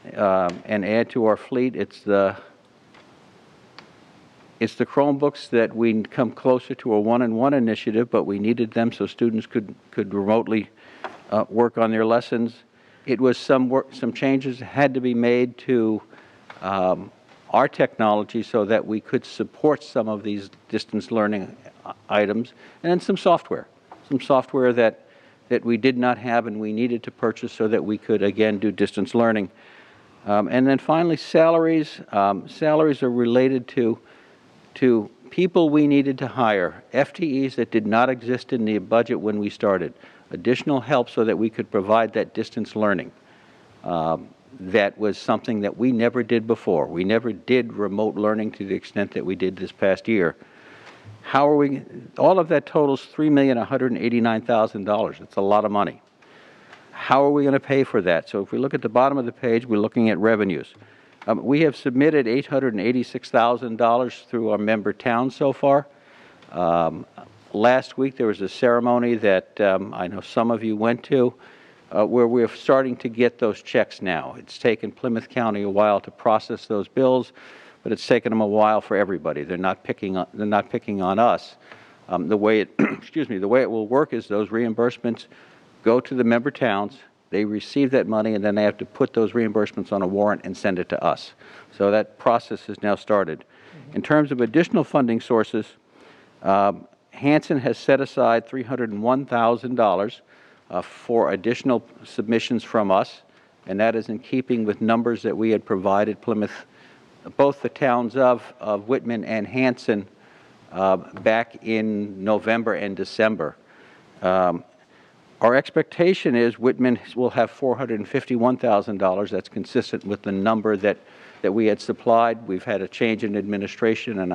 and add to our fleet. It's the Chromebooks that we come closer to a one-on-one initiative, but we needed them so students could remotely work on their lessons. It was some changes had to be made to our technology so that we could support some of these distance learning items, and then some software that we did not have and we needed to purchase so that we could again do distance learning. And then finally, salaries. Salaries are related to people we needed to hire, FTEs that did not exist in the budget when we started, additional help so that we could provide that distance learning. That was something that we never did before. We never did remote learning to the extent that we did this past year. How are we? All of that totals $3,189,000. It's a lot of money. How are we going to pay for that? So if we look at the bottom of the page, we're looking at revenues. We have submitted $886,000 through our member towns so far. Last week there was a ceremony that I know some of you went to where we're starting to get those checks now. It's taken Plymouth County a while to process those bills, but it's taken them a while for everybody. They're not picking on us. The way it the way it will work is those reimbursements go to the member towns. They receive that money, and then they have to put those reimbursements on a warrant and send it to us. So that process has now started. In terms of additional funding sources, Hanson has set aside $301,000 for additional submissions from us, and that is in keeping with numbers that we had provided Plymouth, both the towns of Whitman and Hanson back in November and December. Our expectation is Whitman will have $451,000. That's consistent with the number that we had supplied. We've had a change in administration, and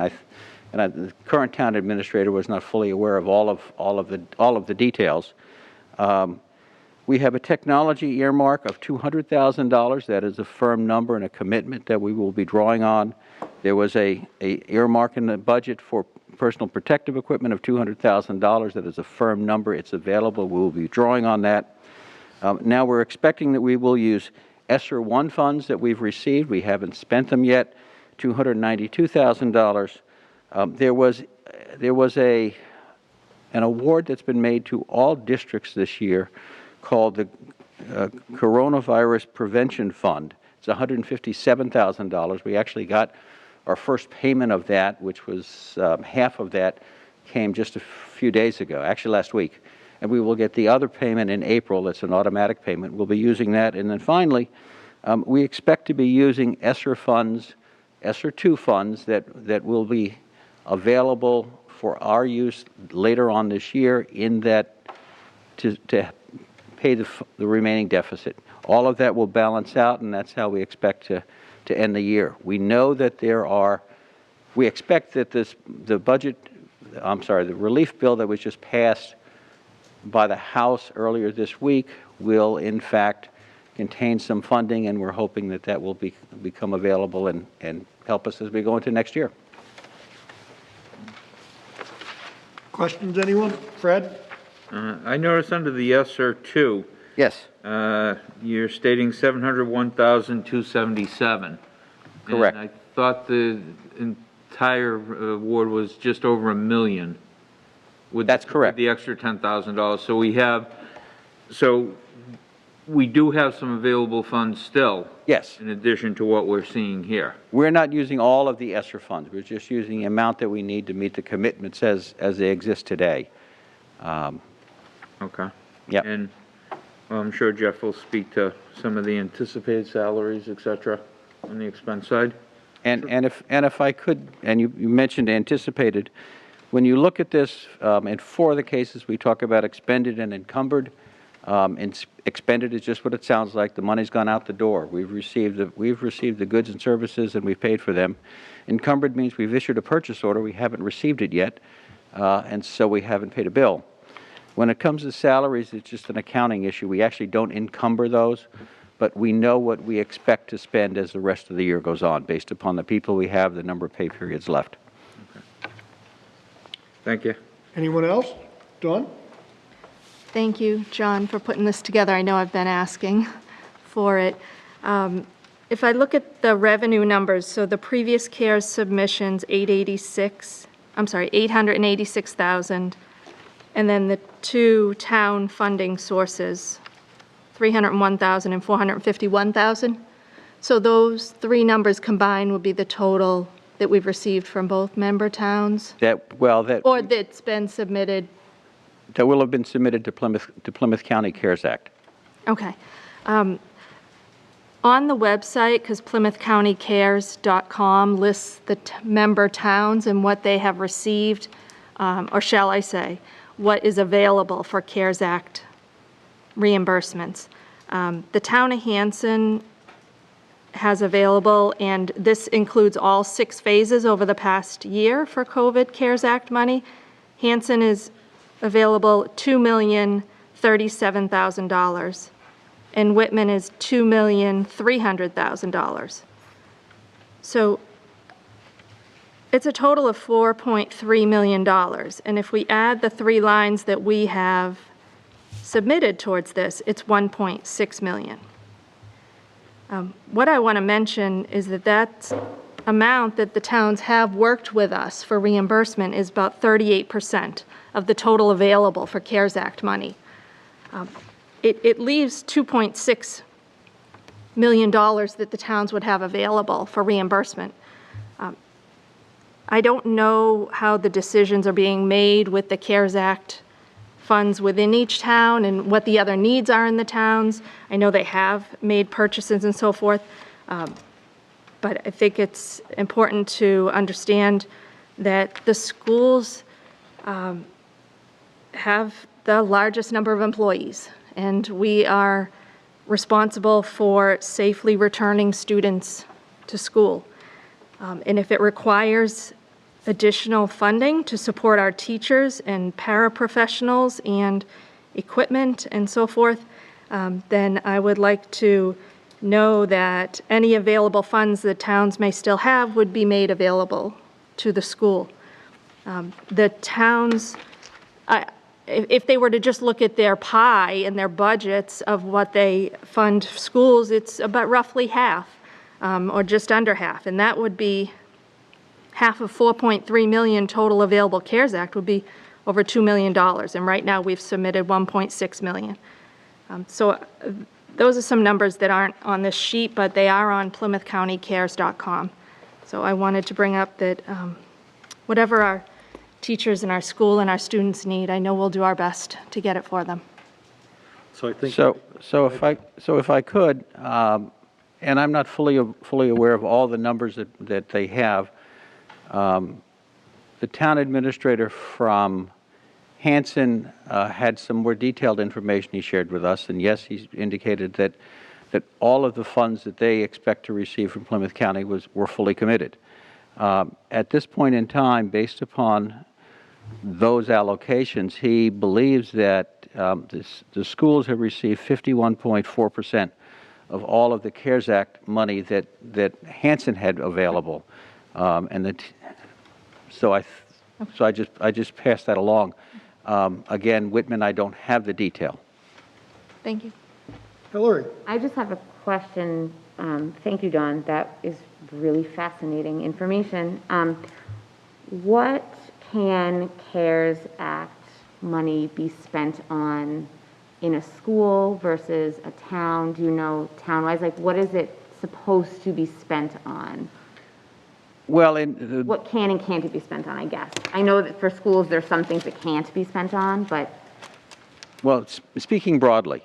the current town administrator was not fully aware of all of the details. We have a technology earmark of $200,000. That is a firm number and a commitment that we will be drawing on. There was a earmark in the budget for personal protective equipment of $200,000. That is a firm number. It's available. We will be drawing on that. Now we're expecting that we will use ESSER 1 funds that we've received. We haven't spent them yet, $292,000. There was an award that's been made to all districts this year called the Coronavirus Prevention Fund. It's $157,000. We actually got our first payment of that, which was half of that came just a few days ago, actually last week. and we will get the other payment in April. That's an automatic payment. We'll be using that. And then finally, we expect to be using ESSER funds, ESSER 2 funds that will be available for our use later on this year in that to pay the remaining deficit. All of that will balance out, and that's how we expect to end the year. We know that we expect that the relief bill that was just passed by the House earlier this week will in fact contain some funding, and we're hoping that that will become available and help us as we go into next year. Questions, anyone? Fred? I noticed under the ESSER 2. Yes. You're stating 701,277. Correct. And I thought the entire award was just over $1 million. That's correct. With the extra $10,000. So we do have some available funds still. Yes. In addition to what we're seeing here. We're not using all of the ESSER funds. We're just using the amount that we need to meet the commitments as they exist today. Okay. Yeah. And I'm sure Jeff will speak to some of the anticipated salaries, et cetera, on the expense side. And if I could, and you mentioned anticipated, when you look at this, in 4 of the cases we talk about expended and encumbered. Expended is just what it sounds like. The money's gone out the door. We've received the goods and services, and we've paid for them. Encumbered means we've issued a purchase order. We haven't received it yet, and so we haven't paid a bill. When it comes to salaries, it's just an accounting issue. We actually don't encumber those, but we know what we expect to spend as the rest of the year goes on, based upon the people we have, the number of pay periods left. Okay. Thank you. Anyone else? Dawn? Thank you, John, for putting this together. I know I've been asking for it. If I look at the revenue numbers, so the previous CARES submissions, 886,000, and then the 2 town funding sources, 301,000 and 451,000. So those 3 numbers combined would be the total that we've received from both member towns? Or that's been submitted? That will have been submitted to Plymouth County CARES Act. Okay. On the website, because PlymouthCountyCares.com lists the member towns and what they have received, or shall I say, what is available for CARES Act reimbursements. The town of Hanson has available, and this includes all 6 phases over the past year for COVID CARES Act money. Hanson is available $2,037,000, and Whitman is $2,300,000. So it's a total of $4.3 million, and if we add the 3 lines that we have submitted towards this, it's $1.6 million. What I want to mention is that amount that the towns have worked with us for reimbursement is about 38% of the total available for CARES Act money. It leaves $2.6 million that the towns would have available for reimbursement. I don't know how the decisions are being made with the CARES Act funds within each town and what the other needs are in the towns. I know they have made purchases and so forth, but I think it's important to understand that the schools have the largest number of employees, and we are responsible for safely returning students to school. And if it requires additional funding to support our teachers and paraprofessionals and equipment and so forth, then I would like to know that any available funds that towns may still have would be made available to the school. The towns, if they were to just look at their pie and their budgets of what they fund schools, it's about roughly half, or just under half, and that would be half of 4.3 million total available CARES Act would be over $2 million, and right now we've submitted 1.6 million. So those are some numbers that aren't on this sheet, but they are on PlymouthCountyCares.com. So I wanted to bring up that whatever our teachers in our school and our students need. I know we'll do our best to get it for them. So I think. So if I could, and I'm not fully aware of all the numbers that they have, the town administrator from Hanson had some more detailed information he shared with us, and yes, he's indicated that all of the funds that they expect to receive from Plymouth County were fully committed. At this point in time, based upon those allocations, he believes that the schools have received 51.4% of all of the CARES Act money that Hanson had available, so I just passed that along. Again, Whitman, I don't have the detail. Thank you. Hillary. I just have a question. Thank you, Don. That is really fascinating information. What can CARES Act money be spent on in a school versus a town? Do you know town-wise? Like, what is it supposed to be spent on? Well, what can and can't it be spent on, I guess? I know that for schools, there's some things that can't be spent on, but... Well, speaking broadly,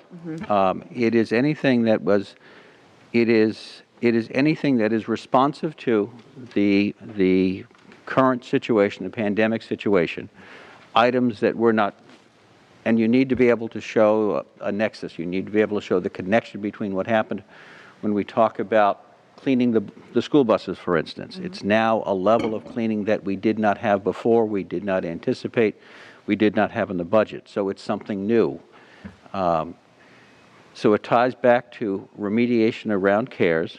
it is anything that anything that is responsive to the current situation, the pandemic situation, items that were not, and you need to be able to show a nexus. You need to be able to show the connection between what happened when we talk about cleaning the school buses, for instance. Mm-hmm. It's now a level of cleaning that we did not have before, we did not anticipate, we did not have in the budget. So it's something new. So it ties back to remediation around CARES.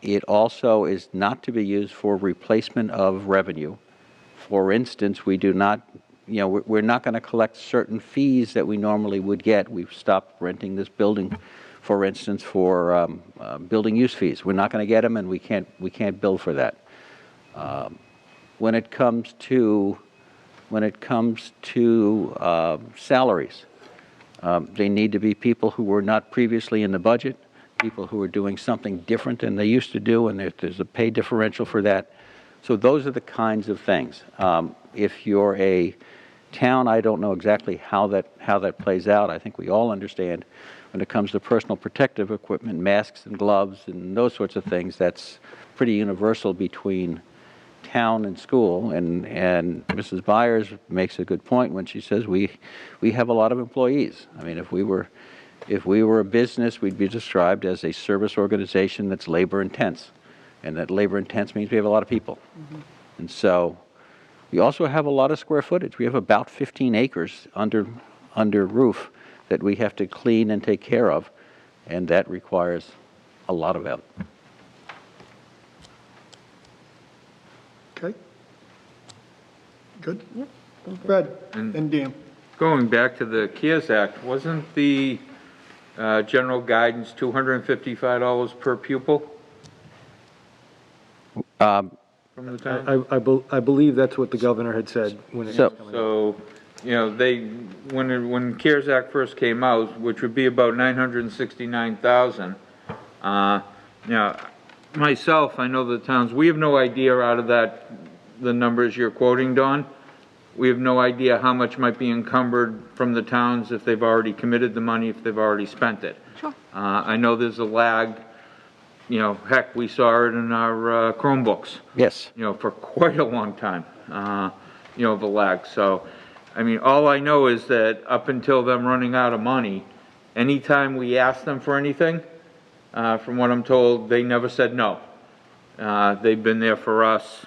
It also is not to be used for replacement of revenue. For instance, we do not, we're not going to collect certain fees that we normally would get. We've stopped renting this building, for instance, for building use fees. We're not going to get them, and we can't bill for that. When it comes to salaries, they need to be people who were not previously in the budget, people who are doing something different than they used to do, and there's a pay differential for that. So those are the kinds of things. If you're a town, I don't know exactly how that plays out. I think we all understand when it comes to personal protective equipment, masks and gloves and those sorts of things, that's pretty universal between town and school. And Mrs. Byers makes a good point when she says we have a lot of employees. I mean, if we were a business, we'd be described as a service organization that's labor intense. And that labor intense means we have a lot of people. Mm-hmm. And so we also have a lot of square footage. We have about 15 acres under roof that we have to clean and take care of, and that requires a lot of help. Okay. Good. Yep. Fred and Dan. Going back to the CARES Act, wasn't the general guidance $255 per pupil? From the town? I believe that's what the governor had said when it was coming So, when CARES Act first came out, which would be about $969,000, myself, I know the towns, we have no idea out of that, the numbers you're quoting, Dawn, we have no idea how much might be encumbered from the towns if they've already committed the money, if they've already spent it. Sure. I know there's a lag. Heck, we saw it in our Chromebooks. Yes. For quite a long time, the lag. So, I mean, all I know is that up until them running out of money, anytime we asked them for anything, from what I'm told, they never said no. They've been there for us.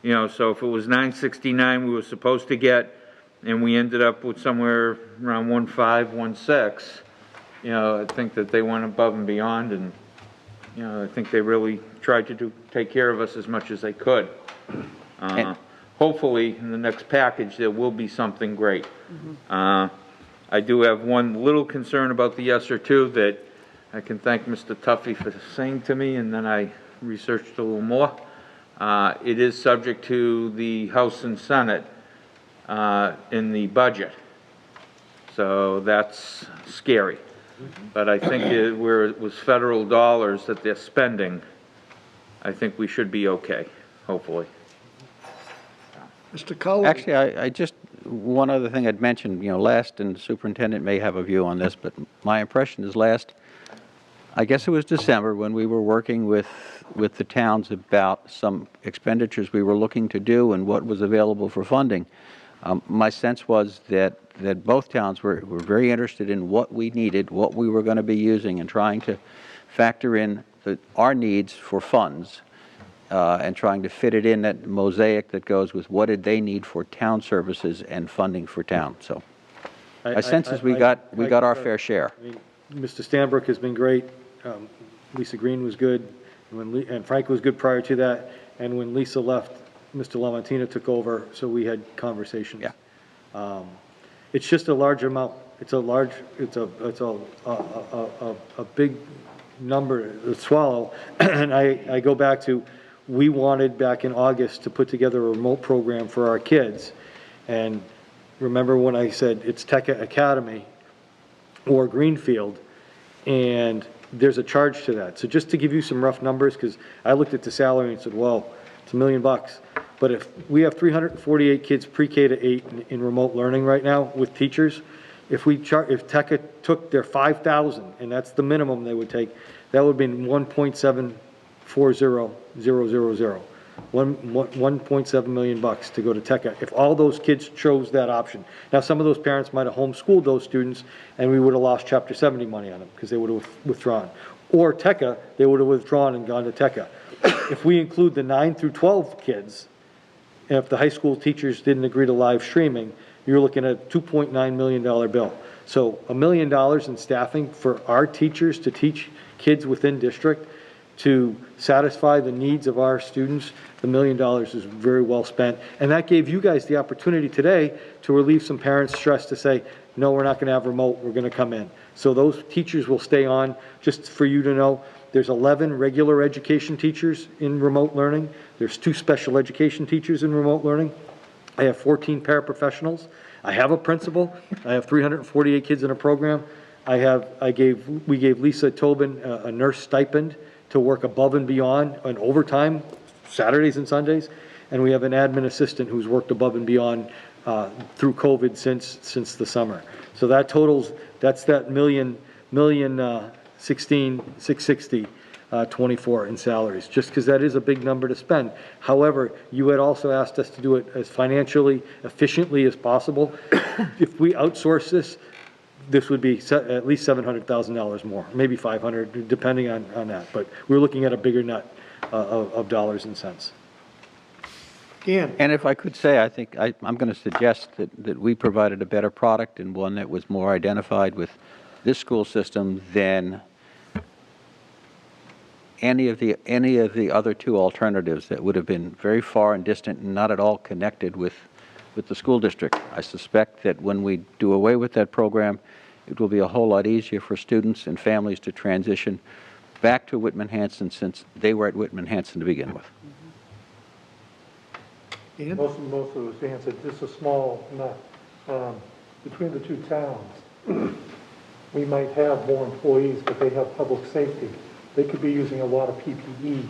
So if it was $969 we were supposed to get, and we ended up with somewhere around 1.5, 1.6, I think that they went above and beyond, and I think they really tried to take care of us as much as they could. Hopefully, in the next package, there will be something great. Mm-hmm. I do have one little concern about the ESSER too, that I can thank Mr. Tuffy for saying to me, and then I researched a little more. It is subject to the House and Senate in the budget, so that's scary. But I think where it was federal dollars that they're spending, I think we should be okay, hopefully. Mr. Cullen? Actually, I just, one other thing I'd mention, last, and the superintendent may have a view on this, but my impression is last, I guess it was December, when we were working with the towns about some expenditures we were looking to do and what was available for funding. My sense was that both towns were very interested in what we needed, what we were going to be using, and trying to factor in our needs for funds, and trying to fit it in that mosaic that goes with what did they need for town services and funding for town. So my sense is we got our fair share. I mean, Mr. Stanbrook has been great. Lisa Green was good, and Frank was good prior to that. And when Lisa left, Mr. Lamontina took over, so we had conversations. Yeah. It's just a large amount. It's a big number to swallow. And I go back to, we wanted back in August to put together a remote program for our kids. And remember when I said it's Tech Academy or Greenfield, and there's a charge to that. So just to give you some rough numbers, because I looked at the salary and said, well, it's $1 million. But if we have 348 kids pre-K to 8 in remote learning right now with teachers, if Tech took their 5,000, and that's the minimum they would take, that would be 1.740000. $1.7 million to go to Tech if all those kids chose that option. Now, some of those parents might have homeschooled those students, and we would have lost Chapter 70 money on them because they would have withdrawn. Or Tech, they would have withdrawn and gone to Tech. If we include the 9 through 12 kids, and if the high school teachers didn't agree to live streaming, you're looking at a $2.9 million bill. So $1 million in staffing for our teachers to teach kids within district to satisfy the needs of our students, the $1 million is very well spent. And that gave you guys the opportunity today to relieve some parents' stress to say, no, we're not going to have remote, we're going to come in. So those teachers will stay on. Just for you to know, there's 11 regular education teachers in remote learning. There's 2 special education teachers in remote learning. I have 14 paraprofessionals. I have a principal. I have 348 kids in a program. We gave Lisa Tobin a nurse stipend to work above and beyond on overtime, Saturdays and Sundays. And we have an admin assistant who's worked above and beyond through COVID since the summer. So that totals, that's that $1,016,660.24 in salaries, just because that is a big number to spend. However, you had also asked us to do it as financially efficiently as possible. If we outsource this would be at least $700,000 more, maybe 500, depending on that. But we're looking at a bigger nut of dollars and cents. And if I could say, I think I'm going to suggest that we provided a better product and one that was more identified with this school system than any of the other 2 alternatives that would have been very far and distant and not at all connected with the school district. I suspect that when we do away with that program, it will be a whole lot easier for students and families to transition back to Whitman-Hanson, since they were at Whitman-Hanson to begin with. Most of those answered, just a small nut. Between the 2 towns, we might have more employees, but they have public safety. They could be using a lot of PPE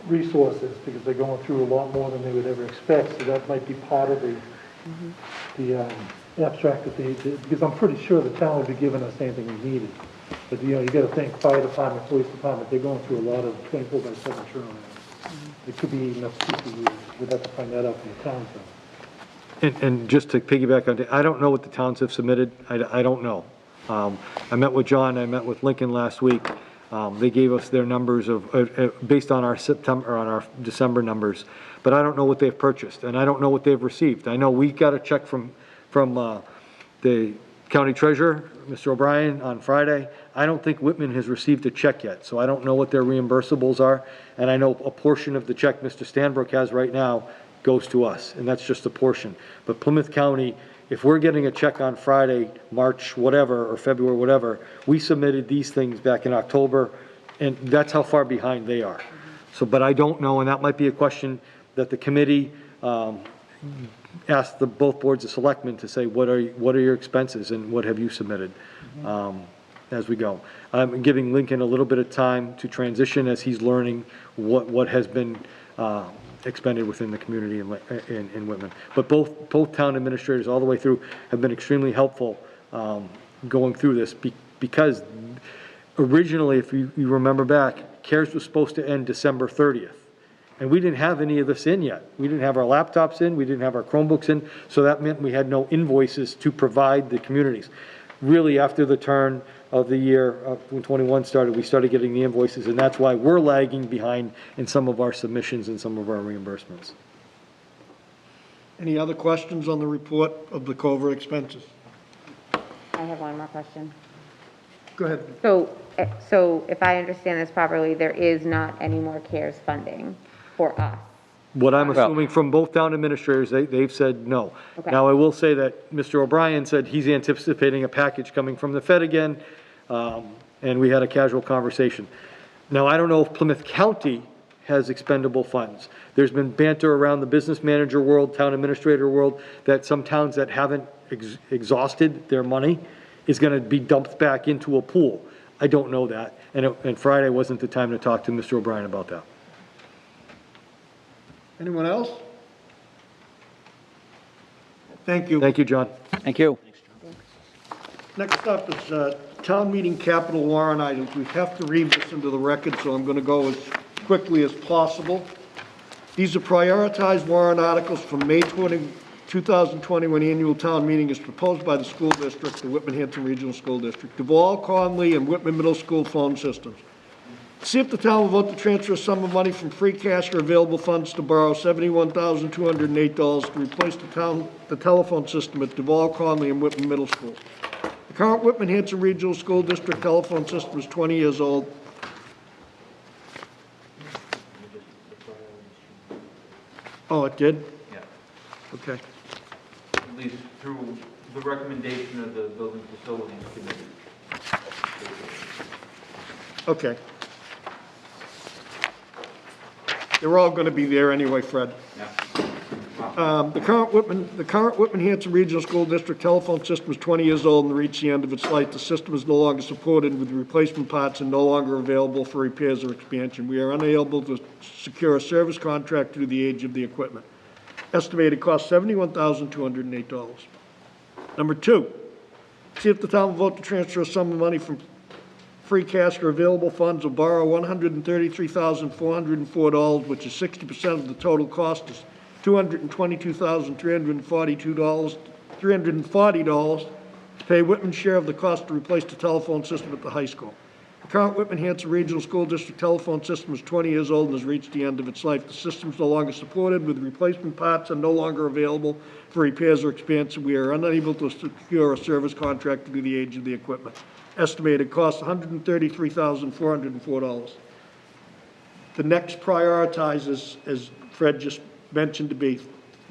resources because they're going through a lot more than they would ever expect. So that might be part of the abstract that because I'm pretty sure the town would be giving us anything we needed. But you got to think fire department, police department, they're going through a lot of 24/7 turnaround. It could be enough PPE. We'd have to find that out from the town. And just to piggyback on that, I don't know what the towns have submitted. I don't know. I met with John, I met with Lincoln last week. They gave us their numbers based on our December numbers, but I don't know what they've purchased, and I don't know what they've received. I know we got a check from the county treasurer, Mr. O'Brien, on Friday. I don't think Whitman has received a check yet, so I don't know what their reimbursables are, and I know a portion of the check Mr. Stanbrook has right now goes to us, and that's just a portion. But Plymouth County, if we're getting a check on Friday, March whatever, or February whatever, we submitted these things back in October, and that's how far behind they are. So, but I don't know, and that might be a question that the committee ask both boards of selectmen to say, what are your expenses and what have you submitted as we go. I'm giving Lincoln a little bit of time to transition as he's learning what has been expended within the community in Whitman. But both town administrators all the way through have been extremely helpful going through this because originally, if you remember back, CARES was supposed to end December 30th. And we didn't have any of this in yet. We didn't have our laptops in, we didn't have our Chromebooks in, so that meant we had no invoices to provide the communities. Really, after the turn of the year, when 21 started, we started getting the invoices, and that's why we're lagging behind in some of our submissions and some of our reimbursements. Any other questions on the report of the COVID expenses? I have one more question. Go ahead. So if I understand this properly, there is not any more CARES funding for us? What I'm assuming from both town administrators, they've said no. Okay. Now, I will say that Mr. O'Brien said he's anticipating a package coming from the Fed again, and we had a casual conversation. Now, I don't know if Plymouth County has expendable funds. There's been banter around the business manager world, town administrator world, that some towns that haven't exhausted their money is going to be dumped back into a pool. I don't know that, and Friday wasn't the time to talk to Mr. O'Brien about that. Anyone else? Thank you. Thank you, John. Thank you. Next up is town meeting capital warrant items. We have to read this into the record, so I'm going to go as quickly as possible. These are prioritized warrant articles from May 2021 annual town meeting as proposed by the school district, the Whitman-Hanson Regional School District, Duval, Conley, and Whitman Middle School phone systems. See if the town will vote to transfer a sum of money from free cash or available funds to borrow $71,208 to replace the telephone system at Duval, Conley, and Whitman Middle School. The current Whitman-Hanson Regional School District telephone system is 20 years old. Oh, it did? Yeah. Okay. At least through the recommendation of the Building Facilities Committee. Okay. They're all going to be there anyway, Fred. The current Whitman-Hanson Regional School District telephone system is 20 years old and reached the end of its life. The system is no longer supported with replacement parts and no longer available for repairs or expansion. We are unable to secure a service contract due to the age of the equipment. Estimated cost $71,208. Number two, see if the town will vote to transfer a sum of money from free cash or available funds or borrow $133,404, which is 60% of the total cost is $222,340 to pay Whitman's share of the cost to replace the telephone system at the high school. The current Whitman-Hanson Regional School District telephone system is 20 years old and has reached the end of its life. The system is no longer supported with replacement parts and no longer available for repairs or expansion. We are unable to secure a service contract due to the age of the equipment. Estimated cost $133,404. The next prioritizes, as Fred just mentioned, to be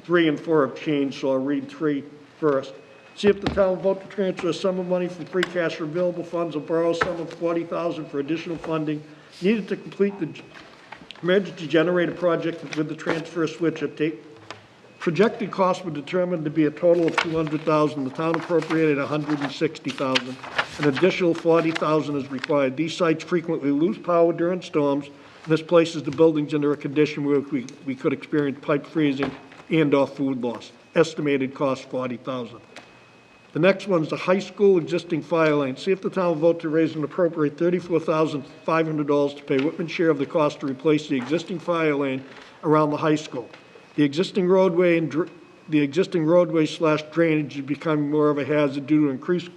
3 and 4 have changed, so I'll read 3 first. See if the town will vote to transfer a sum of money from free cash or available funds or borrow a sum of $40,000 for additional funding needed to complete the emergency generator project with the transfer switch update. Projected costs were determined to be a total of $200,000. The town appropriated $160,000. An additional $40,000 is required. These sites frequently lose power during storms, and this places the buildings under a condition where we could experience pipe freezing and/or food loss. Estimated cost $40,000. The next one is the high school existing fire lane. See if the town will vote to raise and appropriate $34,500 to pay Whitman's share of the cost to replace the existing fire lane around the high school. The existing roadway / drainage is becoming more of a hazard due to increased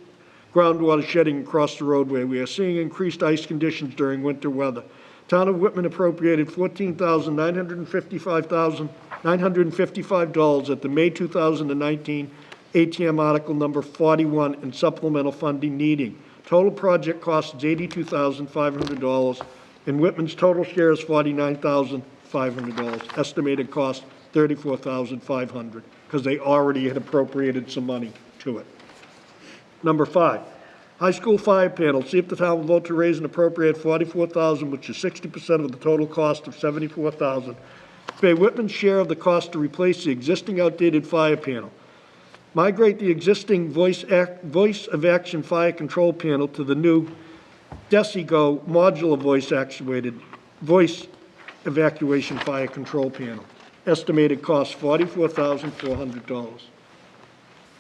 groundwater shedding across the roadway. We are seeing increased ice conditions during winter weather. Town of Whitman appropriated $14,955 at the May 2019 ATM Article Number 41 in supplemental funding needing. Total project cost is $82,500, and Whitman's total share is $49,500. Estimated cost $34,500, because they already had appropriated some money to it. Number 5, high school fire panel. See if the town will vote to raise and appropriate $44,000, which is 60% of the total cost of $74,000. Pay Whitman's share of the cost to replace the existing outdated fire panel. Migrate the existing voice of action fire control panel to the new DesiGo modular voice evacuation fire control panel. Estimated cost $44,400.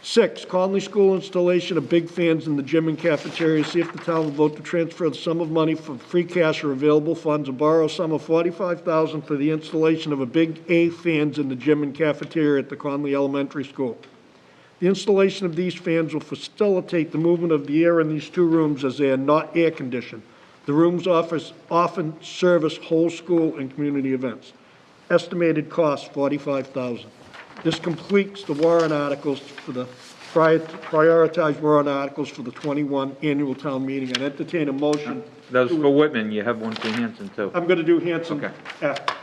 6, Conley School installation of big fans in the gym and cafeteria. See if the town will vote to transfer the sum of money from free cash or available funds and borrow a sum of $45,000 for the installation of a big A fans in the gym and cafeteria at the Conley Elementary School. The installation of these fans will facilitate the movement of the air in these two rooms as they are not air conditioned. The rooms often service whole school and community events. Estimated cost $45,000. This completes the warrant articles for the prioritized warrant articles for the 21 annual town meeting. I entertain a motion. That was for Whitman. You have one for Hanson, too. I'm going to do Hanson Okay. after.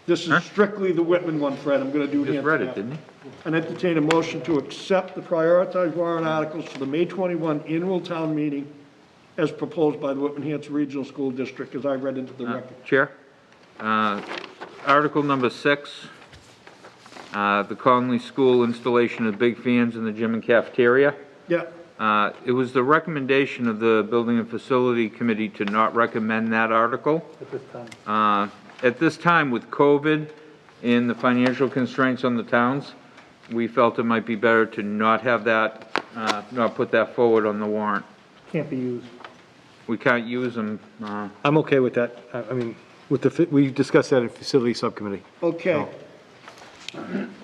This is strictly the Whitman one, Fred. I'm going to do Hanson. Just read it, after. didn't he? And entertain a motion to accept the prioritized warrant articles for the May 21 annual town meeting as proposed by the Whitman-Hanson Regional School District, as I read into the record. Chair, Article number 6, the Conley School installation of big fans in the gym and cafeteria. Yeah. It was the recommendation of the Building and Facility Committee to not recommend that article. At this time. At this time, with COVID and the financial constraints on the towns, we felt it might be better to not have that, not put that forward on the warrant. Can't be used. We can't use them. I'm okay with that. I mean, with we discussed that in facility subcommittee. Okay.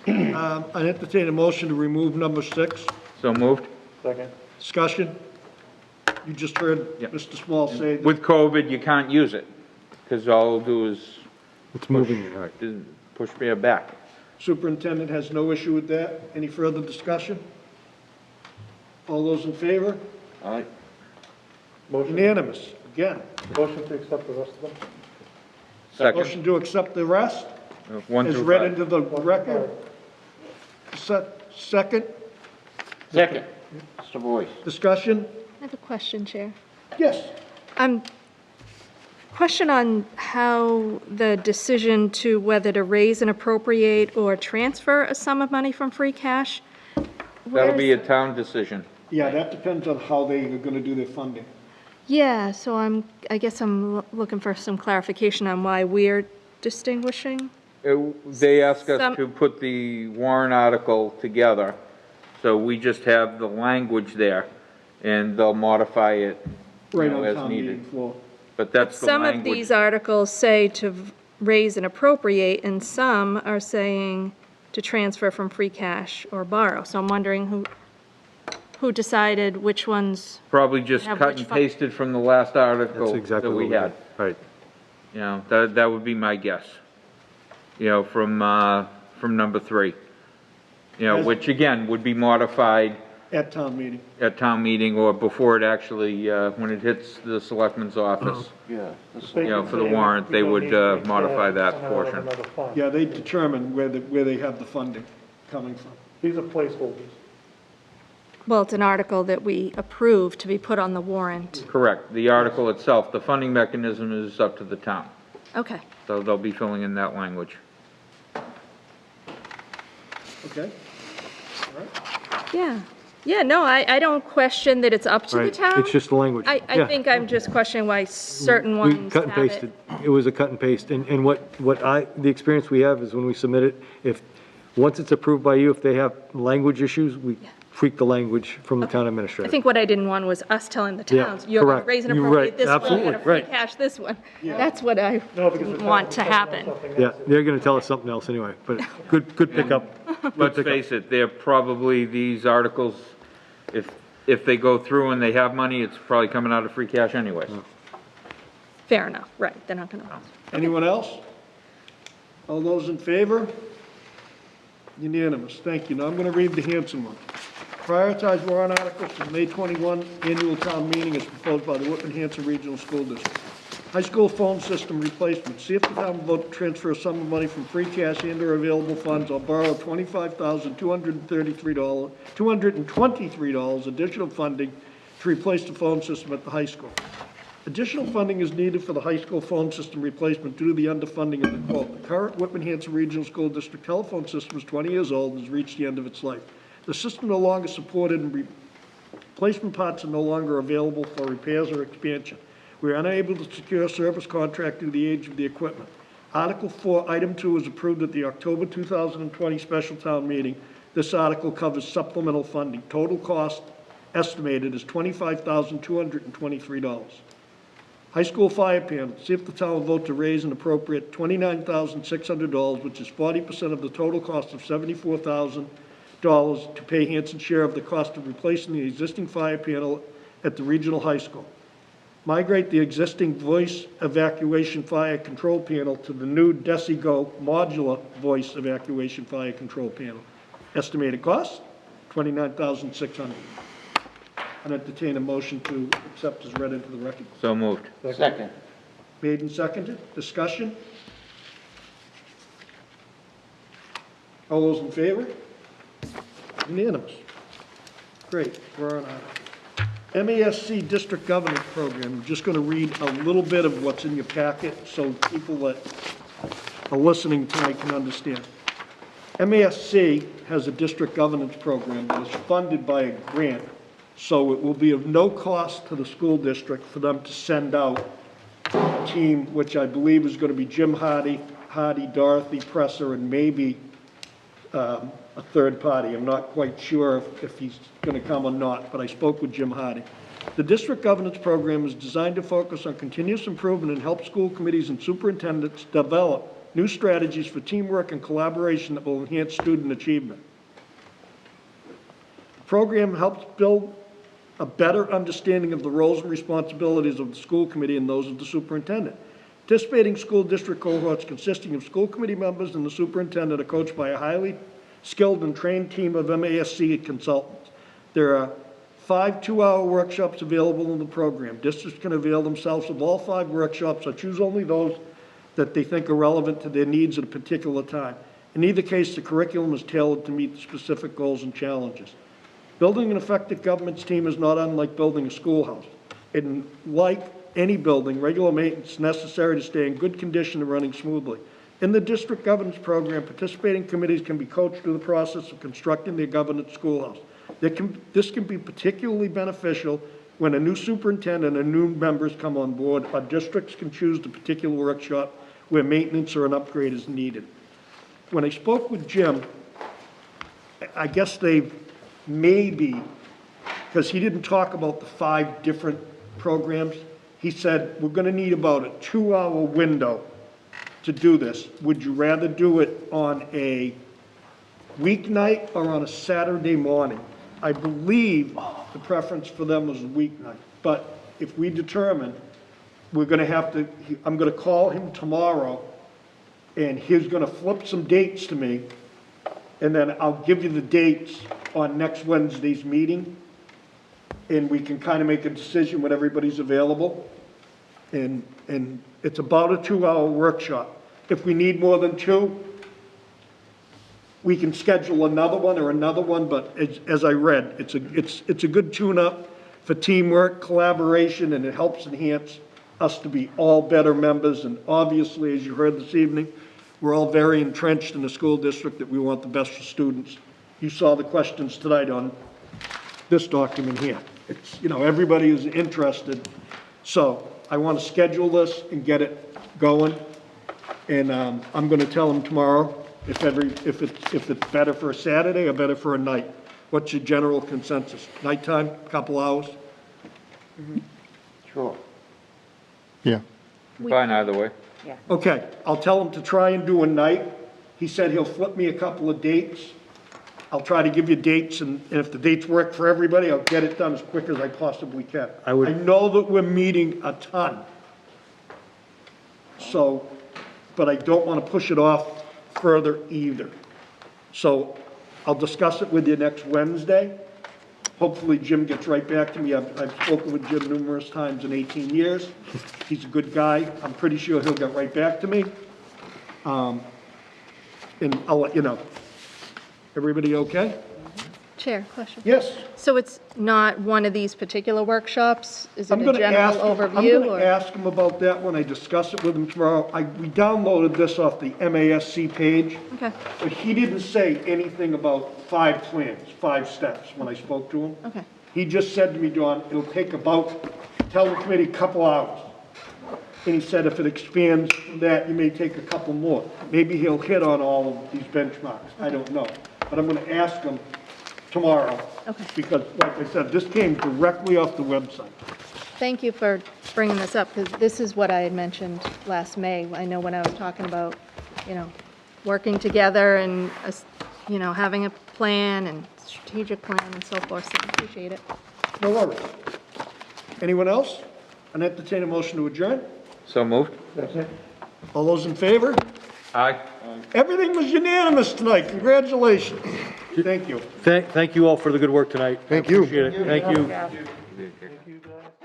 I entertain a motion to remove number 6. So moved. Second. Discussion? You just heard Mr. Small say. With COVID, you can't use it, because all it'll do is It's moving, all right. push me back. Superintendent has no issue with that. Any further discussion? All those in favor? All right. Motion. Unanimous, again. Motion to accept the rest of them? Second. Motion to accept the rest? 1 Is through read 5. into the record. Second? Second. Mr. Boyce. Discussion? I have a question, Chair. Yes. Question on how the decision to whether to raise and appropriate or transfer a sum of money from free cash. That'll be a town decision. Yeah, that depends on how they are going to do their funding. Yeah, so I guess I'm looking for some clarification on why we're distinguishing. They ask us Some- to put the warrant article together, so we just have the language there, and they'll modify it, Right on as town needed. meeting floor. But that's the Some language. of these articles say to raise and appropriate, and some are saying to transfer from free cash or borrow. So I'm wondering who decided which ones. Probably just have cut which and fund. pasted from the last article That's exactly that we what we had. did. Right. You know, that would be my guess. You know, from number 3. You know, which again would be modified At town meeting. at town meeting or before it actually, when it hits the selectman's office. Yeah. You know, for the warrant, they would modify that portion. Yeah, they determine where they have the funding coming from. These are placeholders. Well, it's an article that we approve to be put on the warrant. Correct. The article itself, the funding mechanism is up to the town. Okay. So they'll be filling in that language. Okay? All right. Yeah. Yeah, no, I don't question that it's up to the Right. town. It's just the language. I Yeah. think I'm just questioning why certain We ones cut and have pasted. it. It was a cut and paste. And the experience we have is when we submit it, once it's approved by you, if they have language issues, we tweak the language from the town I administrator. think what I didn't want was us telling the Yeah, towns, you're going to correct. raise and You're appropriate right. this one, you're Absolutely, going to free right. cash this one. That's what I want to happen. Yeah, they're going to tell us something else anyway, but good pickup. Let's face it, they're probably, these articles, if they go through and they have money, it's probably coming out of free cash anyways. Fair enough, right, they're not going to. Anyone else? All those in favor? Unanimous, thank you. Now I'm going to read the Hanson one. Prioritize warrant articles for the May 21 annual town meeting as proposed by the Whitman-Hanson Regional School District. High school phone system replacement. See if the town will vote to transfer a sum of money from free cash and/or available funds or borrow $25,223 additional funding to replace the phone system at the high school. Additional funding is needed for the high school phone system replacement due to the underfunding of the quote. The current Whitman-Hanson Regional School District telephone system is 20 years old and has reached the end of its life. The system no longer supported and replacement parts are no longer available for repairs or expansion. We are unable to secure a service contract due to the age of the equipment. Article 4, Item 2 was approved at the October 2020 special town meeting. This article covers supplemental funding. Total cost estimated is $25,223. High school fire panel, see if the town will vote to raise and appropriate $29,600, which is 40% of the total cost of $74,000 to pay Hanson's share of the cost of replacing the existing fire panel at the regional high school. Migrate the existing voice evacuation fire control panel to the new DesiGo modular voice evacuation fire control panel. Estimated cost, $29,600. I'd entertain a motion to accept as read into the record. So moved. Second. Made and seconded. Discussion? All those in favor? Unanimous. Great. We're on our MASC District Governance Program. I'm just going to read a little bit of what's in your packet so people that are listening tonight can understand. MASC has a district governance program that is funded by a grant, so it will be of no cost to the school district for them to send out a team, which I believe is going to be Jim Hardy, Dorothy Presser, and maybe a third party. I'm not quite sure if he's going to come or not, but I spoke with Jim Hardy. The district governance program is designed to focus on continuous improvement and help school committees and superintendents develop new strategies for teamwork and collaboration that will enhance student achievement. The program helps build a better understanding of the roles and responsibilities of the school committee and those of the superintendent. Participating school district cohorts consisting of school committee members and the superintendent are coached by a highly skilled and trained team of MASC consultants. There are 5 two-hour workshops available in the program. Districts can avail themselves of all 5 workshops or choose only those that they think are relevant to their needs at a particular time. In either case, the curriculum is tailored to meet the specific goals and challenges. Building an effective governance team is not unlike building a schoolhouse. And like any building, regular maintenance is necessary to stay in good condition and running smoothly. In the district governance program, participating committees can be coached through the process of constructing their governance schoolhouse. This can be particularly beneficial when a new superintendent and new members come on board. Our districts can choose the particular workshop where maintenance or an upgrade is needed. When I spoke with Jim, I guess they maybe, because he didn't talk about the 5 different programs, he said, we're going to need about a 2-hour window to do this. Would you rather do it on a weeknight or on a Saturday morning? I believe the preference for them was a weeknight, but if we determine we're going to have to, I'm going to call him tomorrow and he's going to flip some dates to me, and then I'll give you the dates on next Wednesday's meeting, and we can kind of make a decision when everybody's available. And it's about a 2-hour workshop. If we need more than 2, we can schedule another one, but as I read, it's a good tune-up for teamwork, collaboration, and it helps enhance us to be all better members. And obviously, as you heard this evening, we're all very entrenched in the school district that we want the best for students. You saw the questions tonight on this document here. It's, you know, everybody is interested. So I want to schedule this and get it going. And I'm going to tell them tomorrow if it's better for a Saturday or better for a night. What's your general consensus? Nighttime, couple hours? Sure. Yeah. Fine either way. Yeah. Okay, I'll tell him to try and do a night. He said he'll flip me a couple of dates. I'll try to give you dates, and if the dates work for everybody, I'll get it done as quick as I possibly can. I know that we're meeting a ton. So, but I don't want to push it off further either. So I'll discuss it with you next Wednesday. Hopefully Jim gets right back to me. I've spoken with Jim numerous times in 18 years. He's a good guy. I'm pretty sure he'll get right back to me. And I'll let you know. Everybody okay? Chair, question? Yes. So it's not one of these particular workshops? Is it I'm a going to general ask overview? him about that when I discuss it with him tomorrow. We downloaded this off the MASC page. Okay. But he didn't say anything about 5 plans, 5 steps when I spoke to him. Okay. He just said to me, John, it'll take about, tell the committee, a couple hours. And he said if it expands from that, you may take a couple more. Maybe he'll hit on all of these benchmarks, I don't know. But I'm gonna ask him tomorrow. Okay. Because, like I said, this came directly off the website. Thank you for bringing this up, because this is what I had mentioned last May. I know when I was talking about, working together and, having a plan and strategic plan and so forth, so I appreciate it. No worries. Anyone else? I'd entertain a motion to adjourn. So moved. All those in favor? Aye. Everything was unanimous tonight. Congratulations. Thank you. Thank you all for the good work tonight. Thank you. Appreciate it. Thank you. Thank you, guys.